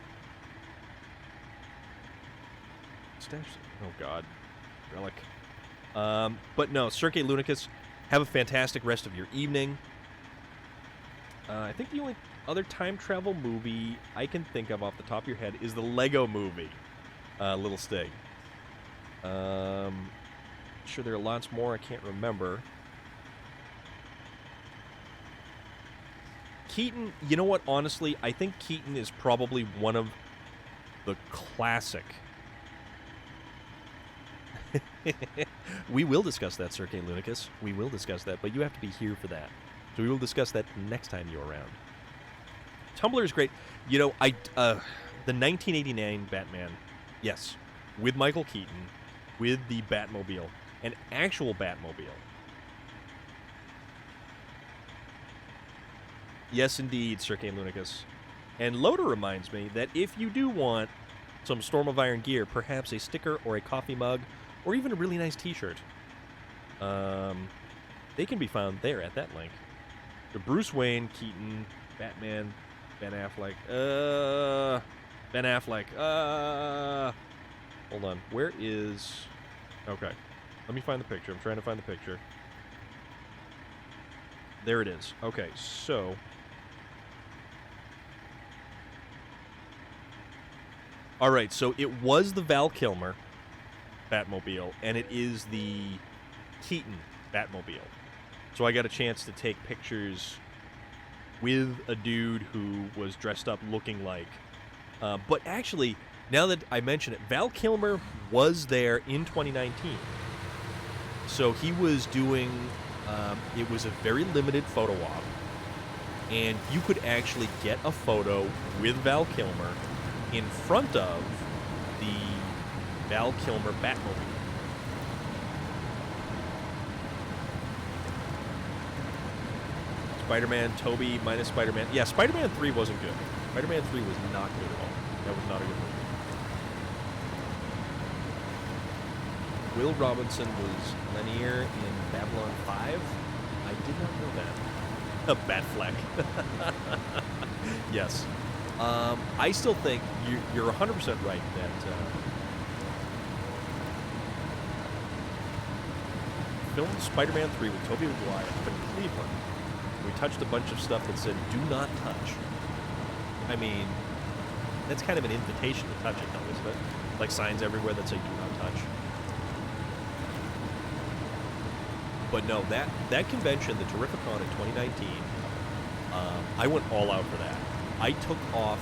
Oh, God. Relic. But no, Sergei Lunikis, have a fantastic rest of your evening. I think the only other time travel movie I can think of off the top of your head is the Lego Movie, Little Stig. Sure, there are lots more I can't remember. Keaton, you know what? Honestly, I think Keaton is probably one of the classic. We will discuss that, Sergei Lunicus. We will discuss that, but you have to be here for that. So we will discuss that next time you're around. Tumblr is great. You know, the 1989 Batman, yes, with Michael Keaton, with the Batmobile, an actual Batmobile. Yes, indeed, Sergei Lunicus. And Loda reminds me that if you do want some Storm of Iron gear, perhaps a sticker or a coffee mug, or even a really nice t-shirt, they can be found there at that link. The Bruce Wayne, Keaton, Batman, Ben Affleck. Ben Affleck. Hold on. Where is... Okay. Let me find the picture. I'm trying to find the picture. There it is. Okay, so... Alright, so it was the Val Kilmer Batmobile, and it is the Keaton Batmobile. So I got a chance to take pictures with a dude who was dressed up looking like... but actually, now that I mention it, Val Kilmer was there in 2019. So he was doing... it was a very limited photo op. And you could actually get a photo with Val Kilmer in front of the Val Kilmer Batmobile. Spider-Man, Toby, minus Spider-Man. Yeah, Spider-Man 3 wasn't good. Spider-Man 3 was not good at all. That was not a good movie. Will Robinson was Lanier in Babylon 5? I did not know that. A Batfleck. Yes. I still think you're 100% right that filmed Spider-Man 3 with Tobey Maguire up in Cleveland. We touched a bunch of stuff that said, do not touch. I mean, that's kind of an invitation to touch it, though, isn't it? Like signs everywhere that say, do not touch. But no, that convention, the Terrificon in 2019, I went all out for that. I took off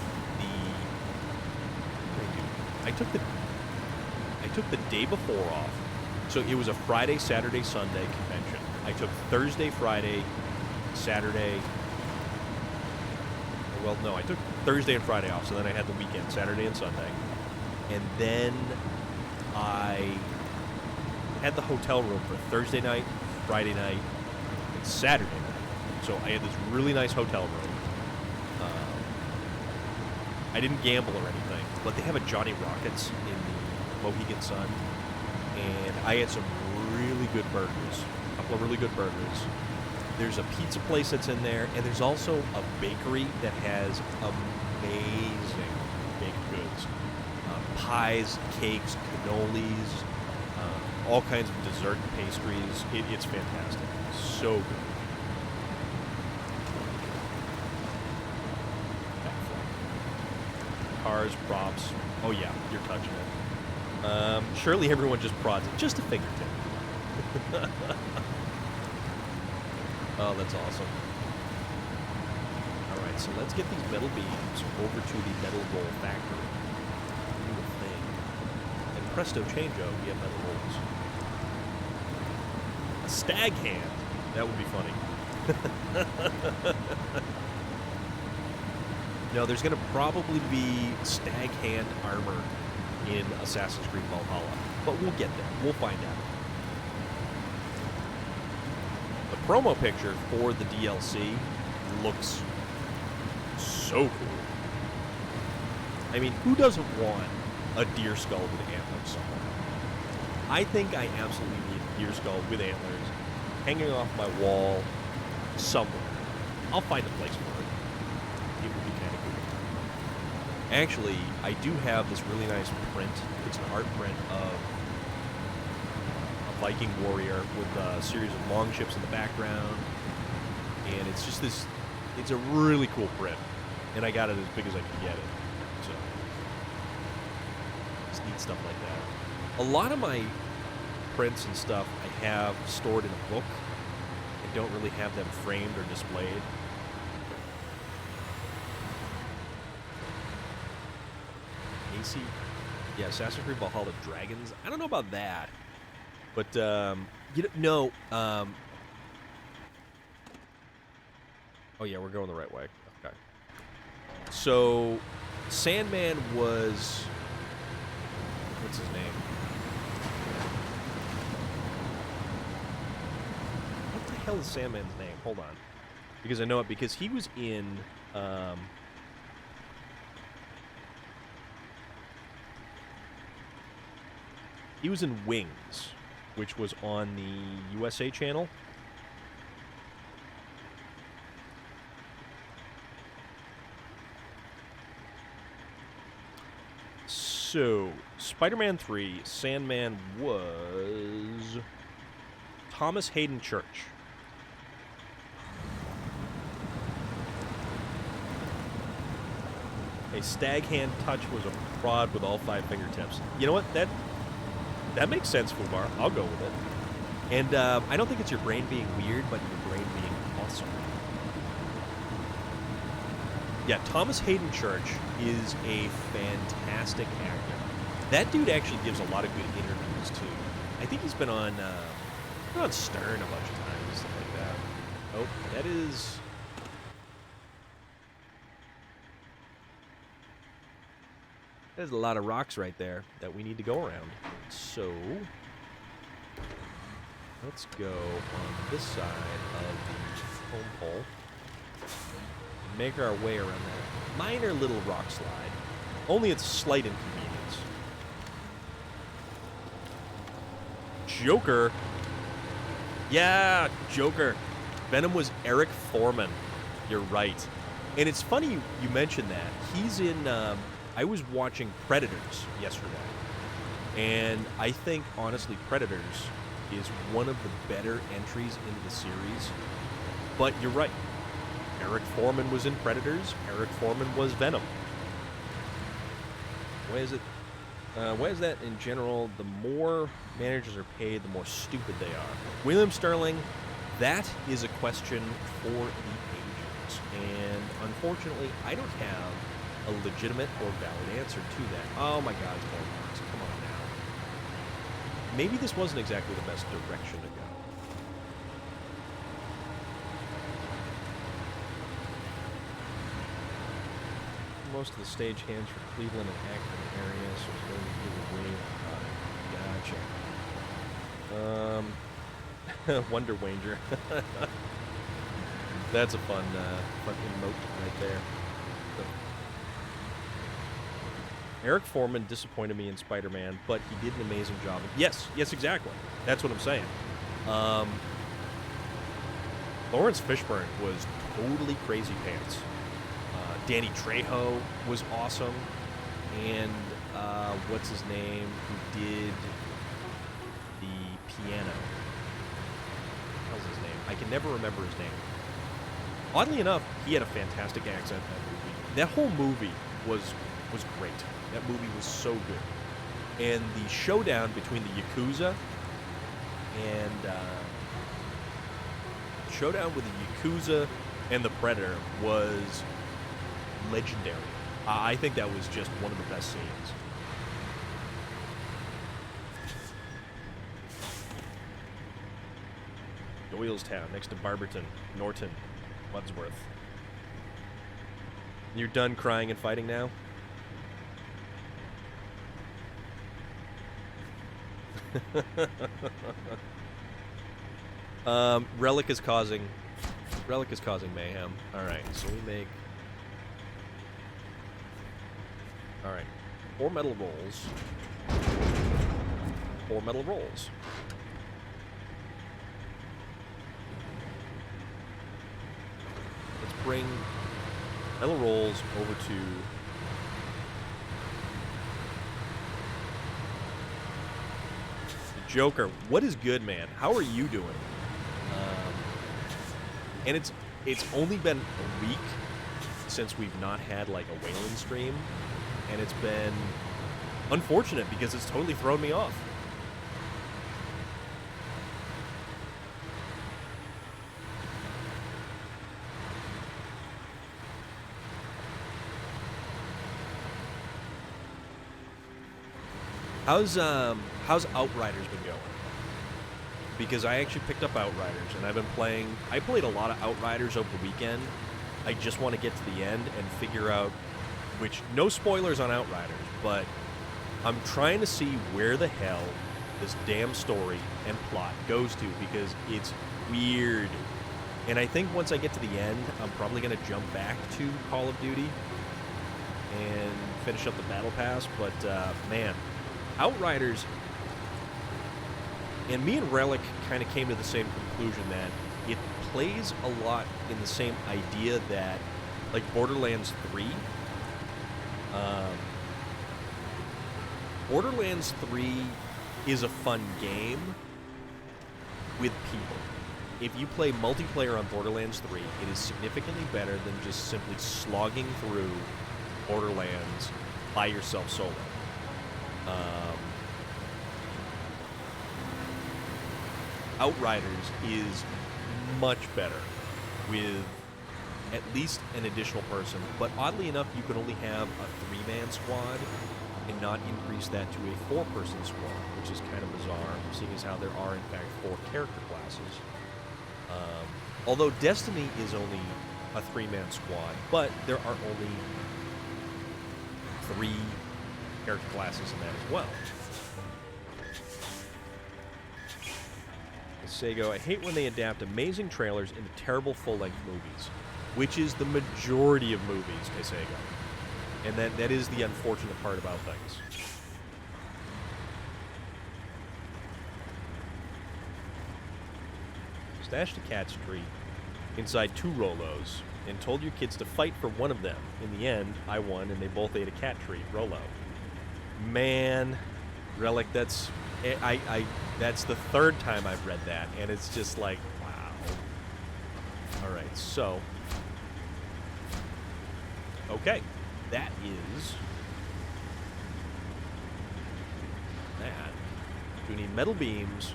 I took the day before off. So it was a Friday, Saturday, Sunday convention. I took Thursday, Friday, Saturday. Well, no, I took Thursday and Friday off, so then I had the weekend, Saturday and Sunday. And then I had the hotel room for Thursday night, Friday night, and Saturday night. So I had this really nice hotel room. I didn't gamble or anything, but they have a Johnny Rockets in the Mohegan Sun, and I had some really good burgers, a couple of really good burgers. There's a pizza place that's in there, and there's also a bakery that has amazing baked goods. Pies, cakes, cannolis, all kinds of dessert and pastries. It's fantastic. So good. Cars, props. Oh yeah, you're touching it. Surely everyone just prods it. Just a fingertip. Oh, that's awesome. Alright, so let's get these metal beams over to the metal roll factory. Do a thing. And presto changeo, we have metal rolls. A stag hand. That would be funny. No, there's going to probably be stag hand armor in Assassin's Creed Valhalla. But we'll get there. We'll find out. The promo picture for the DLC looks so cool. I mean, who doesn't want a deer skull with antlers somewhere? I think I absolutely need a deer skull with antlers hanging off my wall somewhere. I'll find a place for it. It would be kind of cool. Actually, I do have this really nice print. It's an art print of a Viking warrior with a series of longships in the background. And it's just this... It's a really cool print, and I got it as big as I could get it. So, just neat stuff like that. A lot of my prints and stuff I have stored in a book. I don't really have them framed or displayed. AC, yeah, Assassin's Creed Valhalla Dragons. I don't know about that, but you know, no. Oh yeah, we're going the right way. Okay. So, Sandman was, what's his name? What the hell is Sandman's name? Hold on, because I know it because he was in. He was in Wings, which was on the USA channel. So, Spider-Man 3, Sandman was Thomas Hayden Church. A Stag Hand Touch was a prod with all 5 fingertips. You know what? That makes sense, Fubar. I'll go with it. And I don't think it's your brain being weird, but your brain being awesome. Yeah, Thomas Hayden Church is a fantastic actor. That dude actually gives a lot of good interviews, too. I think he's been on Stern a bunch of times and stuff like that. Oh, that is... There's a lot of rocks right there that we need to go around. So, let's go on this side of the home pole. Make our way around that minor little rock slide. Only it's slight inconvenience. Joker. Yeah, Joker. Venom was Eric Foreman. You're right. And it's funny you mentioned that. He's in... I was watching Predators yesterday. And I think, honestly, Predators is one of the better entries into the series. But you're right. Eric Foreman was in Predators. Eric Foreman was Venom. Why is it? Why is that in general? The more managers are paid, the more stupid they are. William Sterling, that is a question for the agents. And unfortunately, I don't have a legitimate or valid answer to that. Oh my God, it's more rocks. Come on now. Maybe this wasn't exactly the best direction to go. Most of the stage hands for Cleveland and Akron area, so it's going to be the wave. Gotcha. Wonder Wanger. That's a fun emote right there. Eric Foreman disappointed me in Spider-Man, but he did an amazing job. Yes, exactly. That's what I'm saying. Lawrence Fishburne was totally crazy pants. Danny Trejo was awesome. And what's his name? Who did the piano? What's his name? I can never remember his name. Oddly enough, he had a fantastic accent in that movie. That whole movie was great. That movie was so good. And the showdown between the Yakuza and showdown with the Yakuza and the Predator was legendary. I think that was just one of the best scenes. Doylestown, next to Barberton, Norton, Wadsworth. You're done crying and fighting now? Relic is causing mayhem. Alright, so we make... Alright. 4 metal rolls. 4 metal rolls. Let's bring metal rolls over to... the Joker. What is good, man? How are you doing? And it's only been a week since we've not had like a Wayland stream, and it's been unfortunate because it's totally thrown me off. How's Outriders been going? Because I actually picked up Outriders, and I've been playing... I played a lot of Outriders over the weekend. I just want to get to the end and figure out which... No spoilers on Outriders, but I'm trying to see where the hell this damn story and plot goes to, because it's weird. And I think once I get to the end, I'm probably going to jump back to Call of Duty and finish up the Battle Pass, but, man... Outriders, and me and Relic kind of came to the same conclusion that it plays a lot in the same idea that, like, Borderlands 3. Borderlands 3 is a fun game with people. If you play multiplayer on Borderlands 3, it is significantly better than just simply slogging through Borderlands by yourself solo. Outriders is much better with at least an additional person, but oddly enough, you can only have a 3-man squad and not increase that to a 4-person squad, which is kind of bizarre, seeing as how there are, in fact, 4 character classes. Although Destiny is only a 3-man squad, but there are only 3 character classes in that as well. Sego, I hate when they adapt amazing trailers into terrible full-length movies, which is the majority of movies, Sego. And that is the unfortunate part about things. Stashed a cat's treat inside 2 Rolos and told your kids to fight for one of them. In the end, I won, and they both ate a cat treat, Rolo. Man, Relic, that's the 3rd time I've read that, and it's just like, wow. Alright, so... Okay, that is... that. We need metal beams,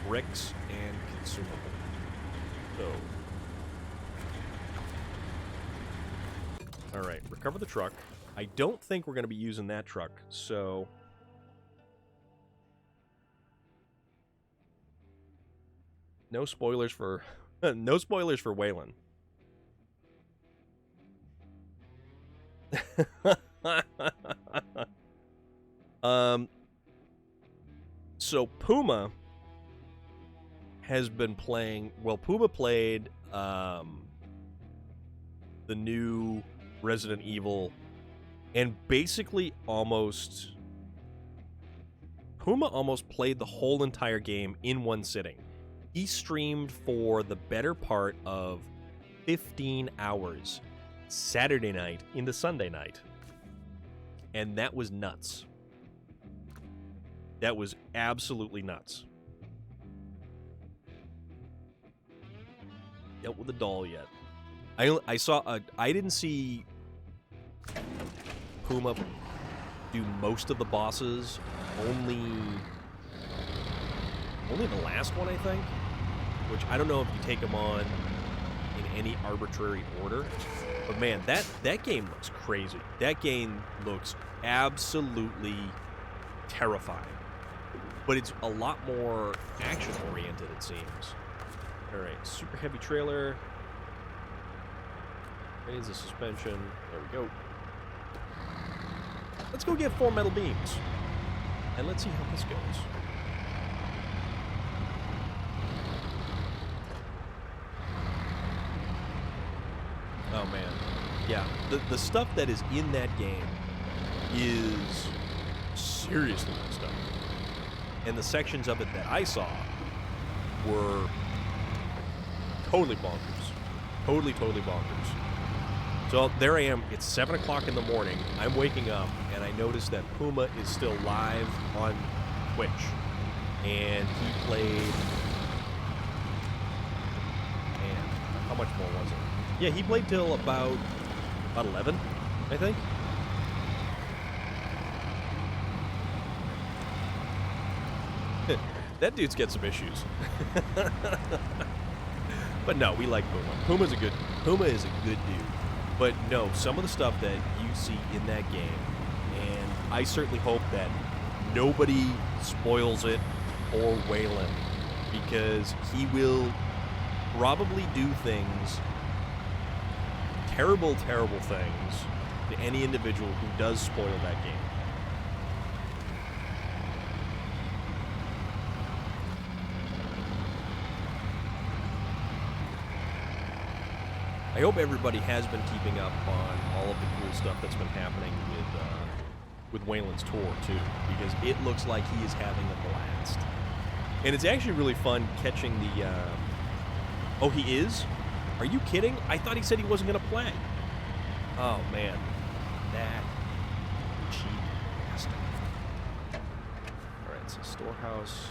bricks, and consumable. So... Alright, recover the truck. I don't think we're going to be using that truck, so... No spoilers for... no spoilers for Wayland. So Puma has been playing... Well, Puma played the new Resident Evil, and basically Puma almost played the whole entire game in one sitting. He streamed for the better part of 15 hours Saturday night into Sunday night. And that was nuts. That was absolutely nuts. Dealt with the doll yet. I didn't see Puma do most of the bosses. Only the last one, I think. Which I don't know if you take them on in any arbitrary order. But man, that game looks crazy. That game looks absolutely terrifying. But it's a lot more action-oriented, it seems. Alright, super heavy trailer. Raise the suspension. There we go. Let's go get 4 metal beams. And let's see how this goes. Oh man. Yeah, the stuff that is in that game is seriously messed up. And the sections of it that I saw were totally bonkers. Totally bonkers. So there I am. It's 7 o'clock in the morning. I'm waking up, and I notice that Puma is still live on Twitch. And he played... And how much more was it? Yeah, he played till about 11, I think. That dude's got some issues. But no, we like Puma. Puma is a good dude. But no, some of the stuff that you see in that game, and I certainly hope that nobody spoils it for Waylon, because he will probably do things, terrible things, to any individual who does spoil that game. I hope everybody has been keeping up on all of the cool stuff that's been happening with Waylon's tour, too, because it looks like he is having a blast. And it's actually really fun catching the... Oh, he is? Are you kidding? I thought he said he wasn't going to play. Oh, man. That cheap bastard. All right, so storehouse.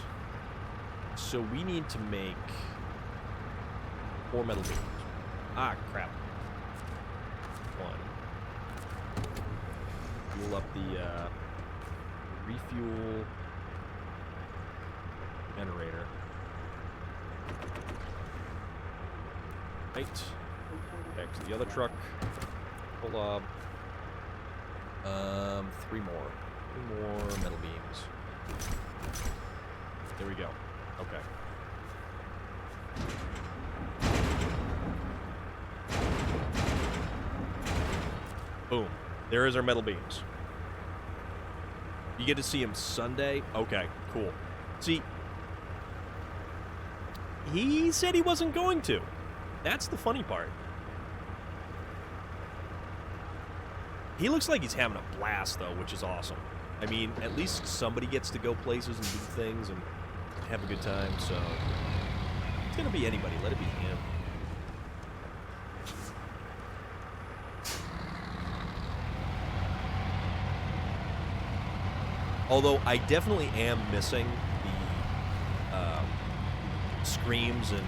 So we need to make 4 metal beams. Ah, crap. 1. Fuel up the refuel generator. Right. Back to the other truck. Hold on. 3 more. 3 more metal beams. There we go. Okay. Boom. There is our metal beams. You get to see him Sunday? Okay, cool. See, he said he wasn't going to. That's the funny part. He looks like he's having a blast, though, which is awesome. I mean, at least somebody gets to go places and do things and have a good time, so... It's gonna be anybody. Let it be him. Although I definitely am missing the screams and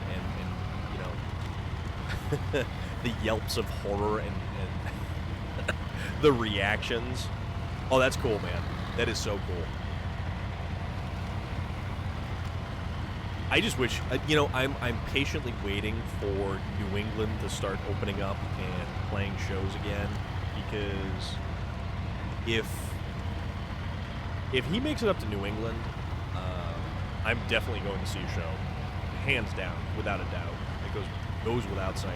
you know the yelps of horror and the reactions. Oh, that's cool, man. That is so cool. I just wish, you know, I'm patiently waiting for New England to start opening up and playing shows again, because if he makes it up to New England, I'm definitely going to see a show, hands down, without a doubt. It goes without saying,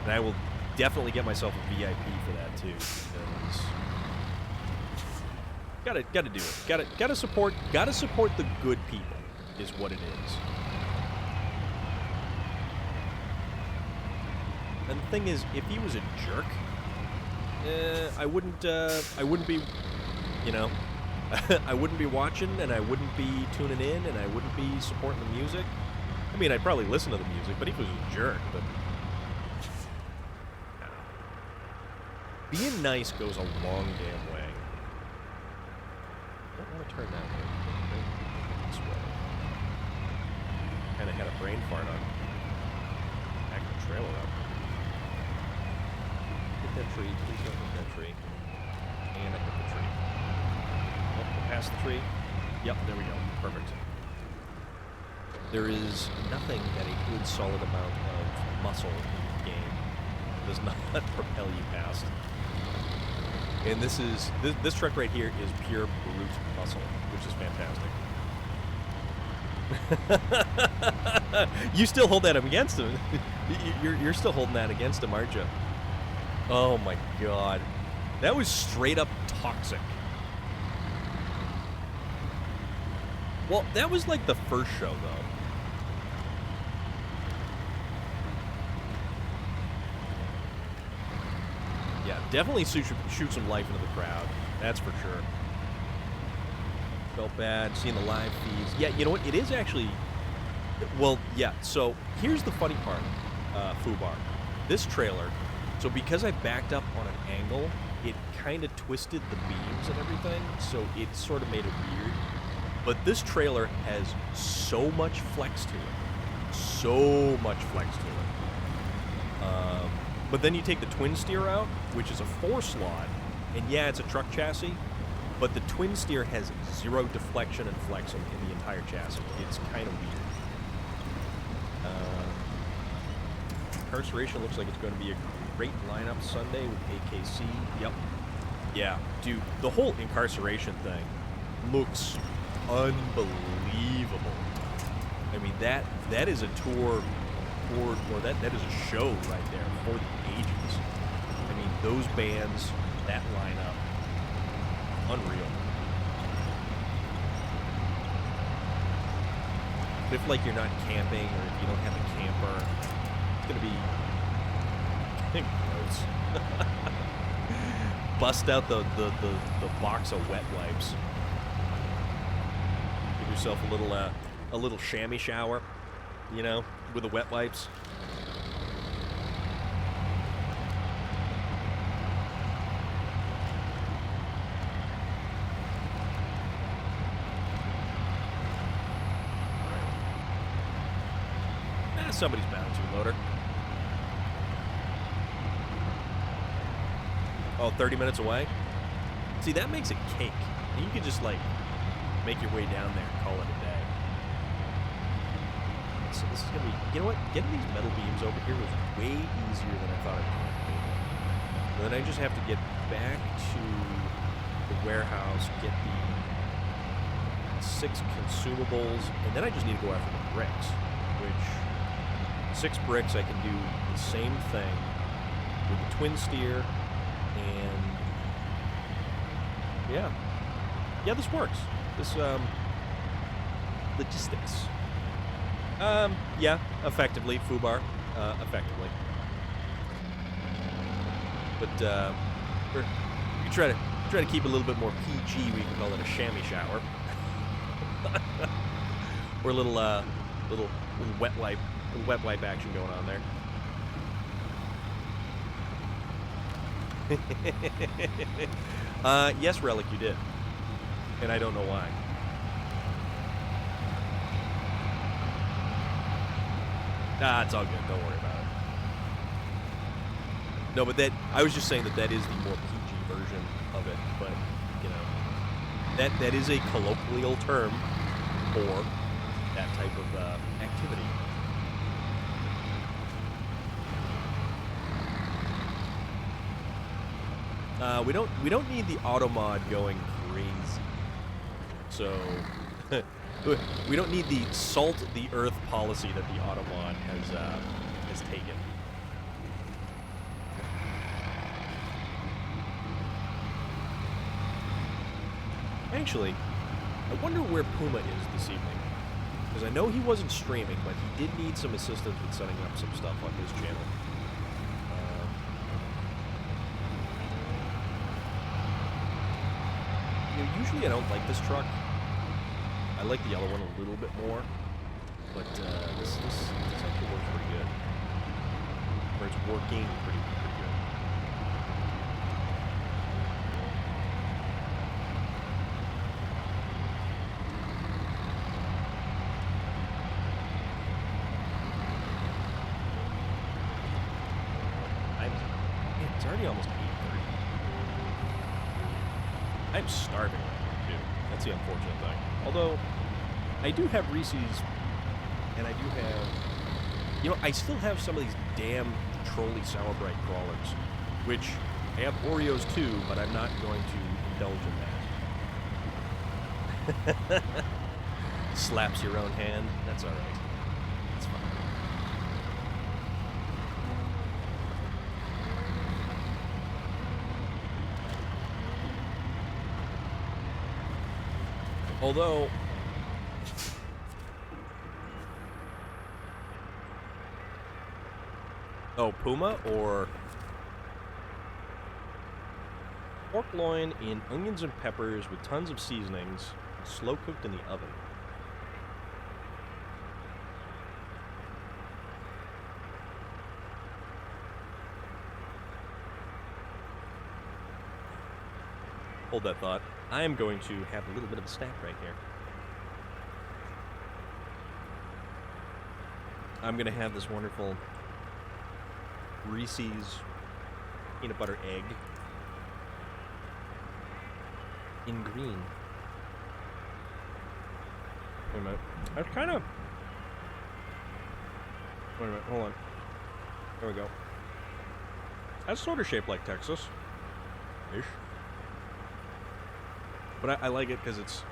and I will definitely get myself a VIP for that too, because gotta do it. Gotta support the good people is what it is. And the thing is, if he was a jerk, I wouldn't be, you know. I wouldn't be watching, and I wouldn't be tuning in, and I wouldn't be supporting the music. I mean, I'd probably listen to the music, but he was a jerk. But being nice goes a long damn way. I don't want to turn that way. This way. Kind of had a brain fart on. Back the trailer up. Hit that tree. Please don't hit that tree. And I hit the tree. Past the tree. Yep, there we go. Perfect. There is nothing that a good solid amount of muscle in the game does not propel you past. And this truck right here is pure brute muscle, which is fantastic. You still hold that against him. You're still holding that against him, aren't you? Oh my god. That was straight up toxic. Well, that was like the first show, though. Yeah, definitely shoot some life into the crowd. That's for sure. Felt bad seeing the live feeds. Yeah, you know what? It is actually... Well, yeah, so here's the funny part, Fubar. This trailer, so because I backed up on an angle, it kind of twisted the beams and everything, so it sort of made it weird. But this trailer has so much flex to it. So much flex to it. But then you take the twin steer out, which is a 4-slot, and yeah, it's a truck chassis, but the twin steer has 0 deflection and flexing in the entire chassis. It's kind of weird. Incarceration looks like it's going to be a great lineup Sunday with AKC. Yep. Yeah, dude, the whole incarceration thing looks unbelievable. I mean, that is a tour, or that is a show right there for the ages. I mean, those bands, that lineup, unreal. But if, like, you're not camping, or if you don't have a camper, it's gonna be, I think, gross. Bust out the box of wet wipes. Give yourself a little chamois shower, you know, with the wet wipes. Somebody's bound to, loader. Oh, 30 minutes away? See, that makes it cake. You could just, like, make your way down there and call it a day. So this is going to be... You know what? Getting these metal beams over here was way easier than I thought it would be. And then I just have to get back to the warehouse, get the 6 consumables, and then I just need to go after the bricks, which... 6 bricks, I can do the same thing with the twin steer, and yeah, this works. This logistics. Yeah, effectively, foobar, effectively. But you try to keep it a little bit more PG. We can call it a chamois shower, or a little wet wipe. Wet wipe action going on there. Yes, Relic, you did. And I don't know why. Nah, it's all good. Don't worry about it. No, but I was just saying that is the more PG version of it. But, you know, that is a colloquial term for that type of activity. We don't need the auto mod going crazy. So we don't need the salt the earth policy that the auto mod has taken. Actually, I wonder where Puma is this evening. Because I know he wasn't streaming, but he did need some assistance with setting up some stuff on his channel. Usually I don't like this truck. I like the yellow one a little bit more, but this actually works pretty good. Or it's working pretty good. It's already almost 8:30. I'm starving. That's the unfortunate thing. Although, I do have Reese's, and I do have... You know, I still have some of these damn trolley Sour Bright crawlers, which I have Oreos too, but I'm not going to indulge in that. Slaps your own hand. That's alright. That's fine. Although, oh, Puma or pork loin in onions and peppers with tons of seasonings, slow cooked in the oven. Hold that thought. I am going to have a little bit of a snack right here. I'm going to have this wonderful Reese's peanut butter egg in green. Wait a minute. That's kind of... Wait a minute, hold on. There we go. That's sort of shaped like Texas. Ish. But I like it because it's...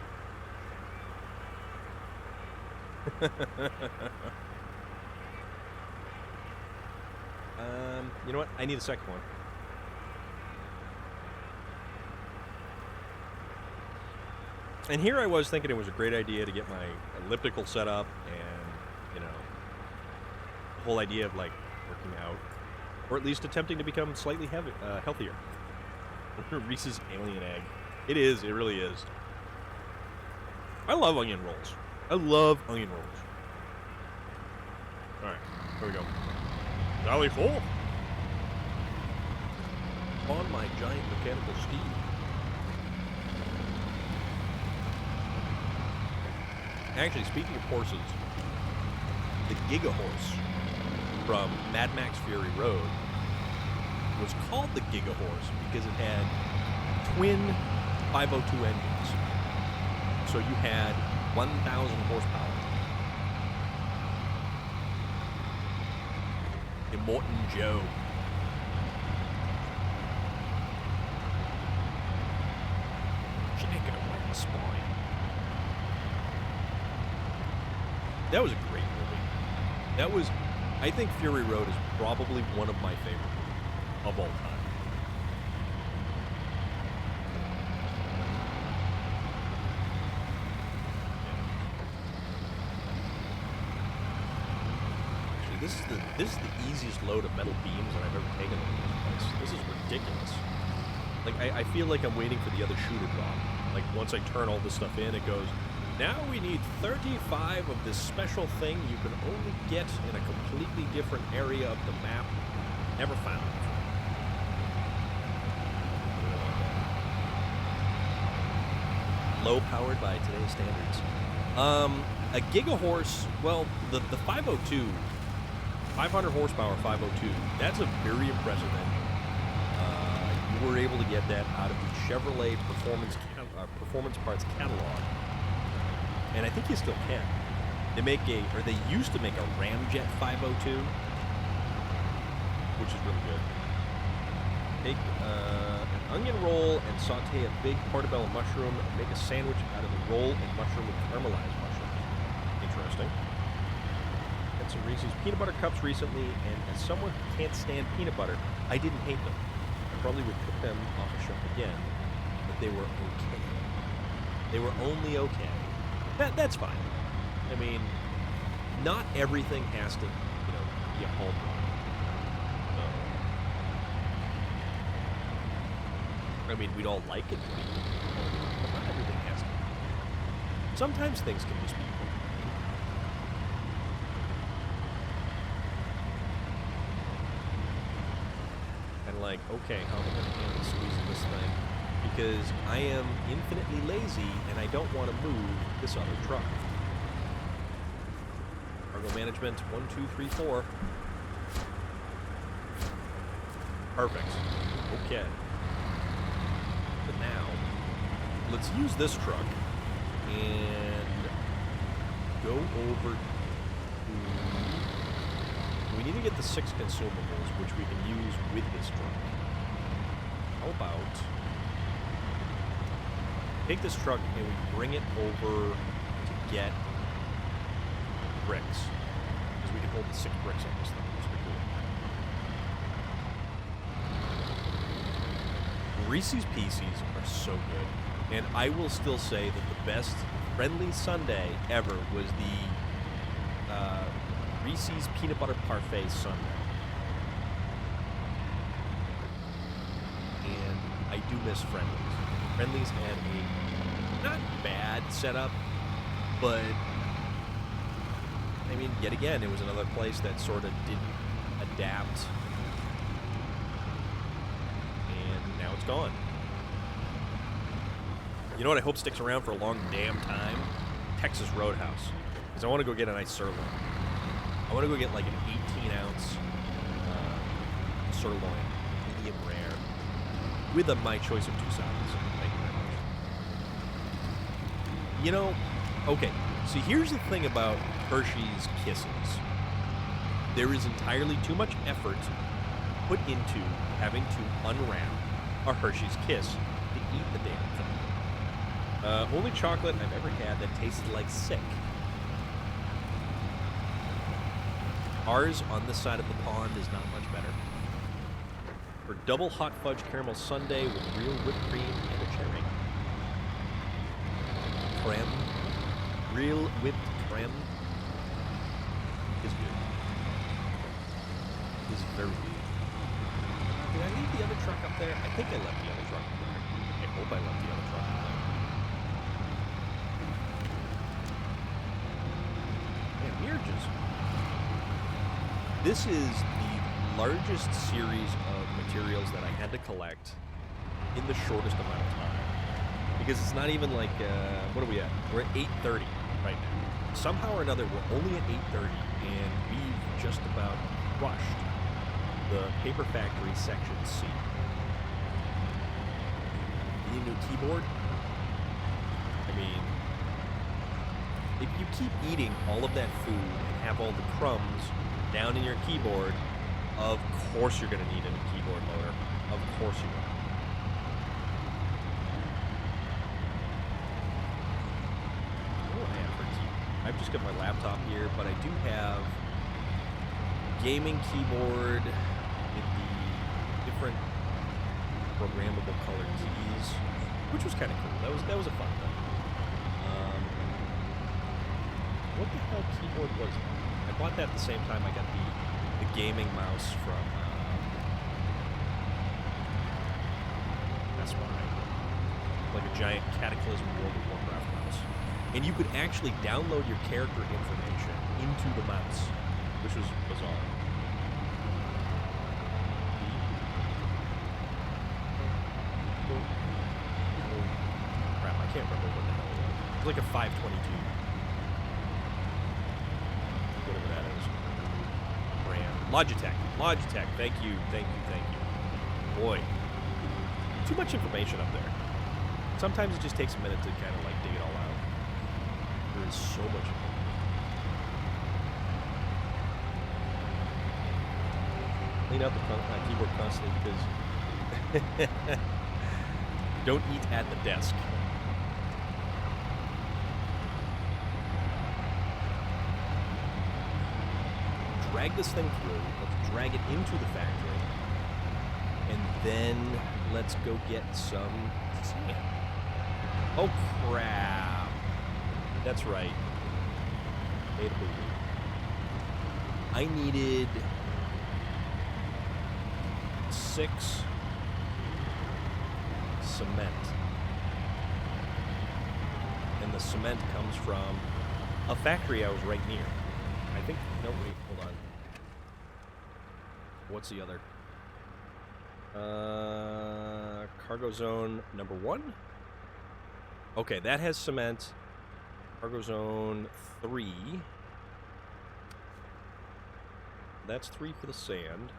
you know what? I need a second one. And here I was thinking it was a great idea to get my elliptical set up and, you know, the whole idea of, like, working out. Or at least attempting to become slightly healthier. Reese's alien egg. It is. It really is. I love onion rolls. I love onion rolls. Alright. Here we go. Valley full. On my giant mechanical steed. Actually, speaking of horses, the Giga Horse from Mad Max Fury Road was called the Giga Horse because it had twin 502 engines. So you had 1,000 horsepower. Immortan Joe. Jacob like the spine. That was a great movie. That was, I think Fury Road is probably one of my favorite movies of all time. Actually, this is the easiest load of metal beams that I've ever taken in this place. This is ridiculous. Like, I feel like I'm waiting for the other shoe to drop. Like, once I turn all this stuff in, it goes, now we need 35 of this special thing you can only get in a completely different area of the map. Never found. Low powered by today's standards. A Giga Horse, well, the 502, 500 horsepower 502, that's a very impressive engine. You were able to get that out of the Chevrolet Performance Parts catalog. And I think you still can. They used to make a Ramjet 502, which is really good. Take an onion roll and saute a big portobello mushroom and make a sandwich out of the roll and mushroom with caramelized mushrooms. Interesting. Had some Reese's peanut butter cups recently, and as someone who can't stand peanut butter, I didn't hate them. I probably would cook them off the shelf again, but they were okay. They were only okay. That's fine. I mean, not everything has to, be a home run. I mean, we'd all like it to be, but not everything has to be. Sometimes things can just be home. And like, okay, how am I going to handle squeezing this thing? Because I am infinitely lazy and I don't want to move this other truck. Cargo management, 1, 2, 3, 4. Perfect. Okay. But now, let's use this truck and go over to... We need to get the 6 consumables, which we can use with this truck. How about... take this truck and we bring it over to get bricks. Because we can hold the 6 bricks on this thing. That's pretty cool. Reese's Pieces are so good. And I will still say that the best friendly sundae ever was the Reese's Peanut Butter Parfait sundae. And I do miss Friendlies. Friendlies had a not bad setup, but I mean, yet again, it was another place that sort of didn't adapt, and now it's gone. You know what I hope sticks around for a long damn time? Texas Roadhouse, because I want to go get a nice sirloin. I want to go get like an 18-ounce sirloin, medium rare, with my choice of 2 salads. Thank you very much. You know, okay, so here's the thing about Hershey's Kisses. There is entirely too much effort put into having to unwrap a Hershey's Kiss to eat the damn thing. Only chocolate I've ever had that tasted like sick. Ours on this side of the pond is not much better. For double hot fudge caramel sundae with real whipped cream and a cherry. Creme. Real whipped creme is good. Is very good. Did I leave the other truck up there? I think I left the other truck up there. I hope I left the other truck up there. Man, mirrors. This is the largest series of materials that I had to collect in the shortest amount of time. Because it's not even like, what are we at? We're at 8:30 right now. Somehow or another, we're only at 8:30, and we've just about crushed the Paper Factory Section C. Need a new keyboard? I mean, if you keep eating all of that food and have all the crumbs down in your keyboard, of course you're going to need a new keyboard loader. Of course you will. What do I have for keyboard? I've just got my laptop here, but I do have gaming keyboard with the different programmable colored keys, which was kind of cool. That was a fun thing. What the hell keyboard was it? I bought that at the same time I got the gaming mouse from Best Buy. Like a giant Cataclysm World of Warcraft mouse. And you could actually download your character information into the mouse, which was bizarre. Crap, I can't remember what the hell it was. It was like a 522. Whatever that is. Brand. Logitech. Thank you. Boy. Too much information up there. Sometimes it just takes a minute to kind of like dig it all out. There is so much information. Clean out the keyboard constantly because don't eat at the desk. Drag this thing through. Let's drag it into the factory. And then let's go get some sand. Oh, crap. That's right. I needed 6 cement. And the cement comes from a factory I was right near. I think, no, wait, hold on. What's the other? Cargo Zone number 1? Okay, that has cement. Cargo Zone 3. That's 3 for the sand.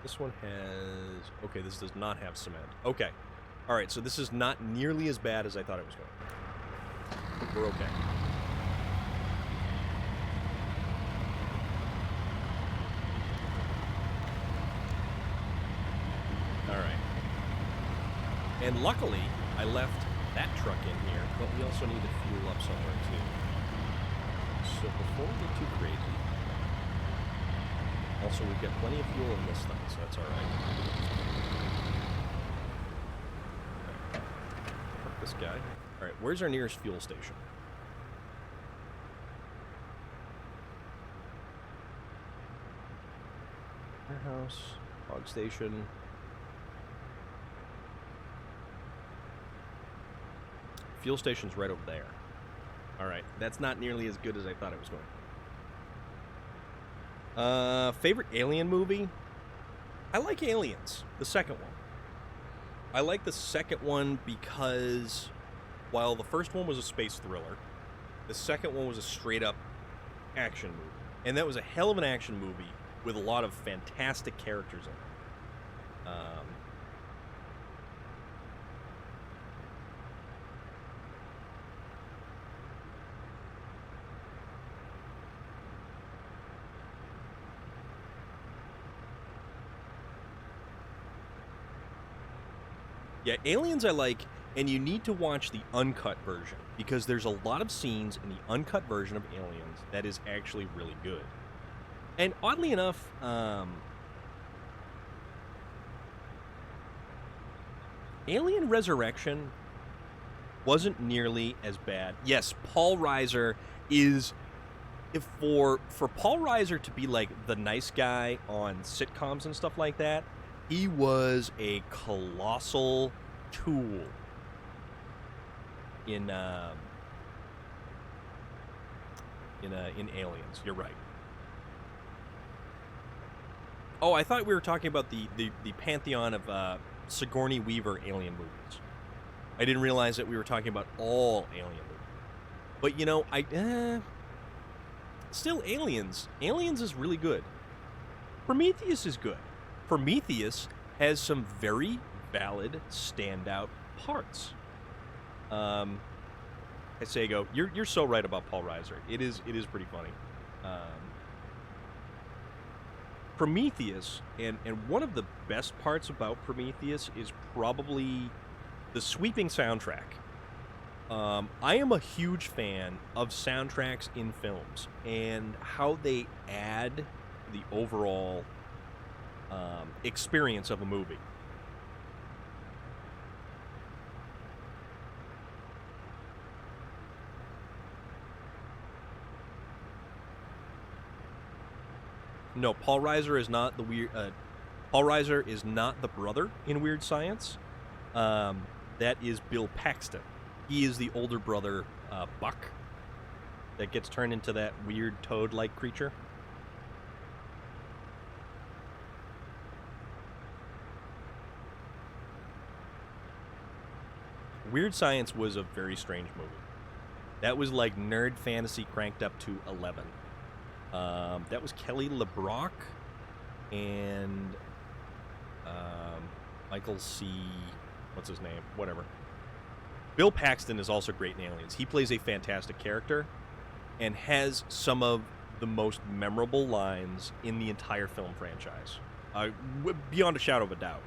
This one has... Okay, this does not have cement. Okay. Alright, so this is not nearly as bad as I thought it was going. We're okay. Alright. And luckily, I left that truck in here, but we also need to fuel up somewhere too. So before we get too crazy... Also, we've got plenty of fuel in this thing, so that's alright. Park this guy. Alright, where's our nearest fuel station? Warehouse, log station. Fuel station's right over there. Alright, that's not nearly as good as I thought it was going. Favorite Alien movie? I like Aliens, the second one. I like the second one because while the first one was a space thriller, the second one was a straight up action movie. And that was a hell of an action movie with a lot of fantastic characters in it. Yeah, Aliens I like, and you need to watch the uncut version, because there's a lot of scenes in the uncut version of Aliens that is actually really good. And oddly enough, Alien Resurrection wasn't nearly as bad. Yes, Paul Reiser is... For Paul Reiser to be like the nice guy on sitcoms and stuff like that, he was a colossal tool in Aliens. You're right. Oh, I thought we were talking about the pantheon of Sigourney Weaver alien movies. I didn't realize that we were talking about all alien movies. But you know, still Aliens. Aliens is really good. Prometheus is good. Prometheus has some very valid standout parts. Sego, you're so right about Paul Reiser. It is pretty funny. Prometheus, and one of the best parts about Prometheus is probably the sweeping soundtrack. I am a huge fan of soundtracks in films and how they add the overall experience of a movie. No, Paul Reiser is not the weird. Paul Reiser is not the brother in Weird Science. That is Bill Paxton. He is the older brother, Buck, that gets turned into that weird toad-like creature. Weird Science was a very strange movie. That was like nerd fantasy cranked up to 11. That was Kelly LeBrock and Michael C. What's his name? Whatever. Bill Paxton is also great in Aliens. He plays a fantastic character and has some of the most memorable lines in the entire film franchise. Beyond a shadow of a doubt.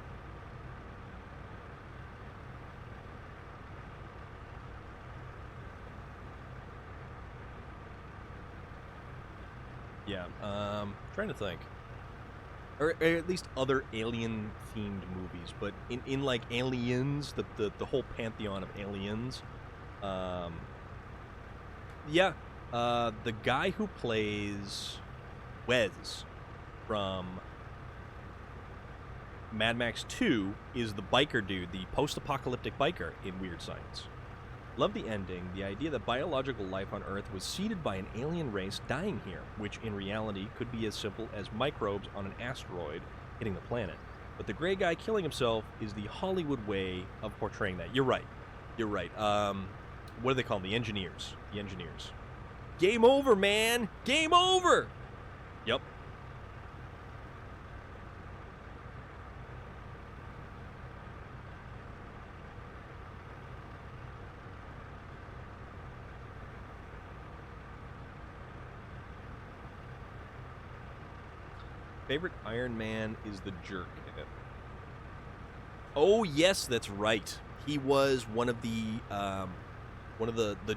Yeah, trying to think. Or at least other alien-themed movies, but in like Aliens, the whole pantheon of Aliens, yeah, the guy who plays Wes from Mad Max 2 is the biker dude, the post-apocalyptic biker in Weird Science. Love the ending, the idea that biological life on Earth was seeded by an alien race dying here, which in reality could be as simple as microbes on an asteroid hitting the planet. But the gray guy killing himself is the Hollywood way of portraying that. You're right. You're right. What do they call them? The engineers. The engineers. Game over, man! Game over! Yep. Favorite Iron Man is the jerk in it. Oh yes, that's right. He was one of the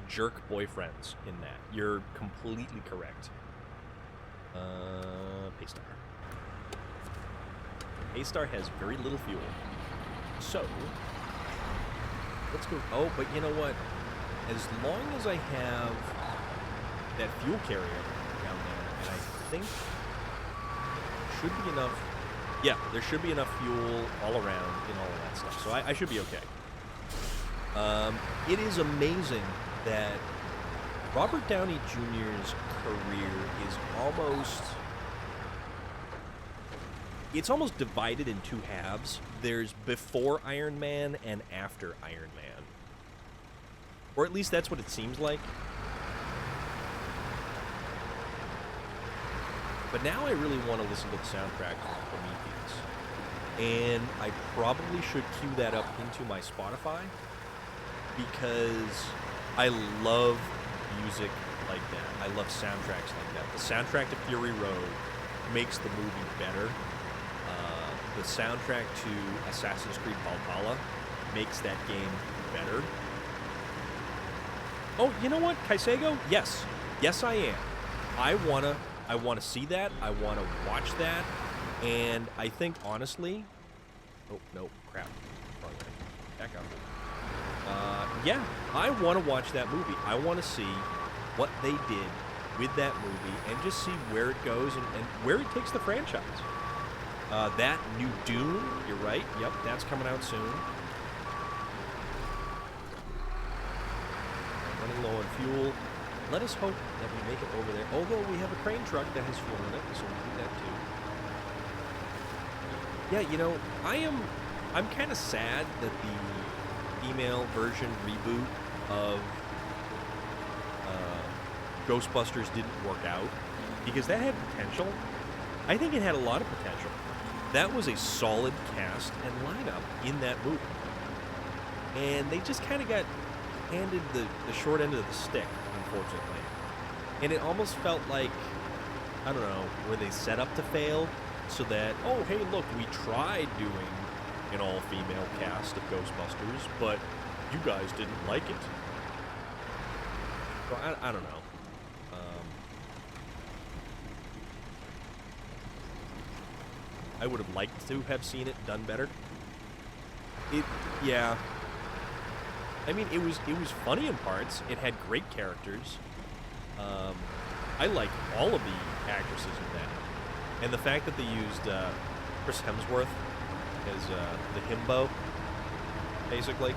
jerk boyfriends in that. You're completely correct. Paystar. Paystar has very little fuel. So let's go. Oh, but you know what? As long as I have that fuel carrier down there, and I think should be enough. Yeah, there should be enough fuel all around in all of that stuff. So I should be okay. It is amazing that Robert Downey Jr.'s career is it's almost divided in two halves. There's before Iron Man and after Iron Man. Or at least that's what it seems like. But now I really want to listen to the soundtrack from Prometheus. And I probably should cue that up into my Spotify because I love music like that. I love soundtracks like that. The soundtrack to Fury Road makes the movie better. The soundtrack to Assassin's Creed Valhalla makes that game better. Oh, you know what, Kaisego? Yes. Yes, I am. I wanna see that. I wanna watch that. And I think, honestly... Oh, no, crap. Wrong way. Back up. Yeah, I want to watch that movie. I want to see what they did with that movie and just see where it goes and where it takes the franchise. That new Dune, you're right. Yep, that's coming out soon. Running low on fuel. Let us hope that we make it over there. Although we have a crane truck that has fuel in it, so we do that too. Yeah, you know, I'm kind of sad that the female version reboot of Ghostbusters didn't work out, because that had potential. I think it had a lot of potential. That was a solid cast and lineup in that movie. And they just kind of got handed the short end of the stick, unfortunately. And it almost felt like, I don't know, were they set up to fail? So that, oh, hey, look, we tried doing an all-female cast of Ghostbusters, but you guys didn't like it. So I don't know. I would have liked to have seen it done better. Yeah. I mean, it was funny in parts. It had great characters. I like all of the actresses in that. And the fact that they used Chris Hemsworth as the himbo, basically,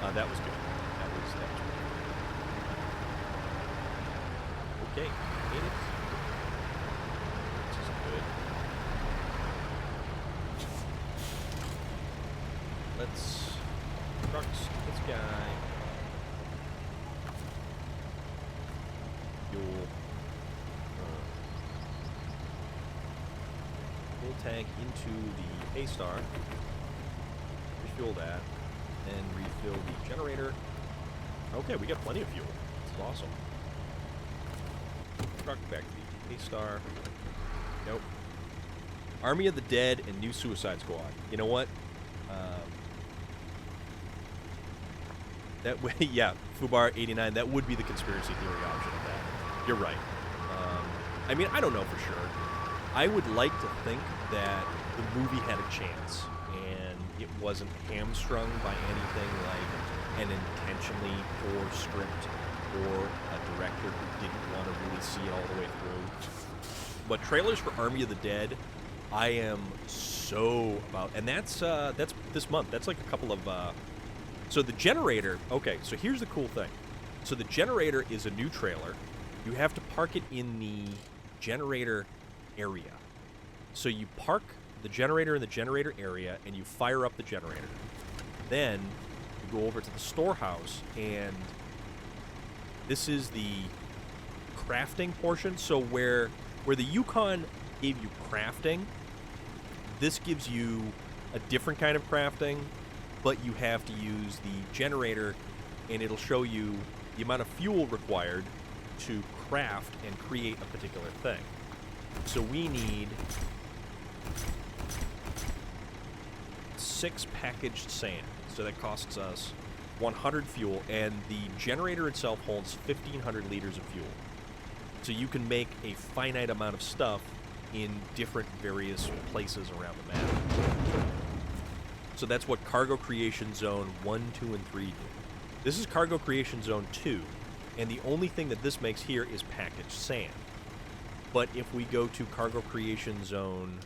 that was good. That was okay. Made it. This is good. Let's trucks this guy. Fuel. Full tank into the A-Star. Refuel that. And refill the generator. Okay, we got plenty of fuel. This is awesome. Truck back to the A-Star. Nope. Army of the Dead and New Suicide Squad. You know what? That way, yeah, Fubar89, that would be the conspiracy theory option of that. You're right. I mean, I don't know for sure. I would like to think that the movie had a chance, and it wasn't hamstrung by anything like an intentionally poor script or a director who didn't want to really see it all the way through. But trailers for Army of the Dead, I am so about, and that's this month. That's like a couple of. So the generator. Okay, so here's the cool thing. So the generator is a new trailer. You have to park it in the generator area. So you park the generator in the generator area, and you fire up the generator. Then you go over to the storehouse, and this is the crafting portion. So where the Yukon gave you crafting, this gives you a different kind of crafting, but you have to use the generator, and it'll show you the amount of fuel required to craft and create a particular thing. So we need 6 packaged sand. So that costs us 100 fuel, and the generator itself holds 1,500 liters of fuel. So you can make a finite amount of stuff in different various places around the map. So that's what Cargo Creation Zone 1, 2, and 3 do. This is Cargo Creation Zone 2, and the only thing that this makes here is packaged sand. But if we go to Cargo Creation Zone,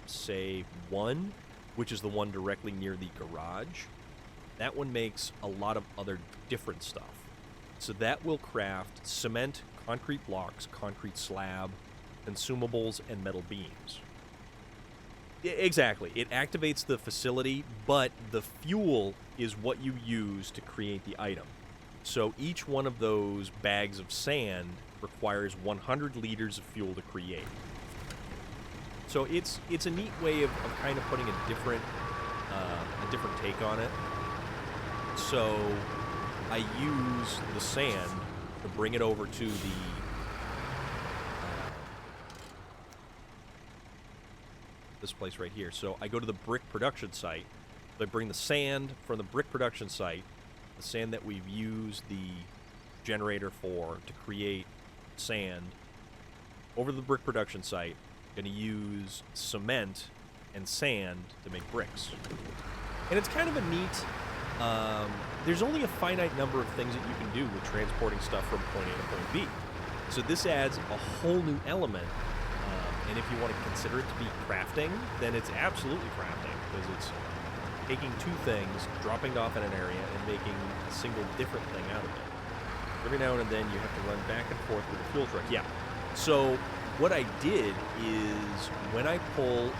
say 1, which is the one directly near the garage, that one makes a lot of other different stuff. So that will craft cement, concrete blocks, concrete slab, consumables, and metal beams. Exactly. It activates the facility, but the fuel is what you use to create the item. So each one of those bags of sand requires 100 liters of fuel to create. So it's a neat way of kind of putting a different take on it. So I use the sand to bring it over to this place right here. So I go to the brick production site. So I bring the sand from the brick production site, the sand that we've used the generator for to create sand, over to the brick production site. Going to use cement and sand to make bricks. And it's kind of a neat... there's only a finite number of things that you can do with transporting stuff from point A to point B. So this adds a whole new element. And if you want to consider it to be crafting, then it's absolutely crafting, because it's taking two things, dropping it off in an area, and making a single different thing out of it. Every now and then you have to run back and forth with the fuel truck. Yeah. So what I did is when I pull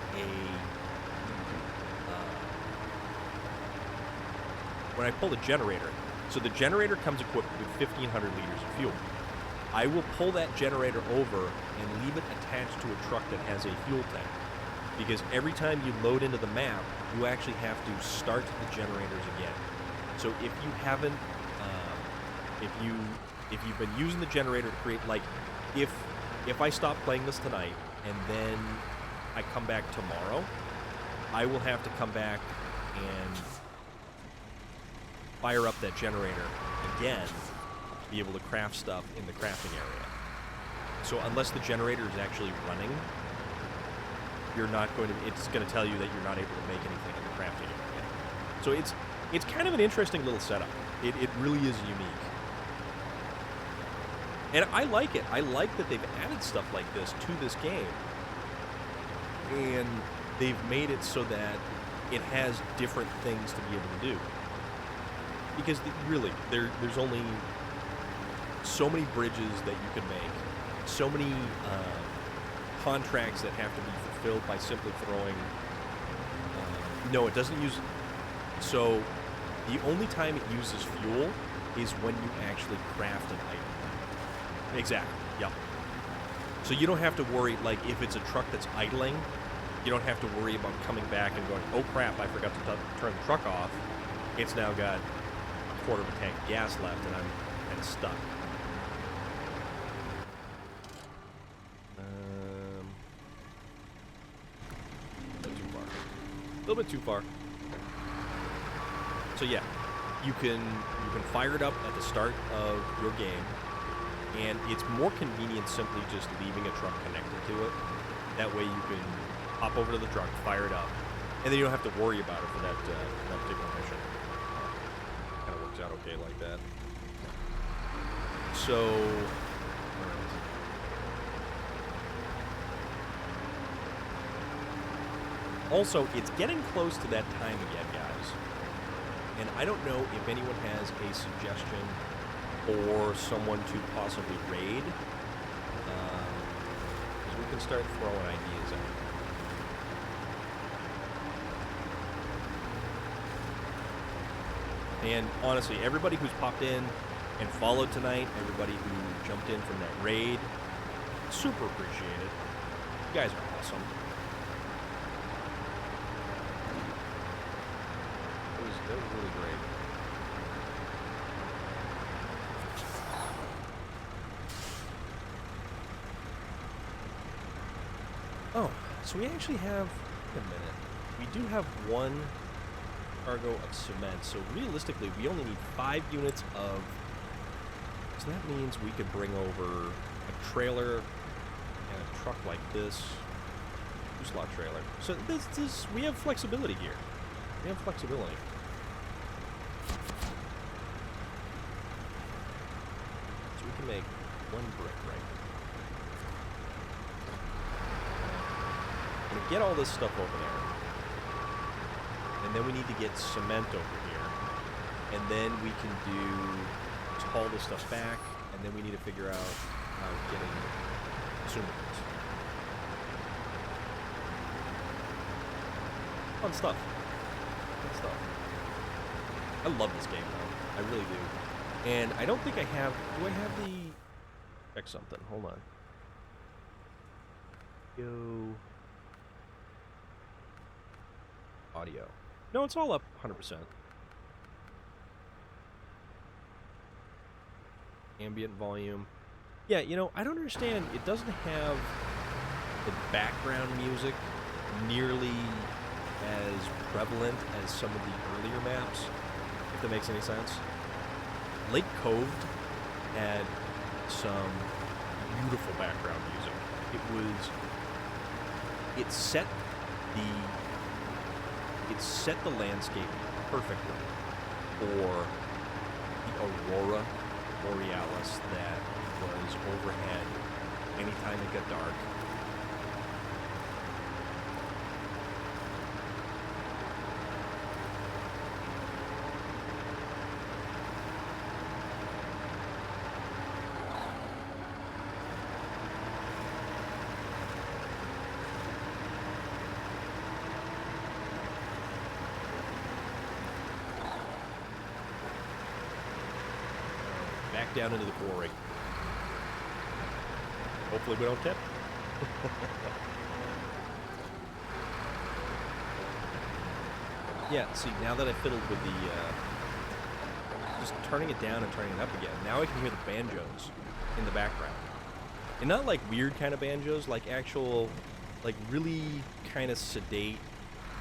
a generator, so the generator comes equipped with 1,500 liters of fuel. I will pull that generator over and leave it attached to a truck that has a fuel tank. Because every time you load into the map, you actually have to start the generators again. So if you haven't, if you've been using the generator to create, like, if I stop playing this tonight and then I come back tomorrow, I will have to come back and fire up that generator again to be able to craft stuff in the crafting area. So unless the generator is actually running, you're not going to, it's going to tell you that you're not able to make anything in the crafting area. So it's kind of an interesting little setup. It really is unique. And I like it. I like that they've added stuff like this to this game. And they've made it so that it has different things to be able to do. Because really, there's only so many bridges that you can make, so many contracts that have to be fulfilled by simply throwing... no, it doesn't use... So, the only time it uses fuel is when you actually craft an item. Exactly, yep. So you don't have to worry, like, if it's a truck that's idling, you don't have to worry about coming back and going, oh crap, I forgot to turn the truck off. It's now got a quarter of a tank of gas left, and I'm kind of stuck. A little too far. A little bit too far. So yeah, you can fire it up at the start of your game, and it's more convenient simply just leaving a truck connected to it. That way you can hop over to the truck, fire it up, and then you don't have to worry about it for that particular mission. Kind of works out okay like that. So, also, it's getting close to that time again, guys. And I don't know if anyone has a suggestion or someone to possibly raid. Because we can start throwing ideas out. And honestly, everybody who's popped in and followed tonight, everybody who jumped in from that raid, super appreciated. You guys are awesome. That was really great. Oh, so we actually have, wait a minute, we do have one cargo of cement, so realistically we only need 5 units of, so that means we could bring over a trailer and a truck like this, 2-slot trailer. So this, we have flexibility here. We have flexibility. So we can make 1 brick right now. Get all this stuff over there, and then we need to get cement over here, and then we can just haul this stuff back, and then we need to figure out how getting consumables. Fun stuff. Fun stuff. I love this game though. I really do. And I don't think I have... Do I have the... Check something. Hold on. Audio. No, it's all up 100%. Ambient volume. Yeah, you know, I don't understand. It doesn't have the background music nearly as prevalent as some of the earlier maps, if that makes any sense. Lake Cove had some beautiful background music. It set the landscape perfectly for the aurora borealis that was overhead anytime it got dark. Back down into the quarry. Hopefully we don't tip. Yeah, see, now that I fiddled with the, just turning it down and turning it up again, now I can hear the banjos in the background. And not like weird kind of banjos, like actual, like really kind of sedate,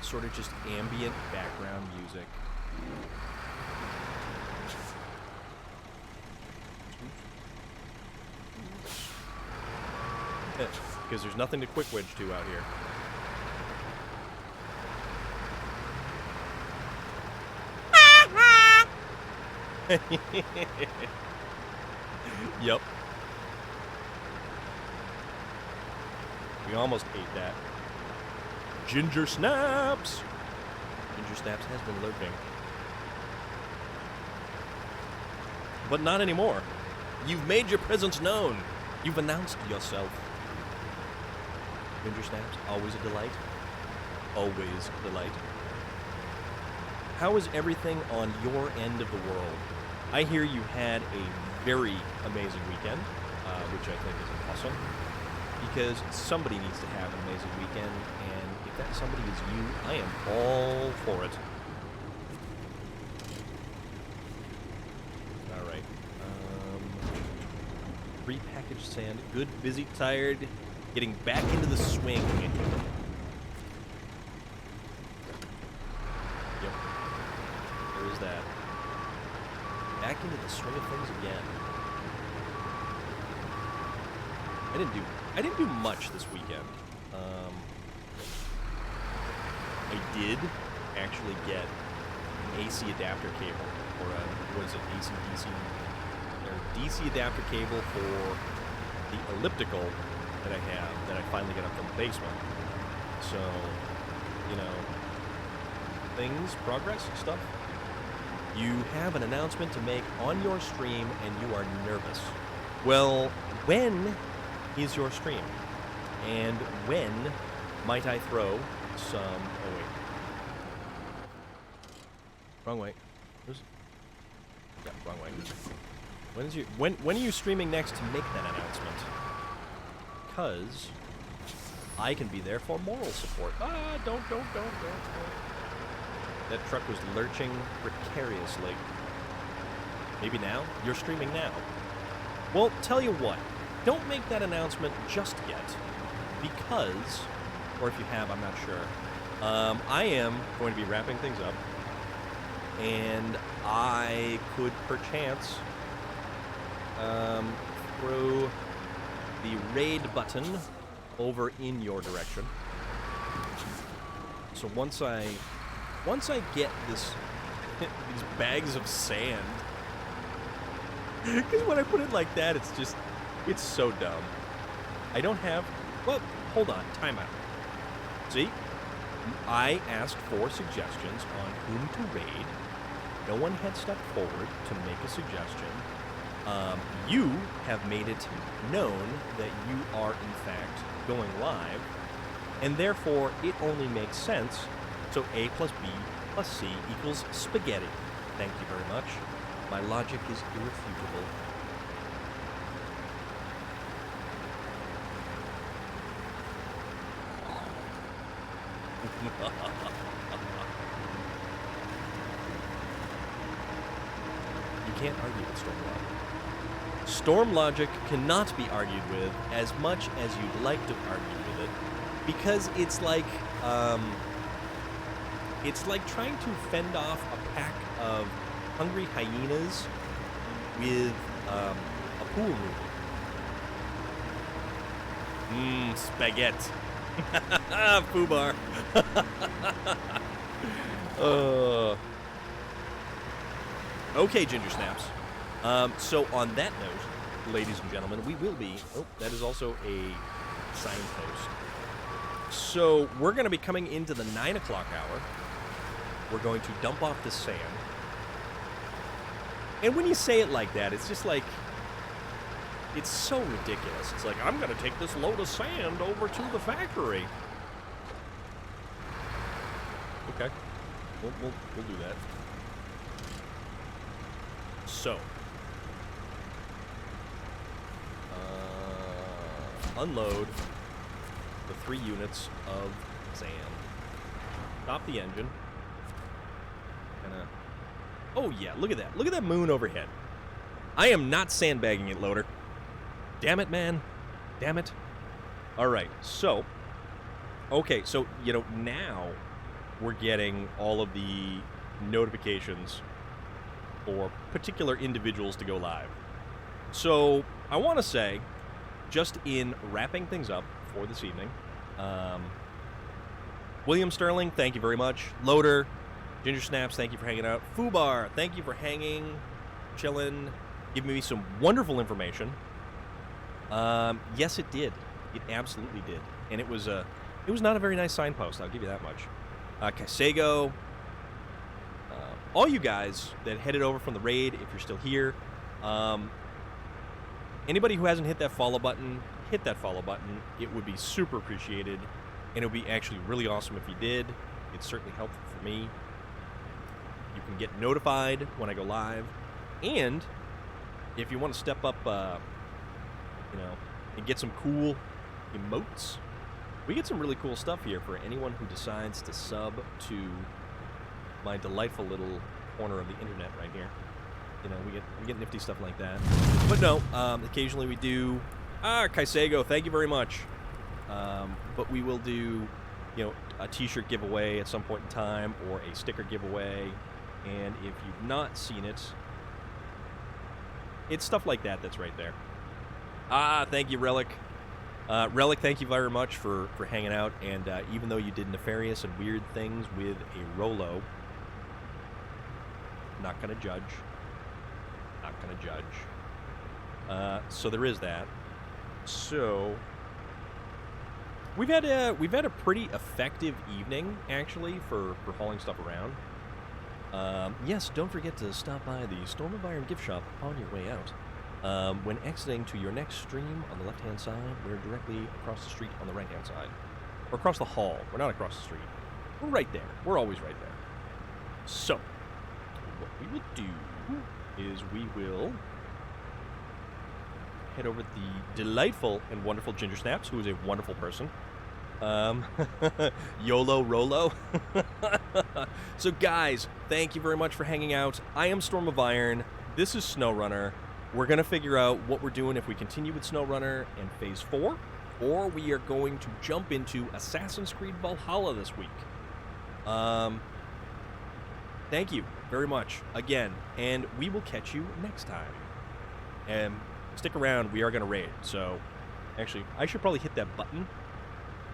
sort of just ambient background music. Because there's nothing to quick wedge to out here. Yep. We almost ate that. Ginger Snaps! Ginger Snaps has been lurking. But not anymore. You've made your presence known. You've announced yourself. Ginger Snaps, always a delight. Always a delight. How is everything on your end of the world? I hear you had a very amazing weekend, which I think is awesome. Because somebody needs to have an amazing weekend, and if that somebody is you, I am all for it. Alright. Repackaged sand. Good, busy, tired. Getting back into the swing. Yep. There is that. Back into the swing of things again. I didn't do much this weekend. I did actually get an AC adapter cable, or what is it, AC/DC? Or DC adapter cable for the elliptical that I have, that I finally got up from the basement. So, you know, things, progress, stuff. You have an announcement to make on your stream and you are nervous. Well, when is your stream? And when might I throw some... Oh, wait. Wrong way. Yeah, wrong way. When are you streaming next to make that announcement? Because I can be there for moral support. Ah, don't. That truck was lurching precariously. Maybe now? You're streaming now. Well, tell you what. Don't make that announcement just yet. Because, or if you have, I'm not sure. I am going to be wrapping things up. And I could perchance throw the raid button over in your direction. So once I get these bags of sand, because when I put it like that, it's so dumb. I don't have, well, hold on, time out. See, I asked for suggestions on whom to raid. No one had stepped forward to make a suggestion. You have made it known that you are, in fact, going live, and therefore it only makes sense. So A plus B plus C equals spaghetti. Thank you very much. My logic is irrefutable. You can't argue with storm logic. Storm logic cannot be argued with as much as you'd like to argue with it, because it's like trying to fend off a pack of hungry hyenas with a pool room. Spaghetti. Foobar. Okay, Ginger Snaps. So on that note, ladies and gentlemen, we will be... Oh, that is also a signpost. So we're going to be coming into the 9 o'clock hour. We're going to dump off the sand. And when you say it like that, it's just like... It's so ridiculous. It's like, I'm going to take this load of sand over to the factory. Okay. We'll do that. So. Unload the 3 units of sand. Stop the engine. Kinda. Oh, yeah, look at that. Look at that moon overhead. I am not sandbagging it, loader. Damn it, man. Damn it. All right, so. Okay, so, you know, now we're getting all of the notifications for particular individuals to go live. So, I want to say, just in wrapping things up for this evening, William Sterling, thank you very much. Loader, Ginger Snaps, thank you for hanging out. Foobar, thank you for hanging, chilling, giving me some wonderful information. Yes, it did. It absolutely did. And it was not a very nice signpost, I'll give you that much. Kasego, all you guys that headed over from the raid, if you're still here, anybody who hasn't hit that follow button, hit that follow button. It would be super appreciated, and it would be actually really awesome if you did. It's certainly helpful for me. You can get notified when I go live, and if you want to step up, you know, and get some cool emotes, we get some really cool stuff here for anyone who decides to sub to my delightful little corner of the internet right here. You know, we get nifty stuff like that. But no, occasionally we do. Kaisego, thank you very much. But we will do, you know, a t-shirt giveaway at some point in time, or a sticker giveaway. And if you've not seen it, it's stuff like that that's right there. Thank you, Relic. Relic, thank you very much for hanging out. And even though you did nefarious and weird things with a Rolo, not going to judge. Not going to judge. So there is that. So we've had a pretty effective evening, actually, for hauling stuff around. Yes, don't forget to stop by the Storm of Iron gift shop on your way out. When exiting to your next stream on the left-hand side, we're directly across the street on the right-hand side. Or across the hall. We're not across the street. We're right there. We're always right there. So, what we will do is we will head over to the delightful and wonderful Ginger Snaps, who is a wonderful person. YOLO Rolo. So guys, thank you very much for hanging out. I am Storm of Iron. This is SnowRunner. We're going to figure out what we're doing if we continue with SnowRunner in Phase 4, or we are going to jump into Assassin's Creed Valhalla this week. Thank you very much again, and we will catch you next time. And stick around, we are going to raid. So, actually, I should probably hit that button,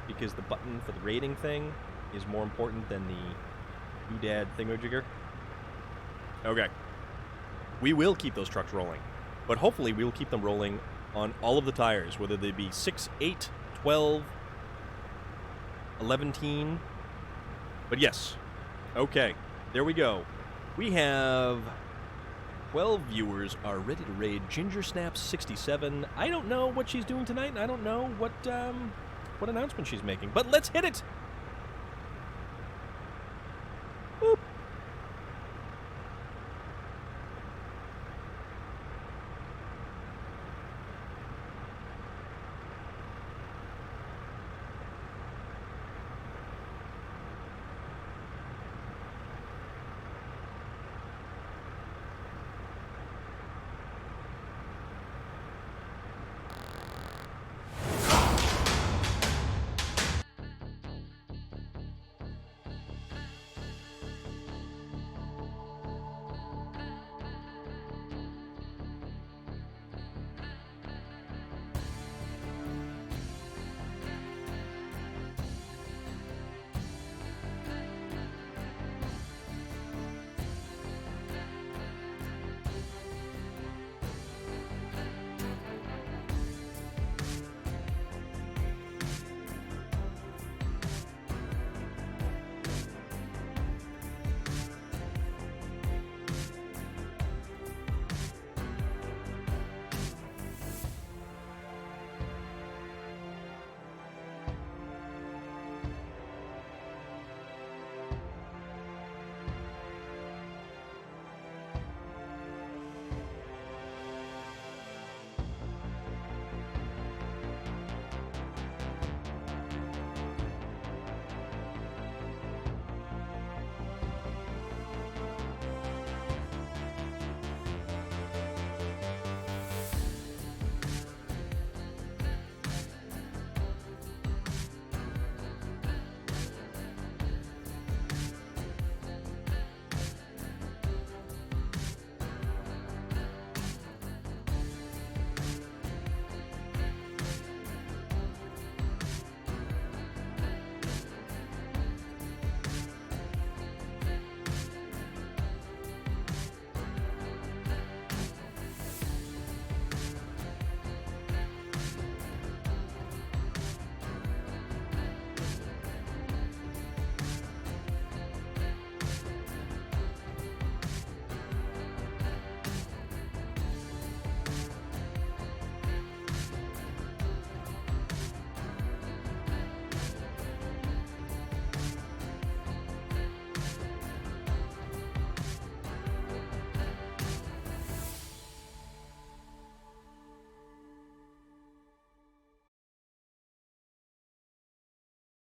because the button for the raiding thing is more important than the doodad thingamajigger. Okay. We will keep those trucks rolling, but hopefully we will keep them rolling on all of the tires, whether they be 6, 8, 12, 11. But yes. Okay. There we go. We have 12 viewers are ready to raid Ginger Snaps 67. I don't know what she's doing tonight, and I don't know what announcement she's making. But let's hit it!